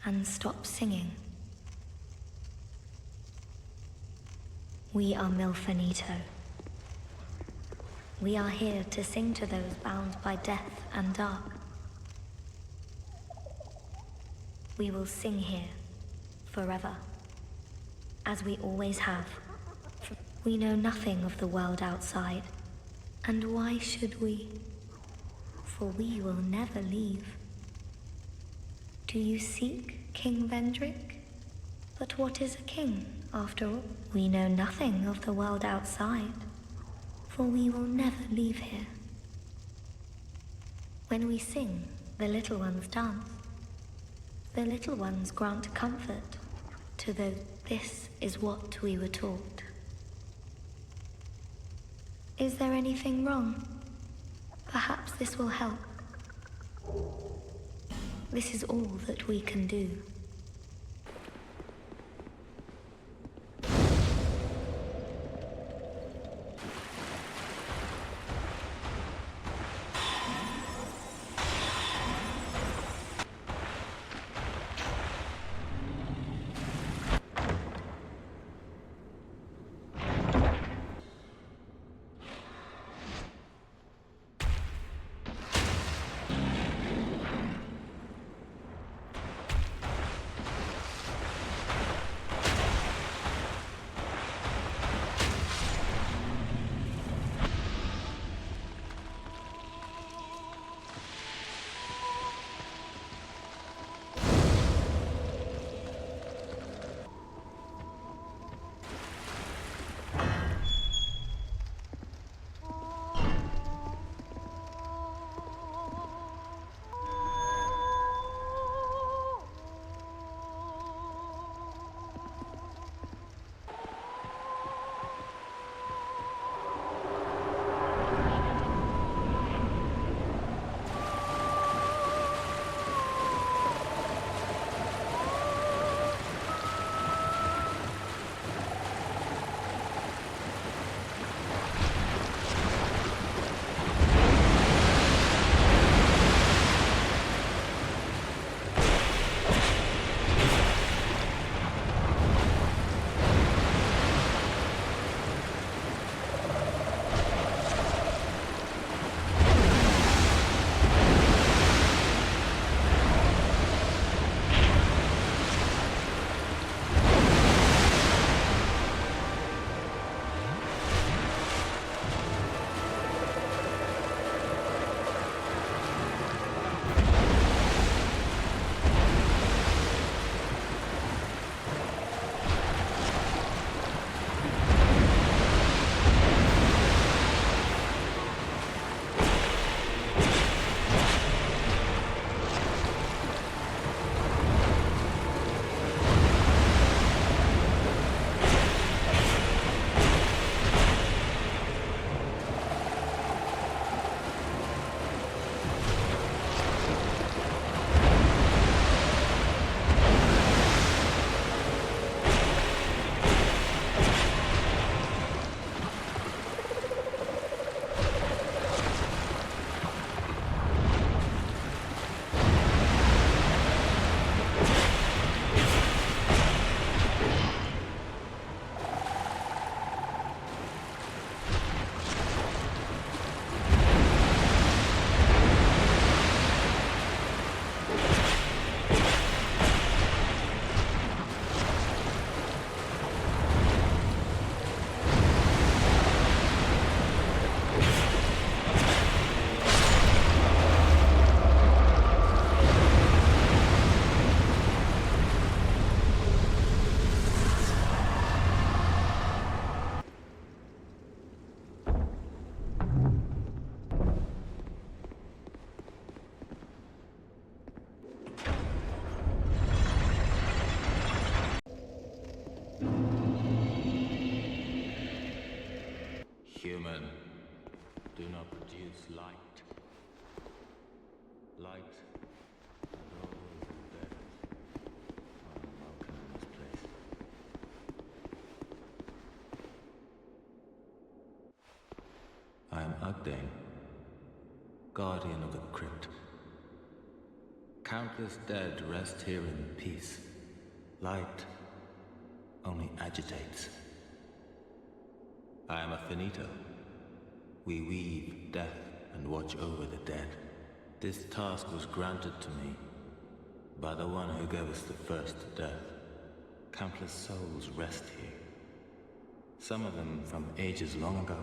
And stop singing. We are Milfanito. We are here to sing to those bound by death and dark. We will sing here, forever, as we always have. We know nothing of the world outside, and why should we? For we will never leave. Do you seek King Vendrick? But what is a king, after all? We know nothing of the world outside, for we will never leave here. When we sing, the little ones dance. The little ones grant comfort to those. This is what we were taught. Is there anything wrong? Perhaps this will help. This is all that we can do. Human, do not produce light. Light and all those endeavors are unwelcome in this place. I am Ugdane, guardian of the crypt. Countless dead rest here in peace. Light only agitates. I am a finito. We weave death and watch over the dead. This task was granted to me by the one who gave us the first death. Countless souls rest here. Some of them from ages long ago.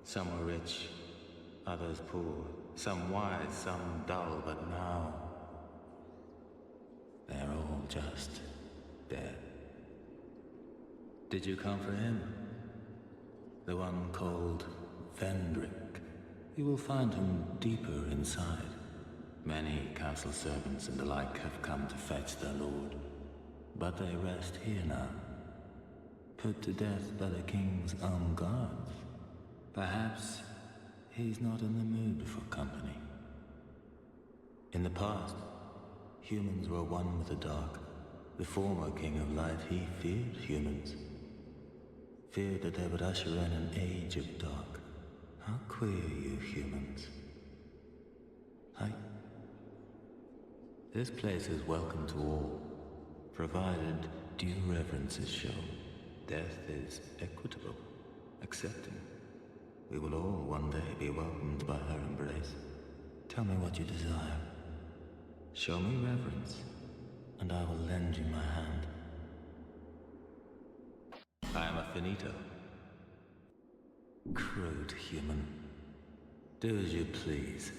Some were rich, others poor. Some wise, some dull, but now they're all just dead. Did you come for him? The one called Vendrick. You will find him deeper inside. Many council servants and the like have come to fetch their lord, but they rest here now, put to death by the king's own guards. Perhaps he's not in the mood for company. In the past, humans were one with the dark. The former king of light, he feared humans. Feared that they would usher in an age of dark. How queer you humans. Hi. This place is welcome to all, provided due reverence is shown. Death is equitable, accepting. We will all one day be welcomed by her embrace. Tell me what you desire. Show me reverence, and I will lend you my hand. I am a finito. Crude human. Do as you please.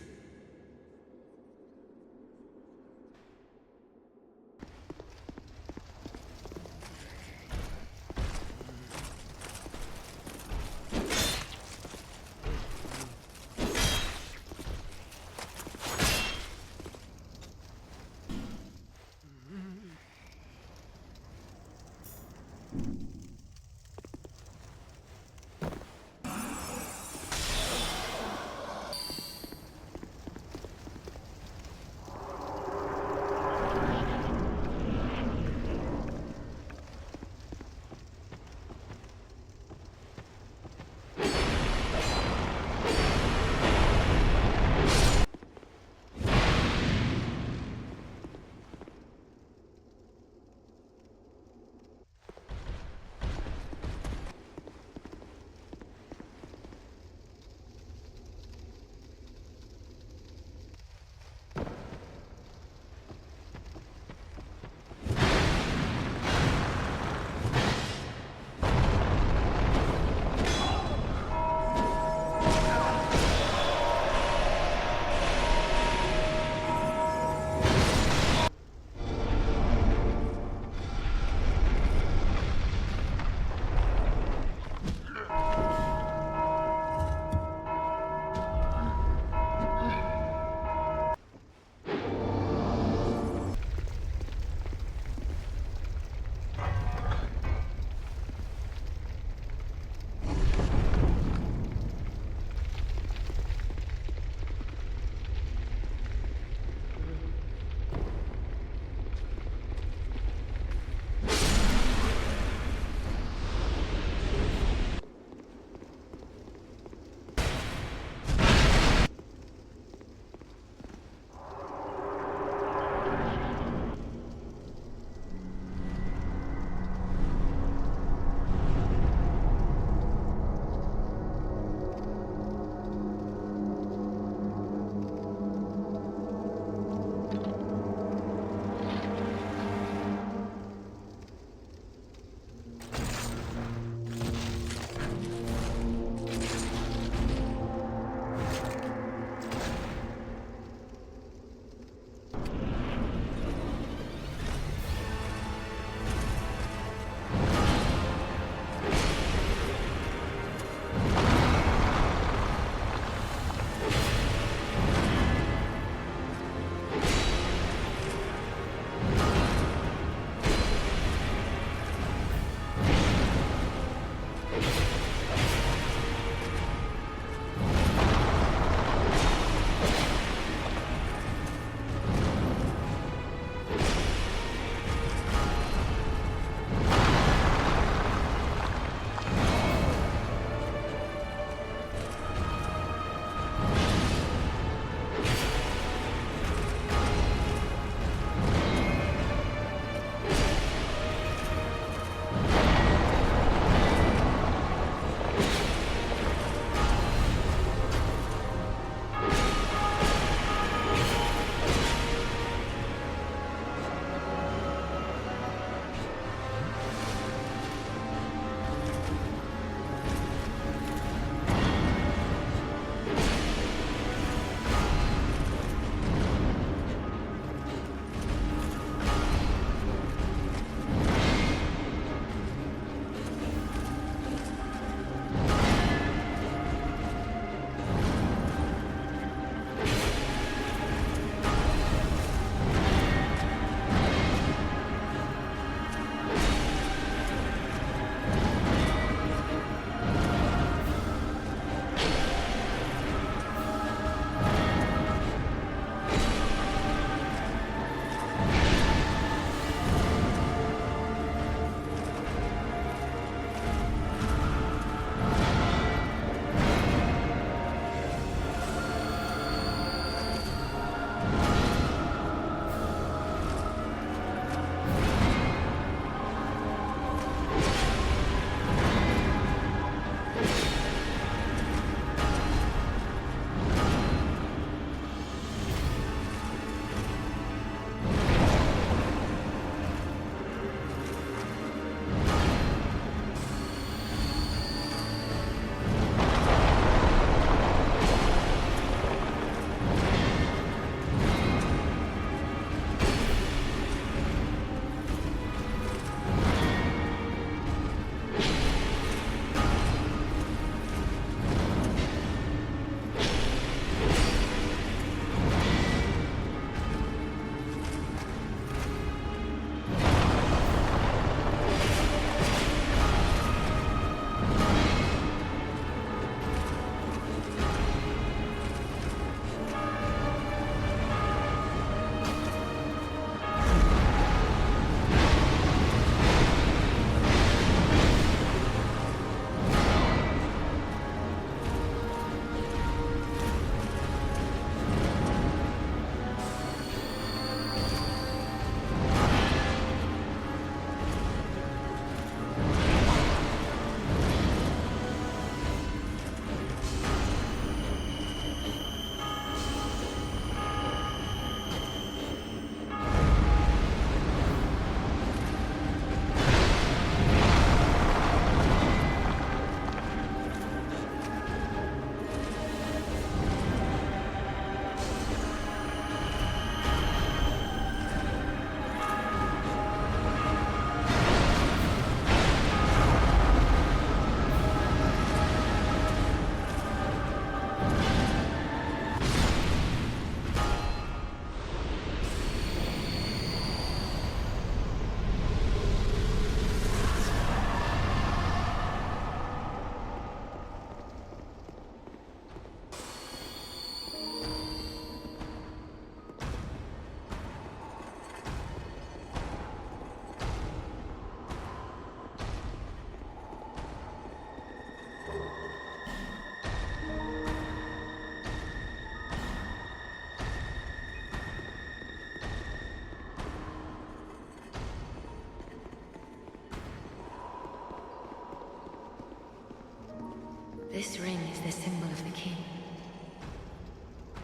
This ring is the symbol of the king.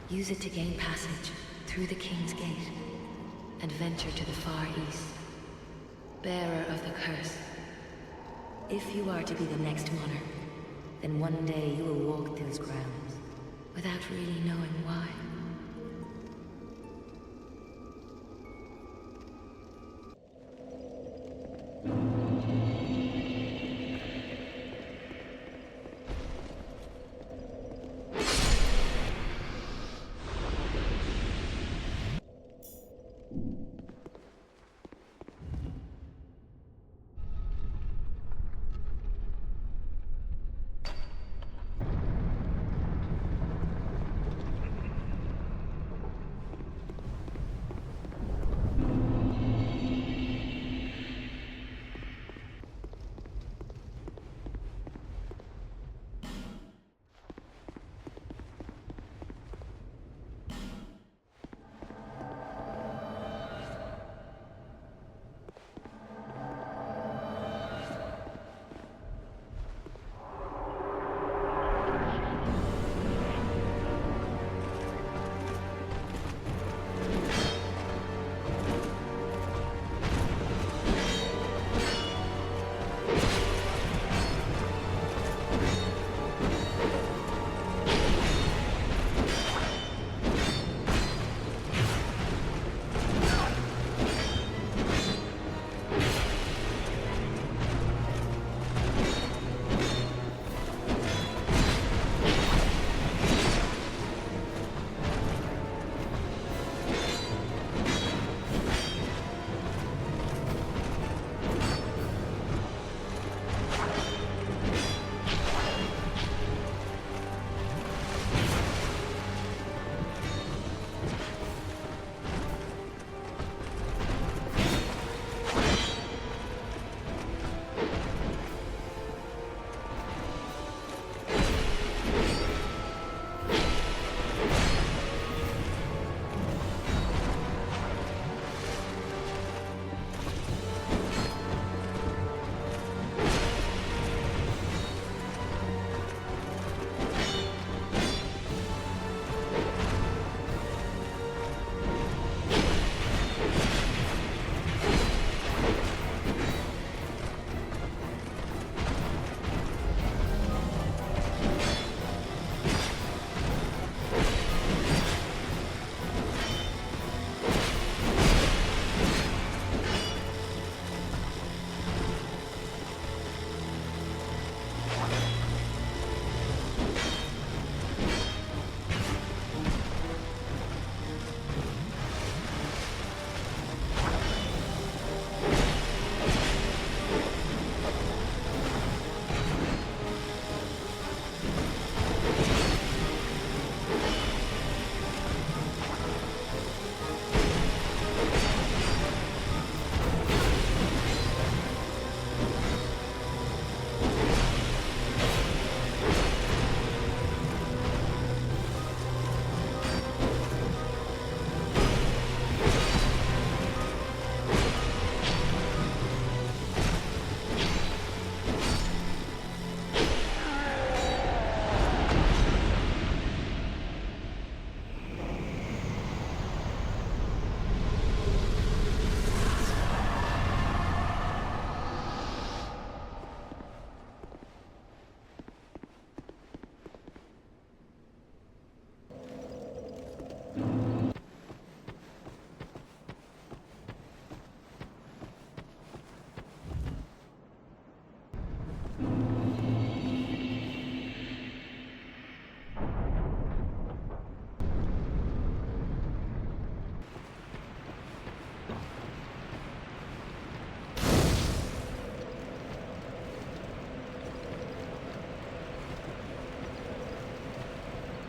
Use it to gain passage through the king's gate and venture to the far east. Bearer of the curse. If you are to be the next monarch, then one day you will walk those grounds without really knowing why.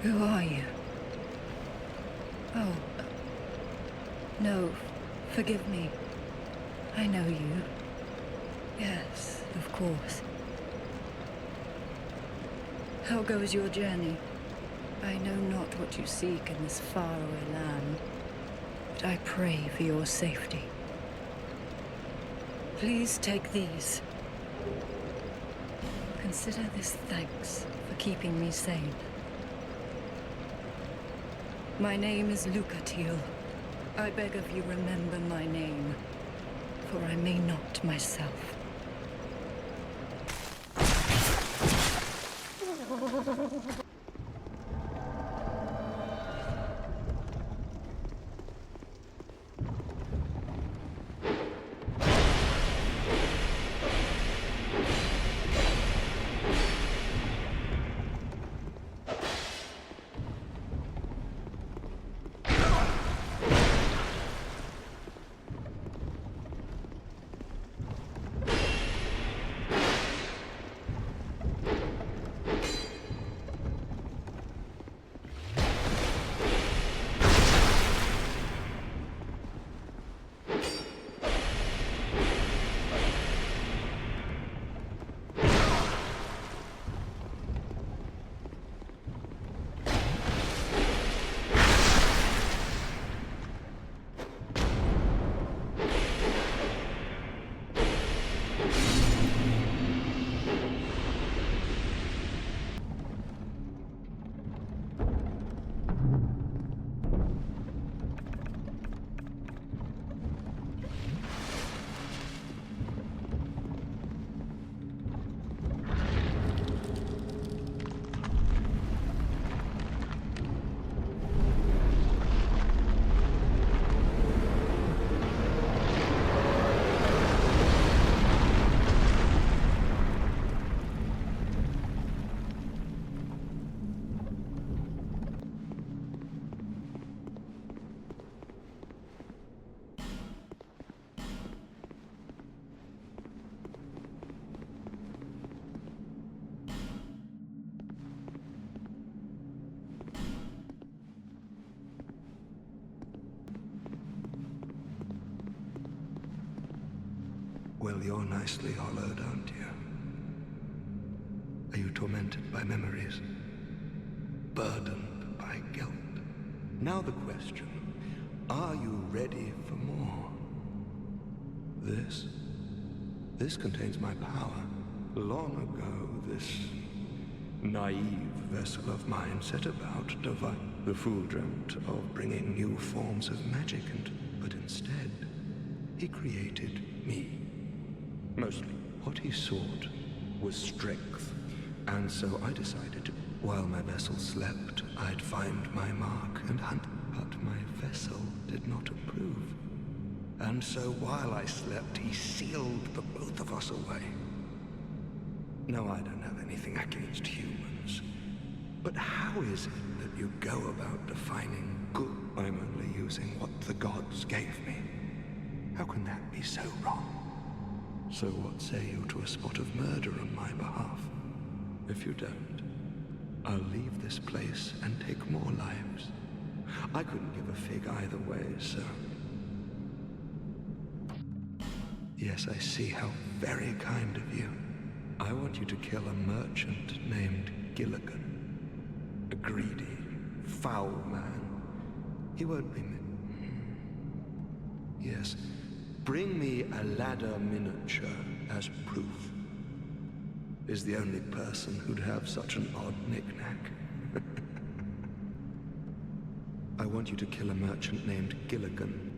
Who are you? Oh. No, forgive me. I know you. Yes, of course. How goes your journey? I know not what you seek in this faraway land, but I pray for your safety. Please take these. Consider this thanks for for keeping me sane. My name is Lucatiel. I beg of you, remember my name, for I may not myself. Well, you're nicely hollowed, aren't you? Are you tormented by memories? Burdened by guilt? Now the question, are you ready for more? This contains my power. Long ago, this naive vessel of mine set about divine. The fool dreamt of bringing new forms of magic, but instead, he created me. Mostly, what he sought was strength, and so I decided, while my vessel slept, I'd find my mark and hunt. But my vessel did not approve. And so while I slept, he sealed the both of us away. No, I don't have anything against humans. But how is it that you go about defining good? I'm only using what the gods gave me. How can that be so wrong? So what say you to a spot of murder on my behalf? If you don't, I'll leave this place and take more lives. I couldn't give a fig either way, so... Yes, I see how very kind of you. I want you to kill a merchant named Gilligan. A greedy, foul man. He won't be... Yes. Bring me a ladder miniature as proof. Is the only person who'd have such an odd knick-knack. I want you to kill a merchant named Gilligan.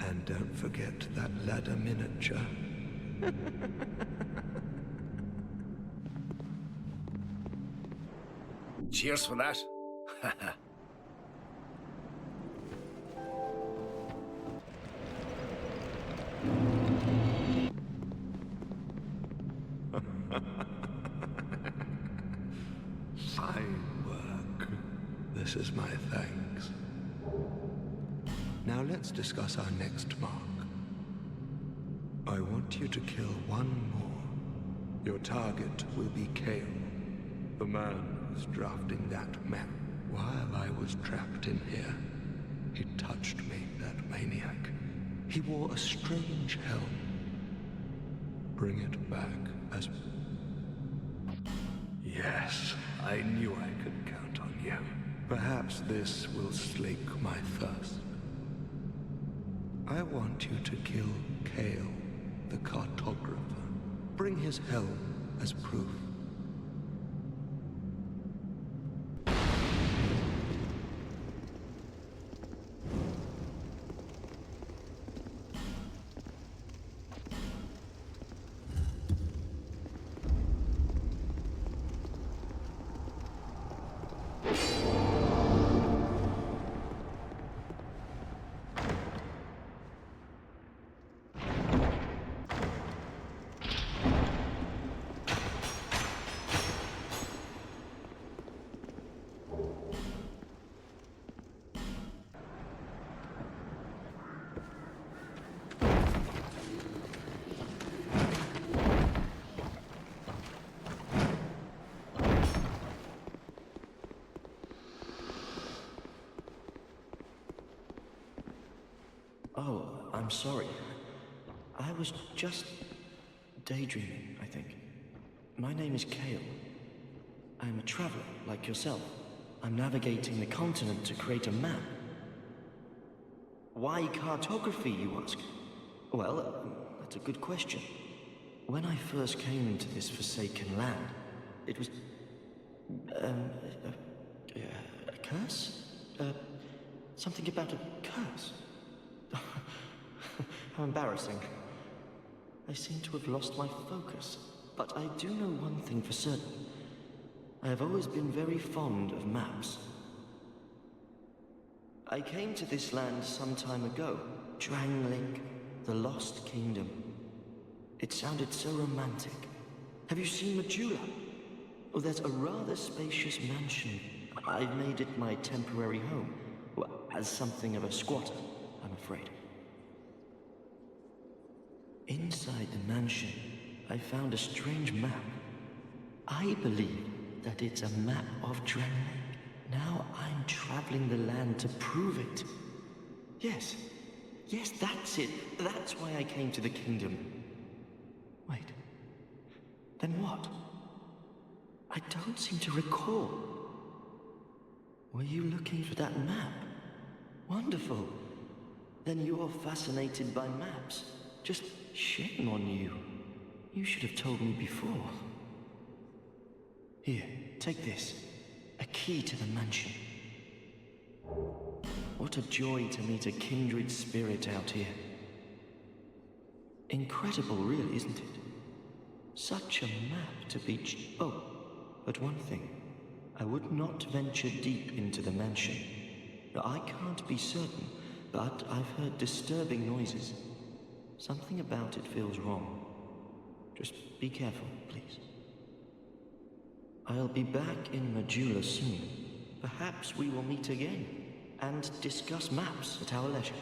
And don't forget that ladder miniature. Cheers for that. Fine work. This is my thanks. Now let's discuss our next mark. I want you to kill one more. Your target will be Kale, the man who's drafting that map. While I was trapped in here, he touched me, that maniac. He wore a strange helm. Bring it back as... Yes, I knew I could count on you. Perhaps this will slake my thirst. I want you to kill Kale, the cartographer. Bring his helm as proof. Oh, I'm sorry. I was just daydreaming, I think. My name is Kale. I'm a traveler, like yourself. I'm navigating the continent to create a map. Why cartography, you ask? Well, that's a good question. When I first came into this forsaken land, it was... a curse? Something about a curse? How embarrassing. I seem to have lost my focus, but I do know one thing for certain. I have always been very fond of maps. I came to this land some time ago, Drangleic, the Lost Kingdom. It sounded so romantic. Have you seen Majula? Oh, there's a rather spacious mansion. I've made it my temporary home. Well, as something of a squatter, I'm afraid. Inside the mansion, I found a strange map. I believe that it's a map of Drangleic. Now I'm traveling the land to prove it. Yes, that's it. That's why I came to the kingdom. Wait, then what? I don't seem to recall. Were you looking for that map? Wonderful. Then you're fascinated by maps. Just shame on you. You should have told me before. Here, take this. A key to the mansion. What a joy to meet a kindred spirit out here. Incredible, really, isn't it? Such a map to be... Oh, but one thing. I would not venture deep into the mansion. I can't be certain, but I've heard disturbing noises. Something about it feels wrong. Just be careful, please. I'll be back in Majula soon. Perhaps we will meet again and discuss maps at our leisure.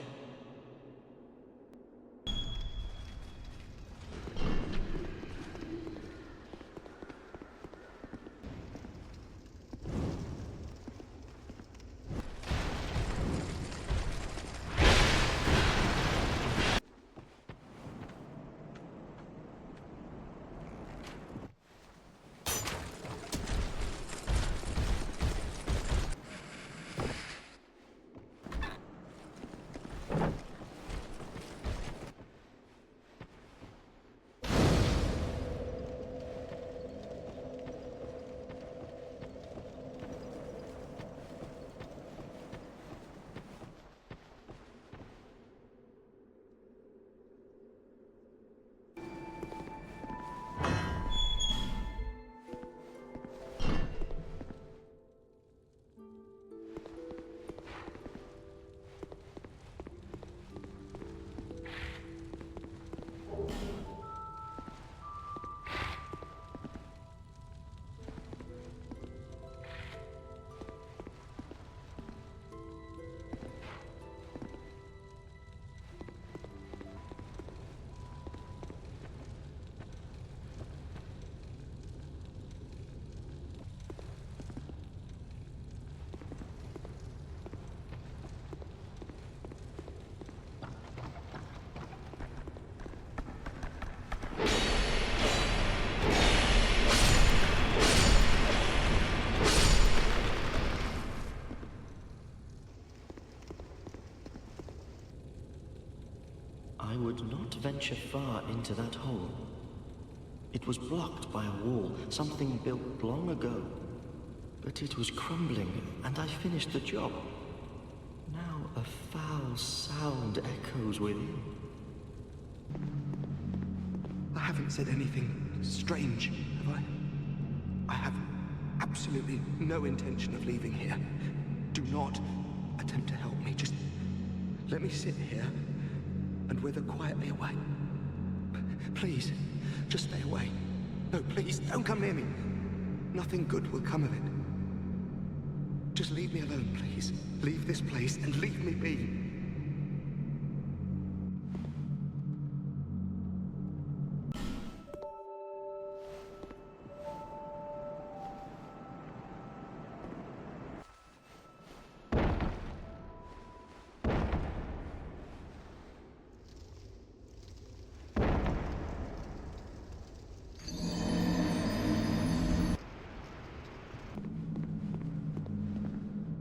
I would not venture far into that hole. It was blocked by a wall, something built long ago. But it was crumbling, and I finished the job. Now a foul sound echoes within. I haven't said anything strange, have I? I have absolutely no intention of leaving here. Do not attempt to help me. Just let me sit here and wither quietly away. Please, just stay away. No, please, don't come near me. Nothing good will come of it. Just leave me alone, please. Leave this place and leave me be.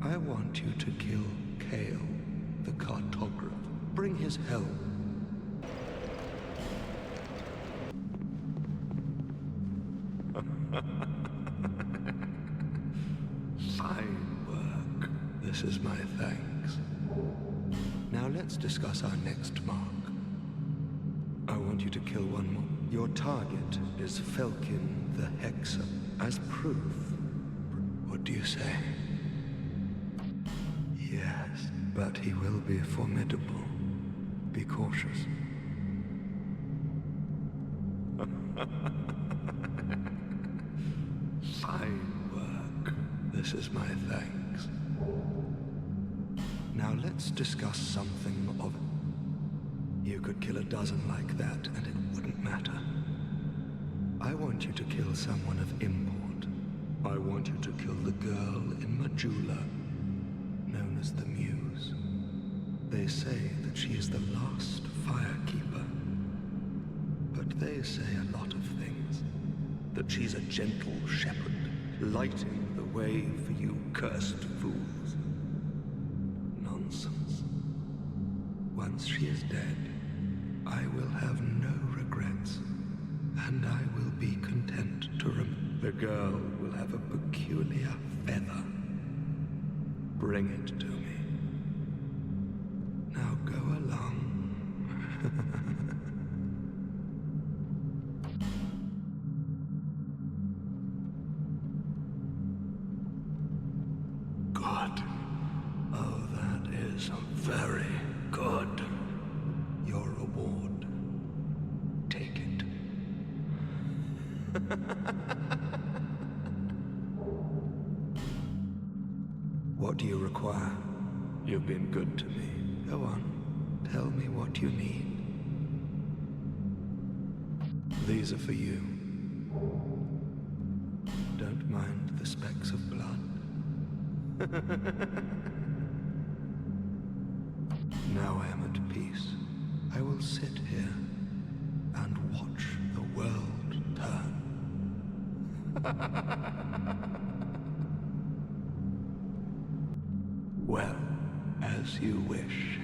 I want you to kill Kale, the cartographer. Bring his help. Fine work. This is my thanks. Now let's discuss our next mark. I want you to kill one more. Your target is Felkin the Hexer. As proof, what do you say? Yes, but he will be formidable. Be cautious. Fine work. This is my thanks. Now let's discuss something of... You could kill a dozen like that and it wouldn't matter. I want you to kill someone of import. I want you to kill the girl in Majula, known as the Muse. They say that she is the last firekeeper. But they say a lot of things. That she's a gentle shepherd, lighting the way for you cursed fools. Nonsense. Once she is dead, I will have no regrets, and I will be content to The girl will have a peculiar feather. Bring it to me. Now go along. Good. Oh, that is very good. Your reward. Take it. What do you require? You've been good to me. Go on. Tell me what you need. These are for you. Don't mind the specks of blood. Now I am at peace. I will sit here and watch the world turn. Well, as you wish.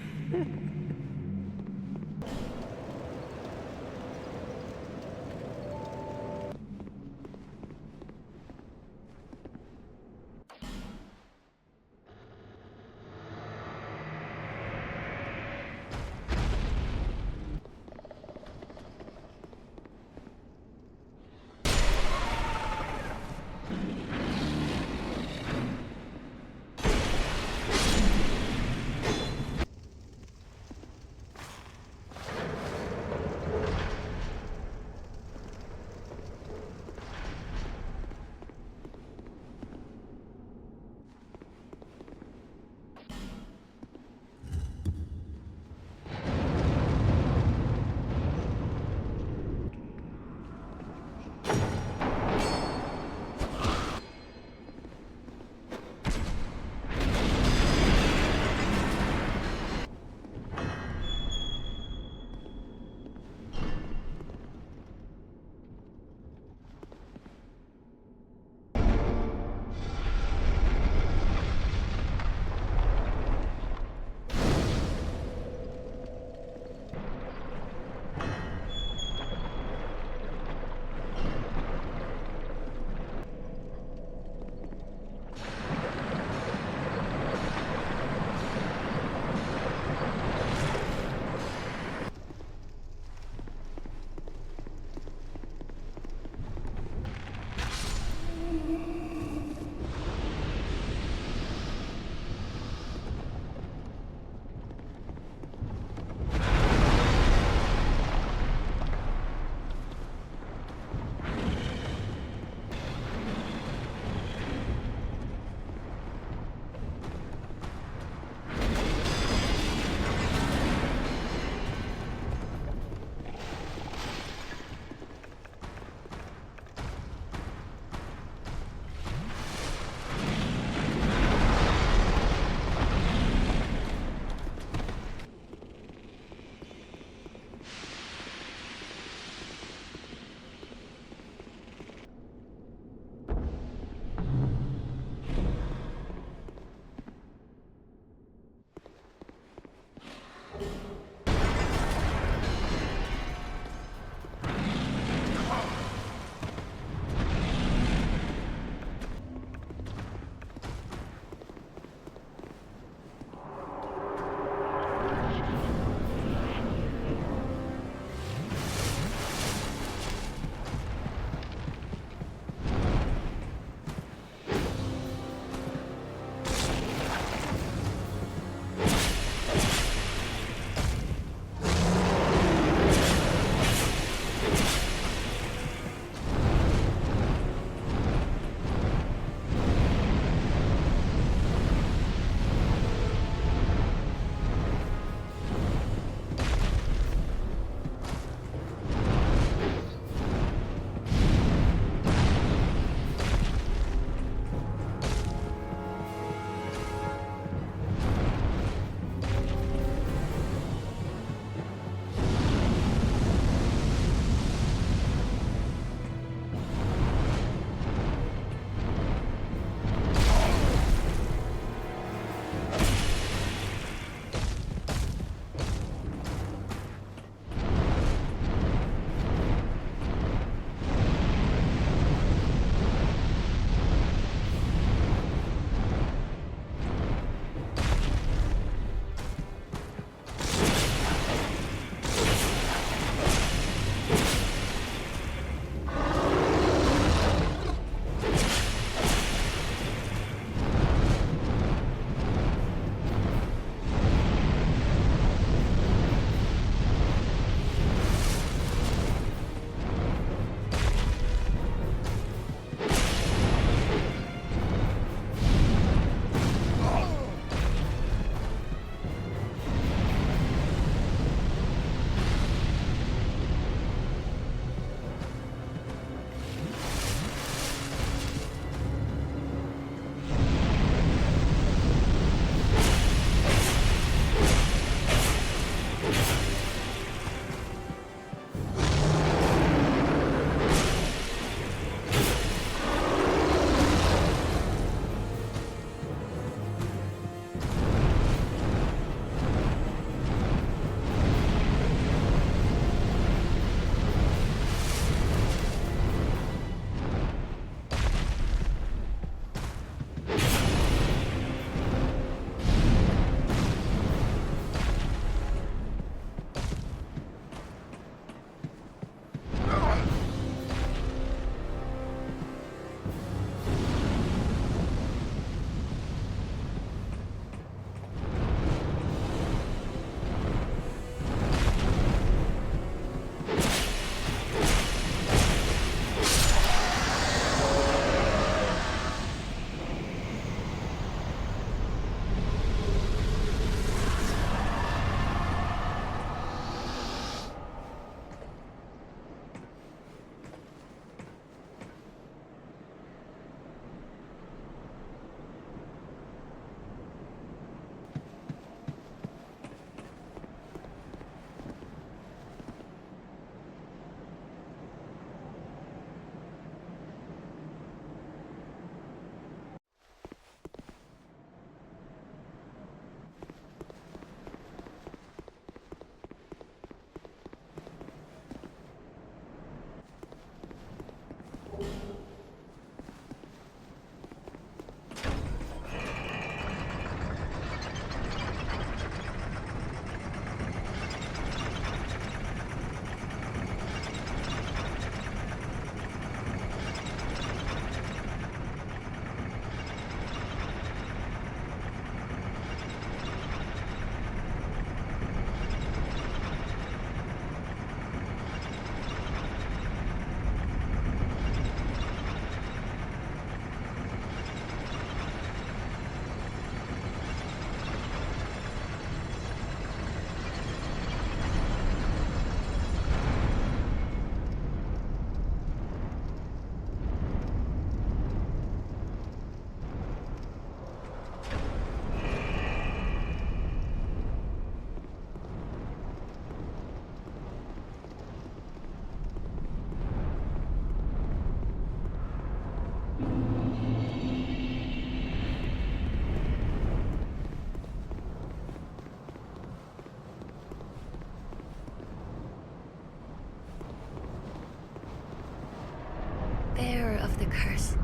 curse.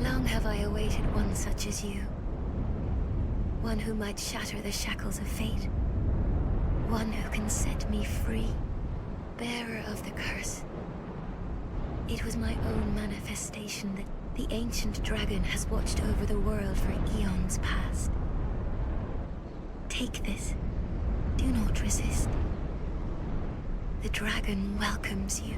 Long have I awaited one such as you. One who might shatter the shackles of fate. One who can set me free. Bearer of the curse. It was my own manifestation that the ancient dragon has watched over the world for eons past. Take this. Do not resist. The dragon welcomes you.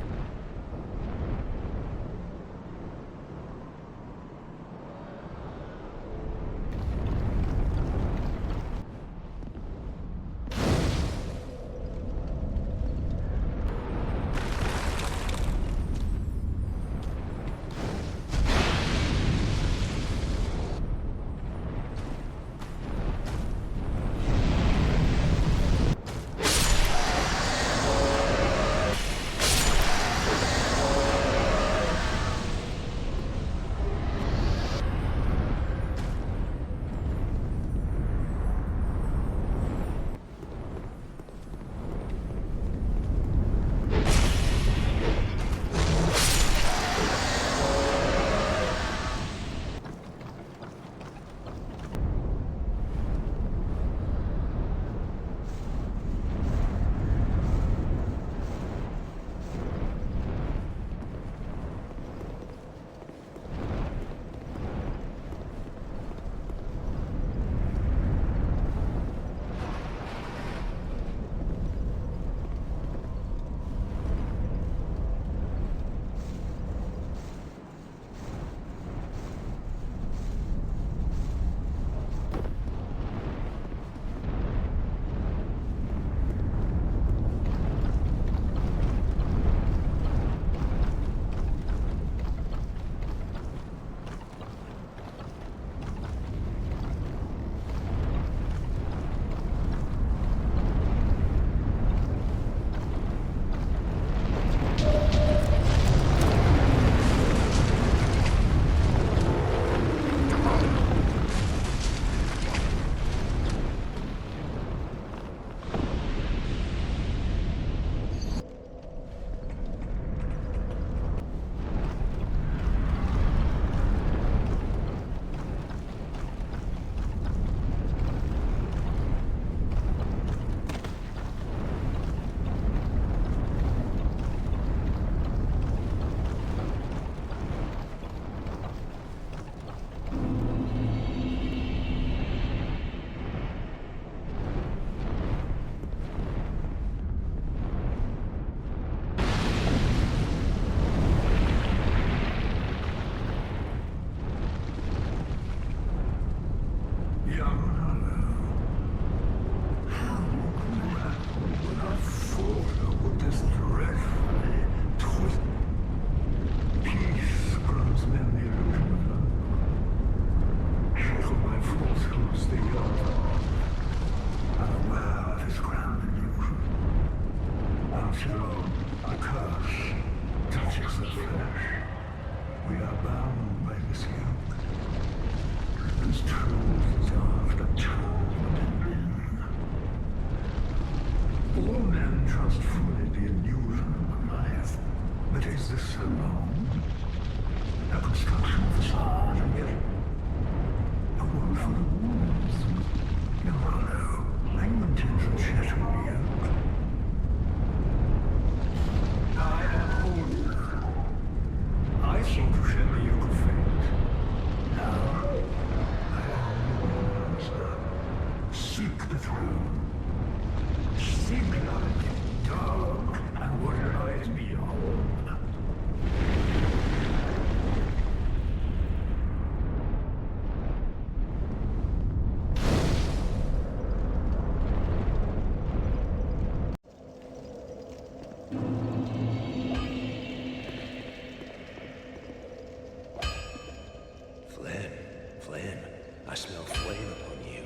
I smell flame upon you.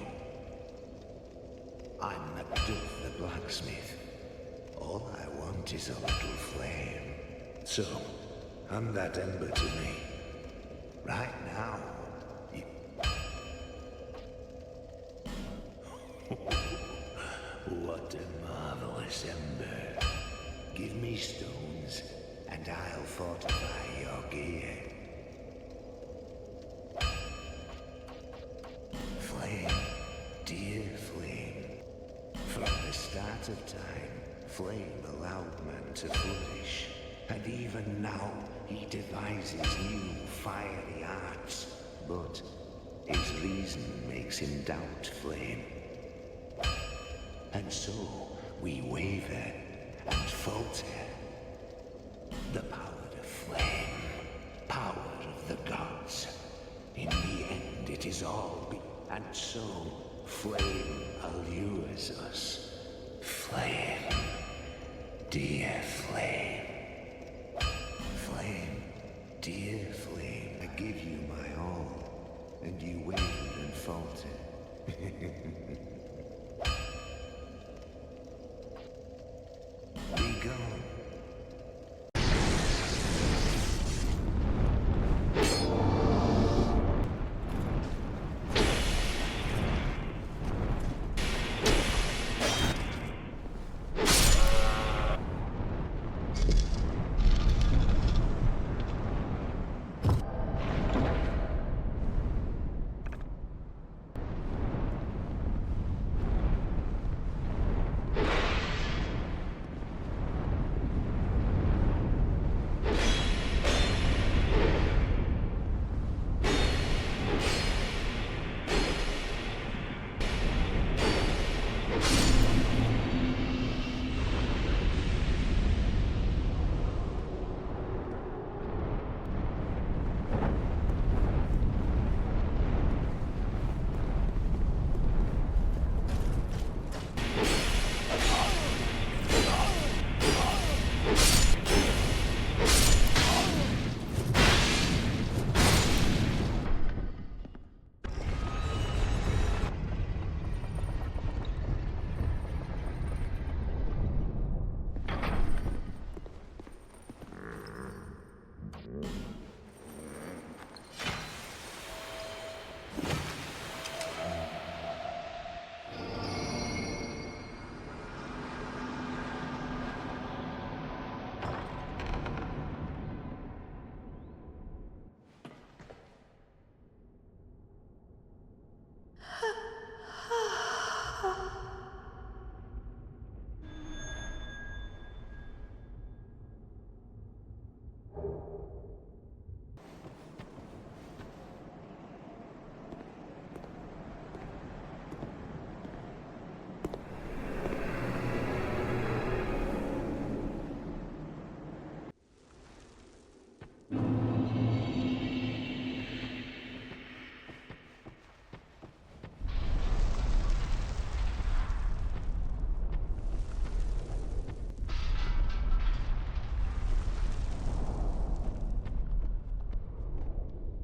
I'm Macduff the blacksmith. All I want is a little flame. So, hand that ember to me. Right now. What a marvelous ember. Give me stones, and I'll fortify your gear. Flame, dear flame, from the start of time, flame allowed man to flourish, and even now he devises new fiery arts, but his reason makes him doubt flame. And so we waver and falter. The power of flame, power of the gods. In the end it is all and so flame allures us. Flame, dear flame. Flame, dear flame, I give you my all, and you waver and falter. Be gone.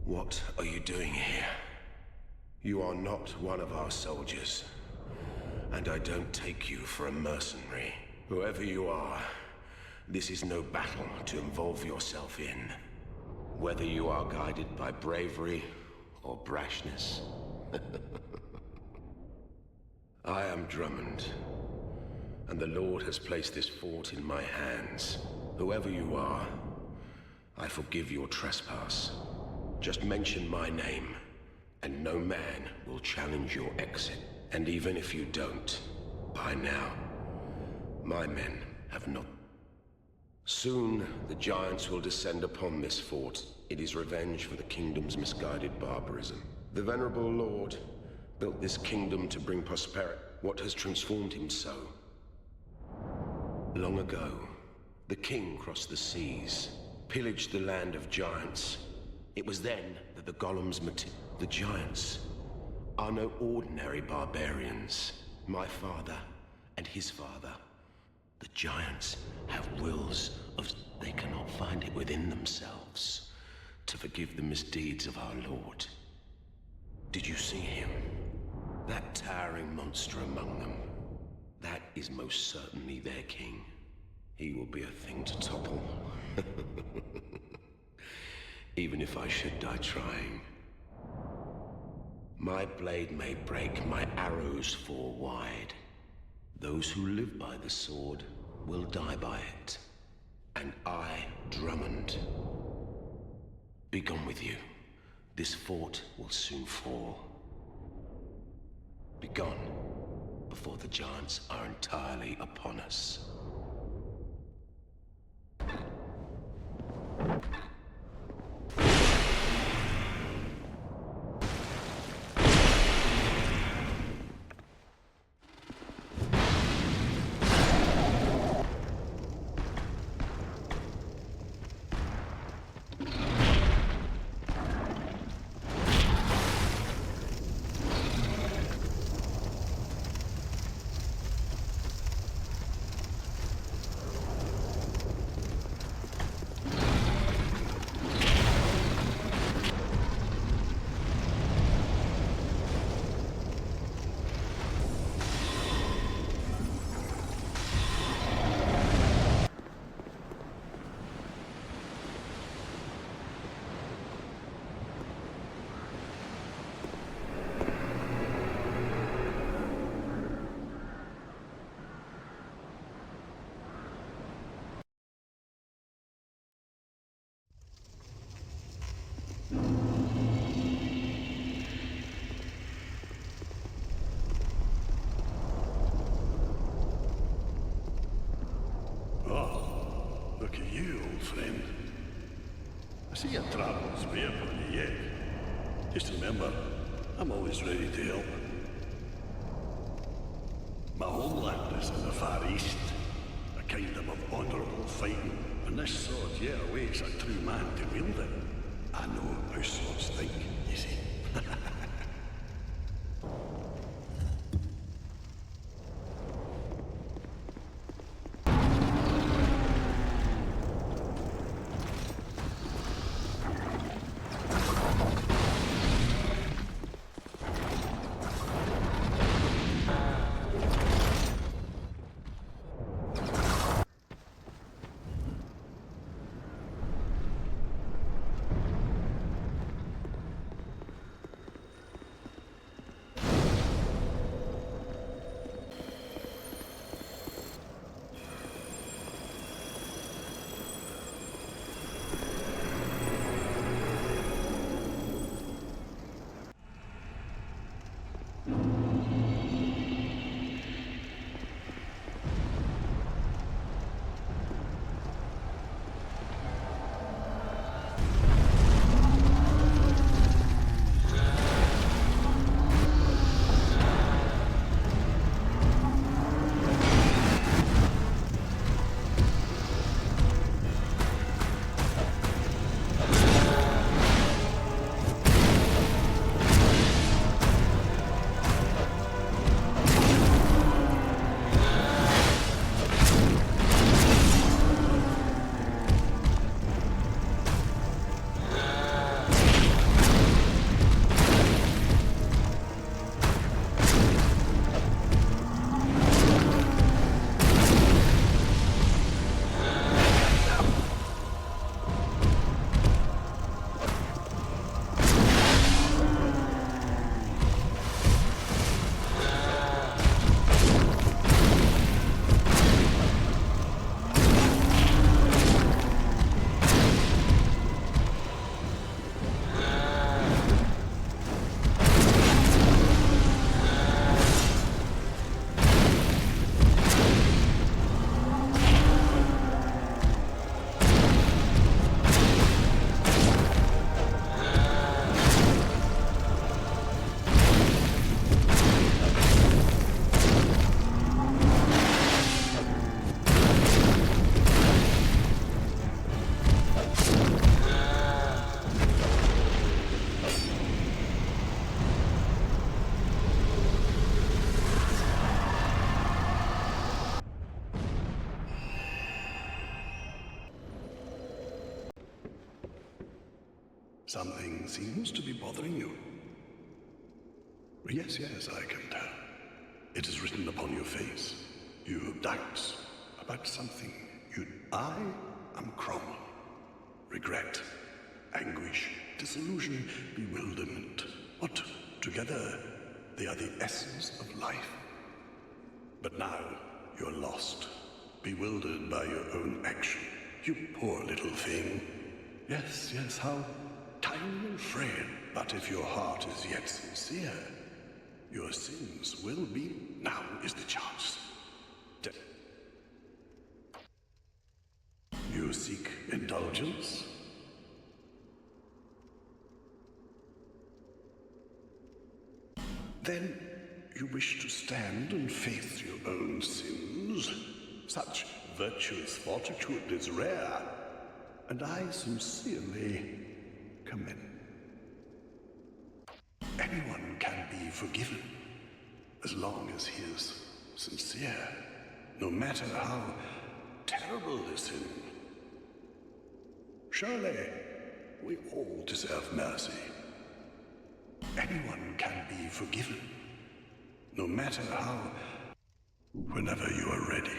What are you doing here? You are not one of our soldiers, and I don't take you for a mercenary. Whoever you are, this is no battle to involve yourself in. Whether you are guided by bravery or brashness. I am Drummond, and the Lord has placed this fort in my hands. Whoever you are, I forgive your trespass. Just mention my name, and no man will challenge your exit. And even if you don't, by now, my men have not. Soon, the giants will descend upon this fort. It is revenge for the kingdom's misguided barbarism. The venerable Lord built this kingdom to bring prosperity. What has transformed him so? Long ago, the king crossed the seas, pillaged the land of giants. It was then that the golems the giants are no ordinary barbarians. My father and his father. The giants have wills of... They cannot find it within themselves to forgive the misdeeds of our Lord. Did you see him? That towering monster among them. That is most certainly their king. He will be a thing to topple. Even if I should die trying. My blade may break, my arrows fall wide. Those who live by the sword will die by it. And I, Drummond. Be gone with you. This fort will soon fall. Be gone, before the giants are entirely upon us. Look at you, old friend. I see your travels wear upon you yet. Just remember, I'm always ready to help. My homeland is in the Far East, a kingdom of honourable fighting, and this sword yet awaits a true man to wield it. I know how swords think, you see. Something seems to be bothering you. Yes, I can tell. It is written upon your face. You have doubts about something. I am Cromwell. Regret, anguish, disillusion, bewilderment. But together, they are the essence of life. But now, you're lost, bewildered by your own action, You poor little thing. Yes, yes, how tiny and frail. But if your heart is yet sincere, your sins will be... Now is the chance. You seek indulgence? Then you wish to stand and face your own sins? Such virtuous fortitude is rare, and I sincerely commend. Anyone can be forgiven, as long as he is sincere, no matter how terrible the sin. Surely, we all deserve mercy. Anyone can be forgiven, no matter how... Whenever you are ready.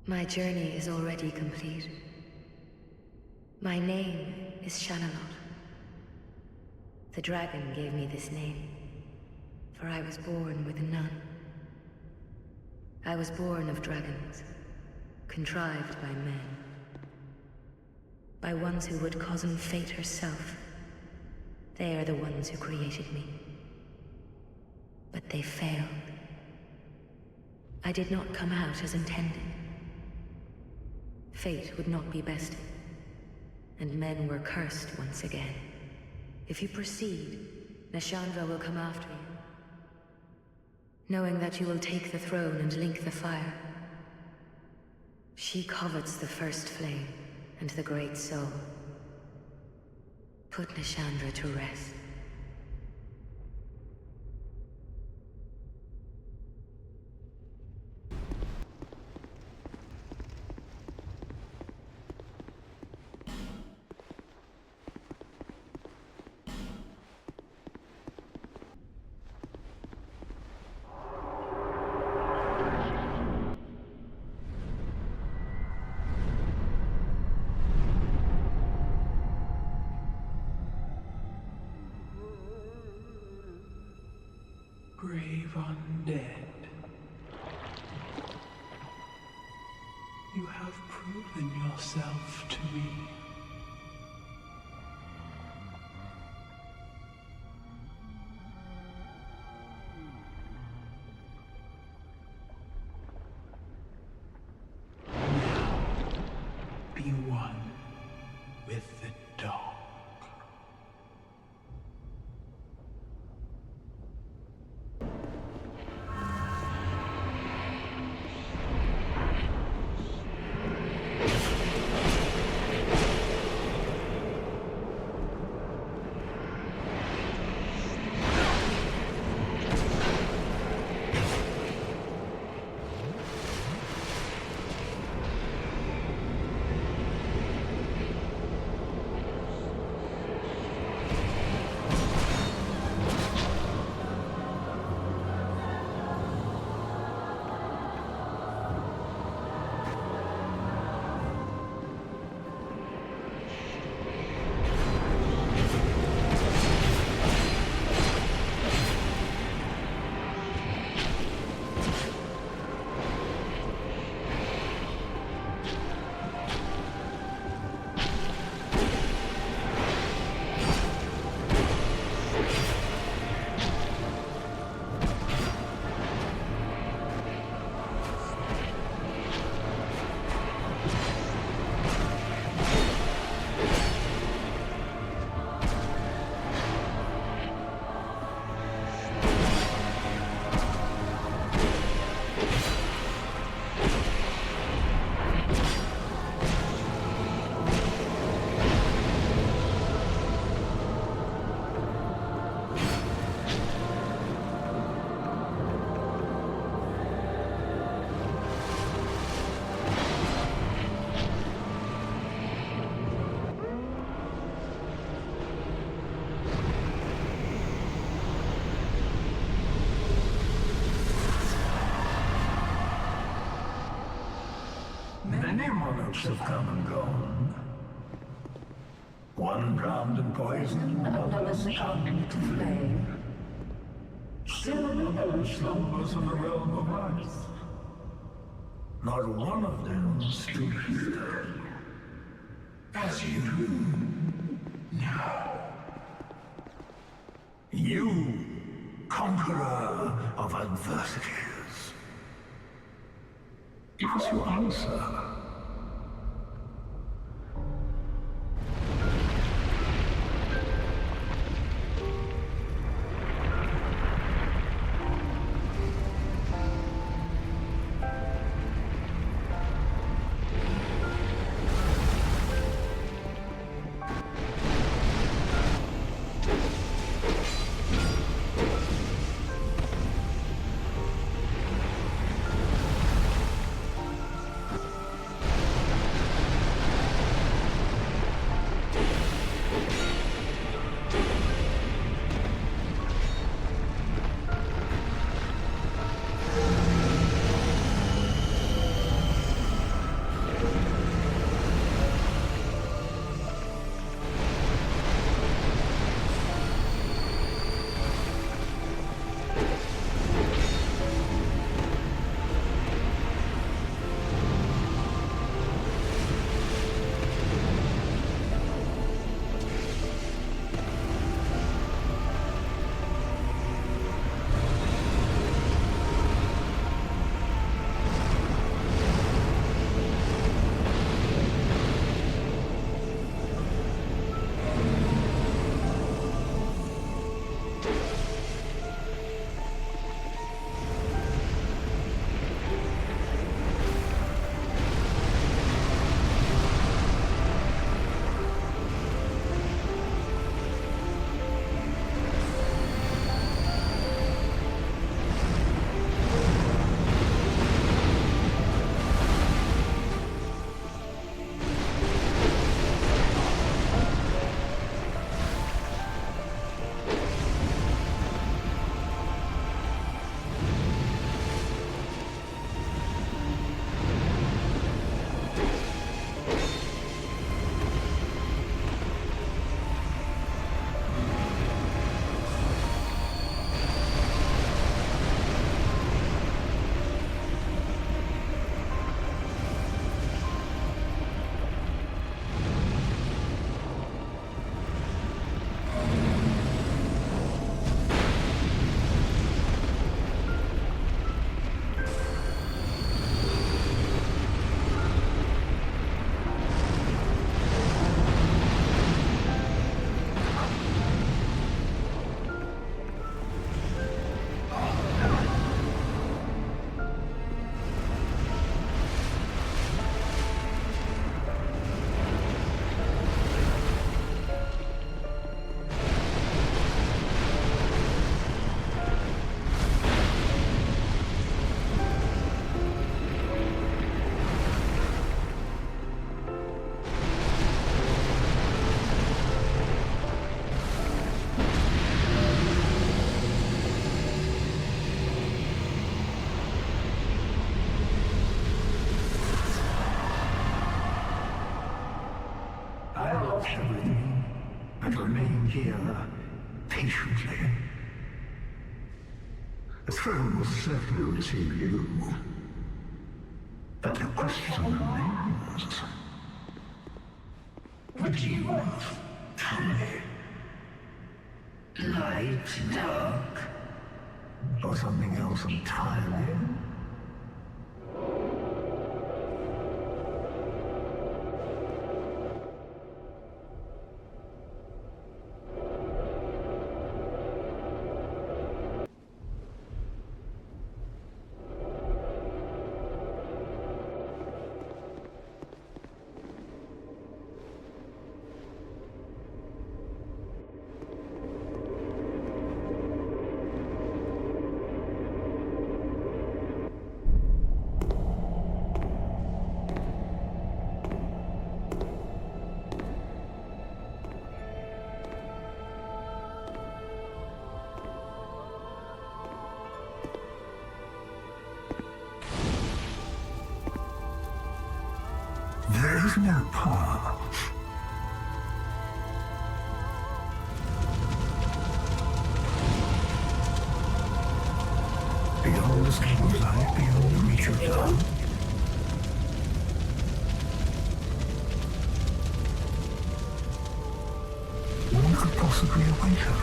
My journey is already complete. My name is Shanalot. The dragon gave me this name, for I was born with none. I was born of dragons, contrived by men. By ones who would cozen fate herself. They are the ones who created me. But they failed. I did not come out as intended. Fate would not be bested, and men were cursed once again. If you proceed, Nashandra will come after you, knowing that you will take the throne and link the fire. She covets the first flame and the great soul. Put Nashandra to rest. undead. You have proven yourself to me. Be one with the dark. Many monarchs have come and gone. One drowned in poison, another succumbed to flame. Still another slumbers in the realm of ice. Not one of them stood here as you do now. You, conqueror of adversities. Give us your answer. stops everything and remain here patiently. The throne will certainly receive you. But the question remains. What do you want? Tell me. Light, dark, or something else entirely? There is no path. Beyond the scheme of life, beyond the reach of love. One could possibly await us.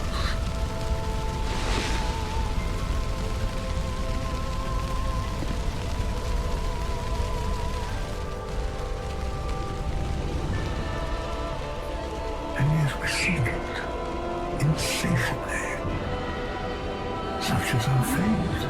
We seek it insatiably, such is our fate.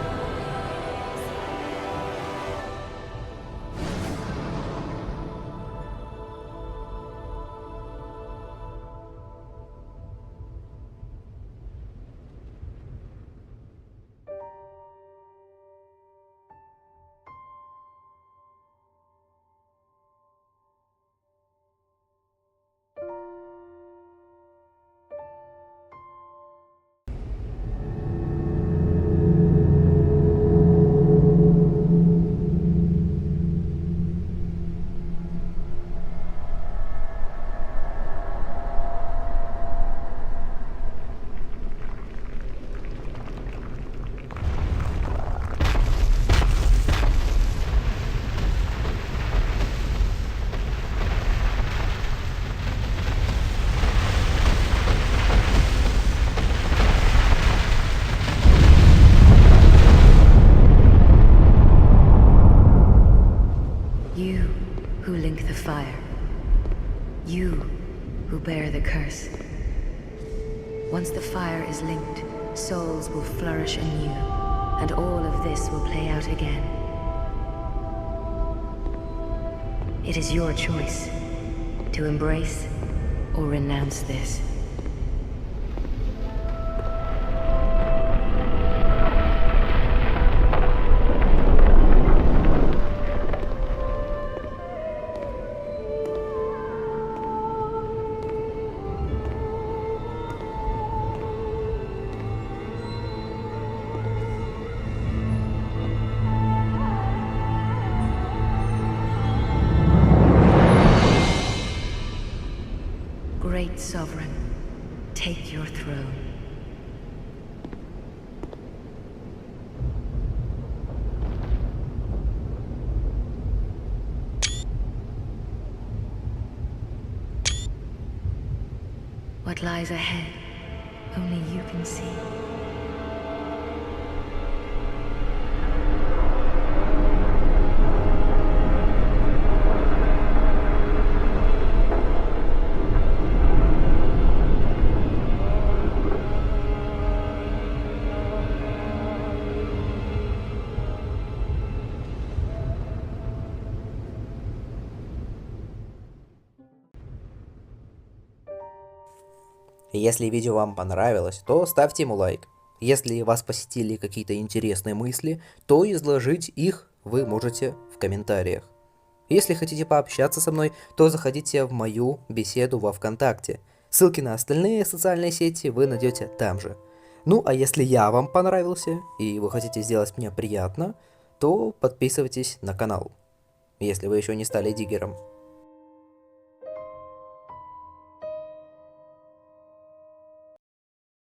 Fire. You who bear the curse. Once the fire is linked, souls will flourish anew, and all of this will play out again. It is your choice to embrace or renounce this. Great Sovereign, take your throne. What lies ahead, only you can see. Если видео вам понравилось, то ставьте ему лайк. Если вас посетили какие-то интересные мысли, то изложить их вы можете в комментариях. Если хотите пообщаться со мной, то заходите в мою беседу во ВКонтакте. Ссылки на остальные социальные сети вы найдете там же. Ну а если я вам понравился и вы хотите сделать мне приятно, то подписывайтесь на канал, если вы еще не стали диггером.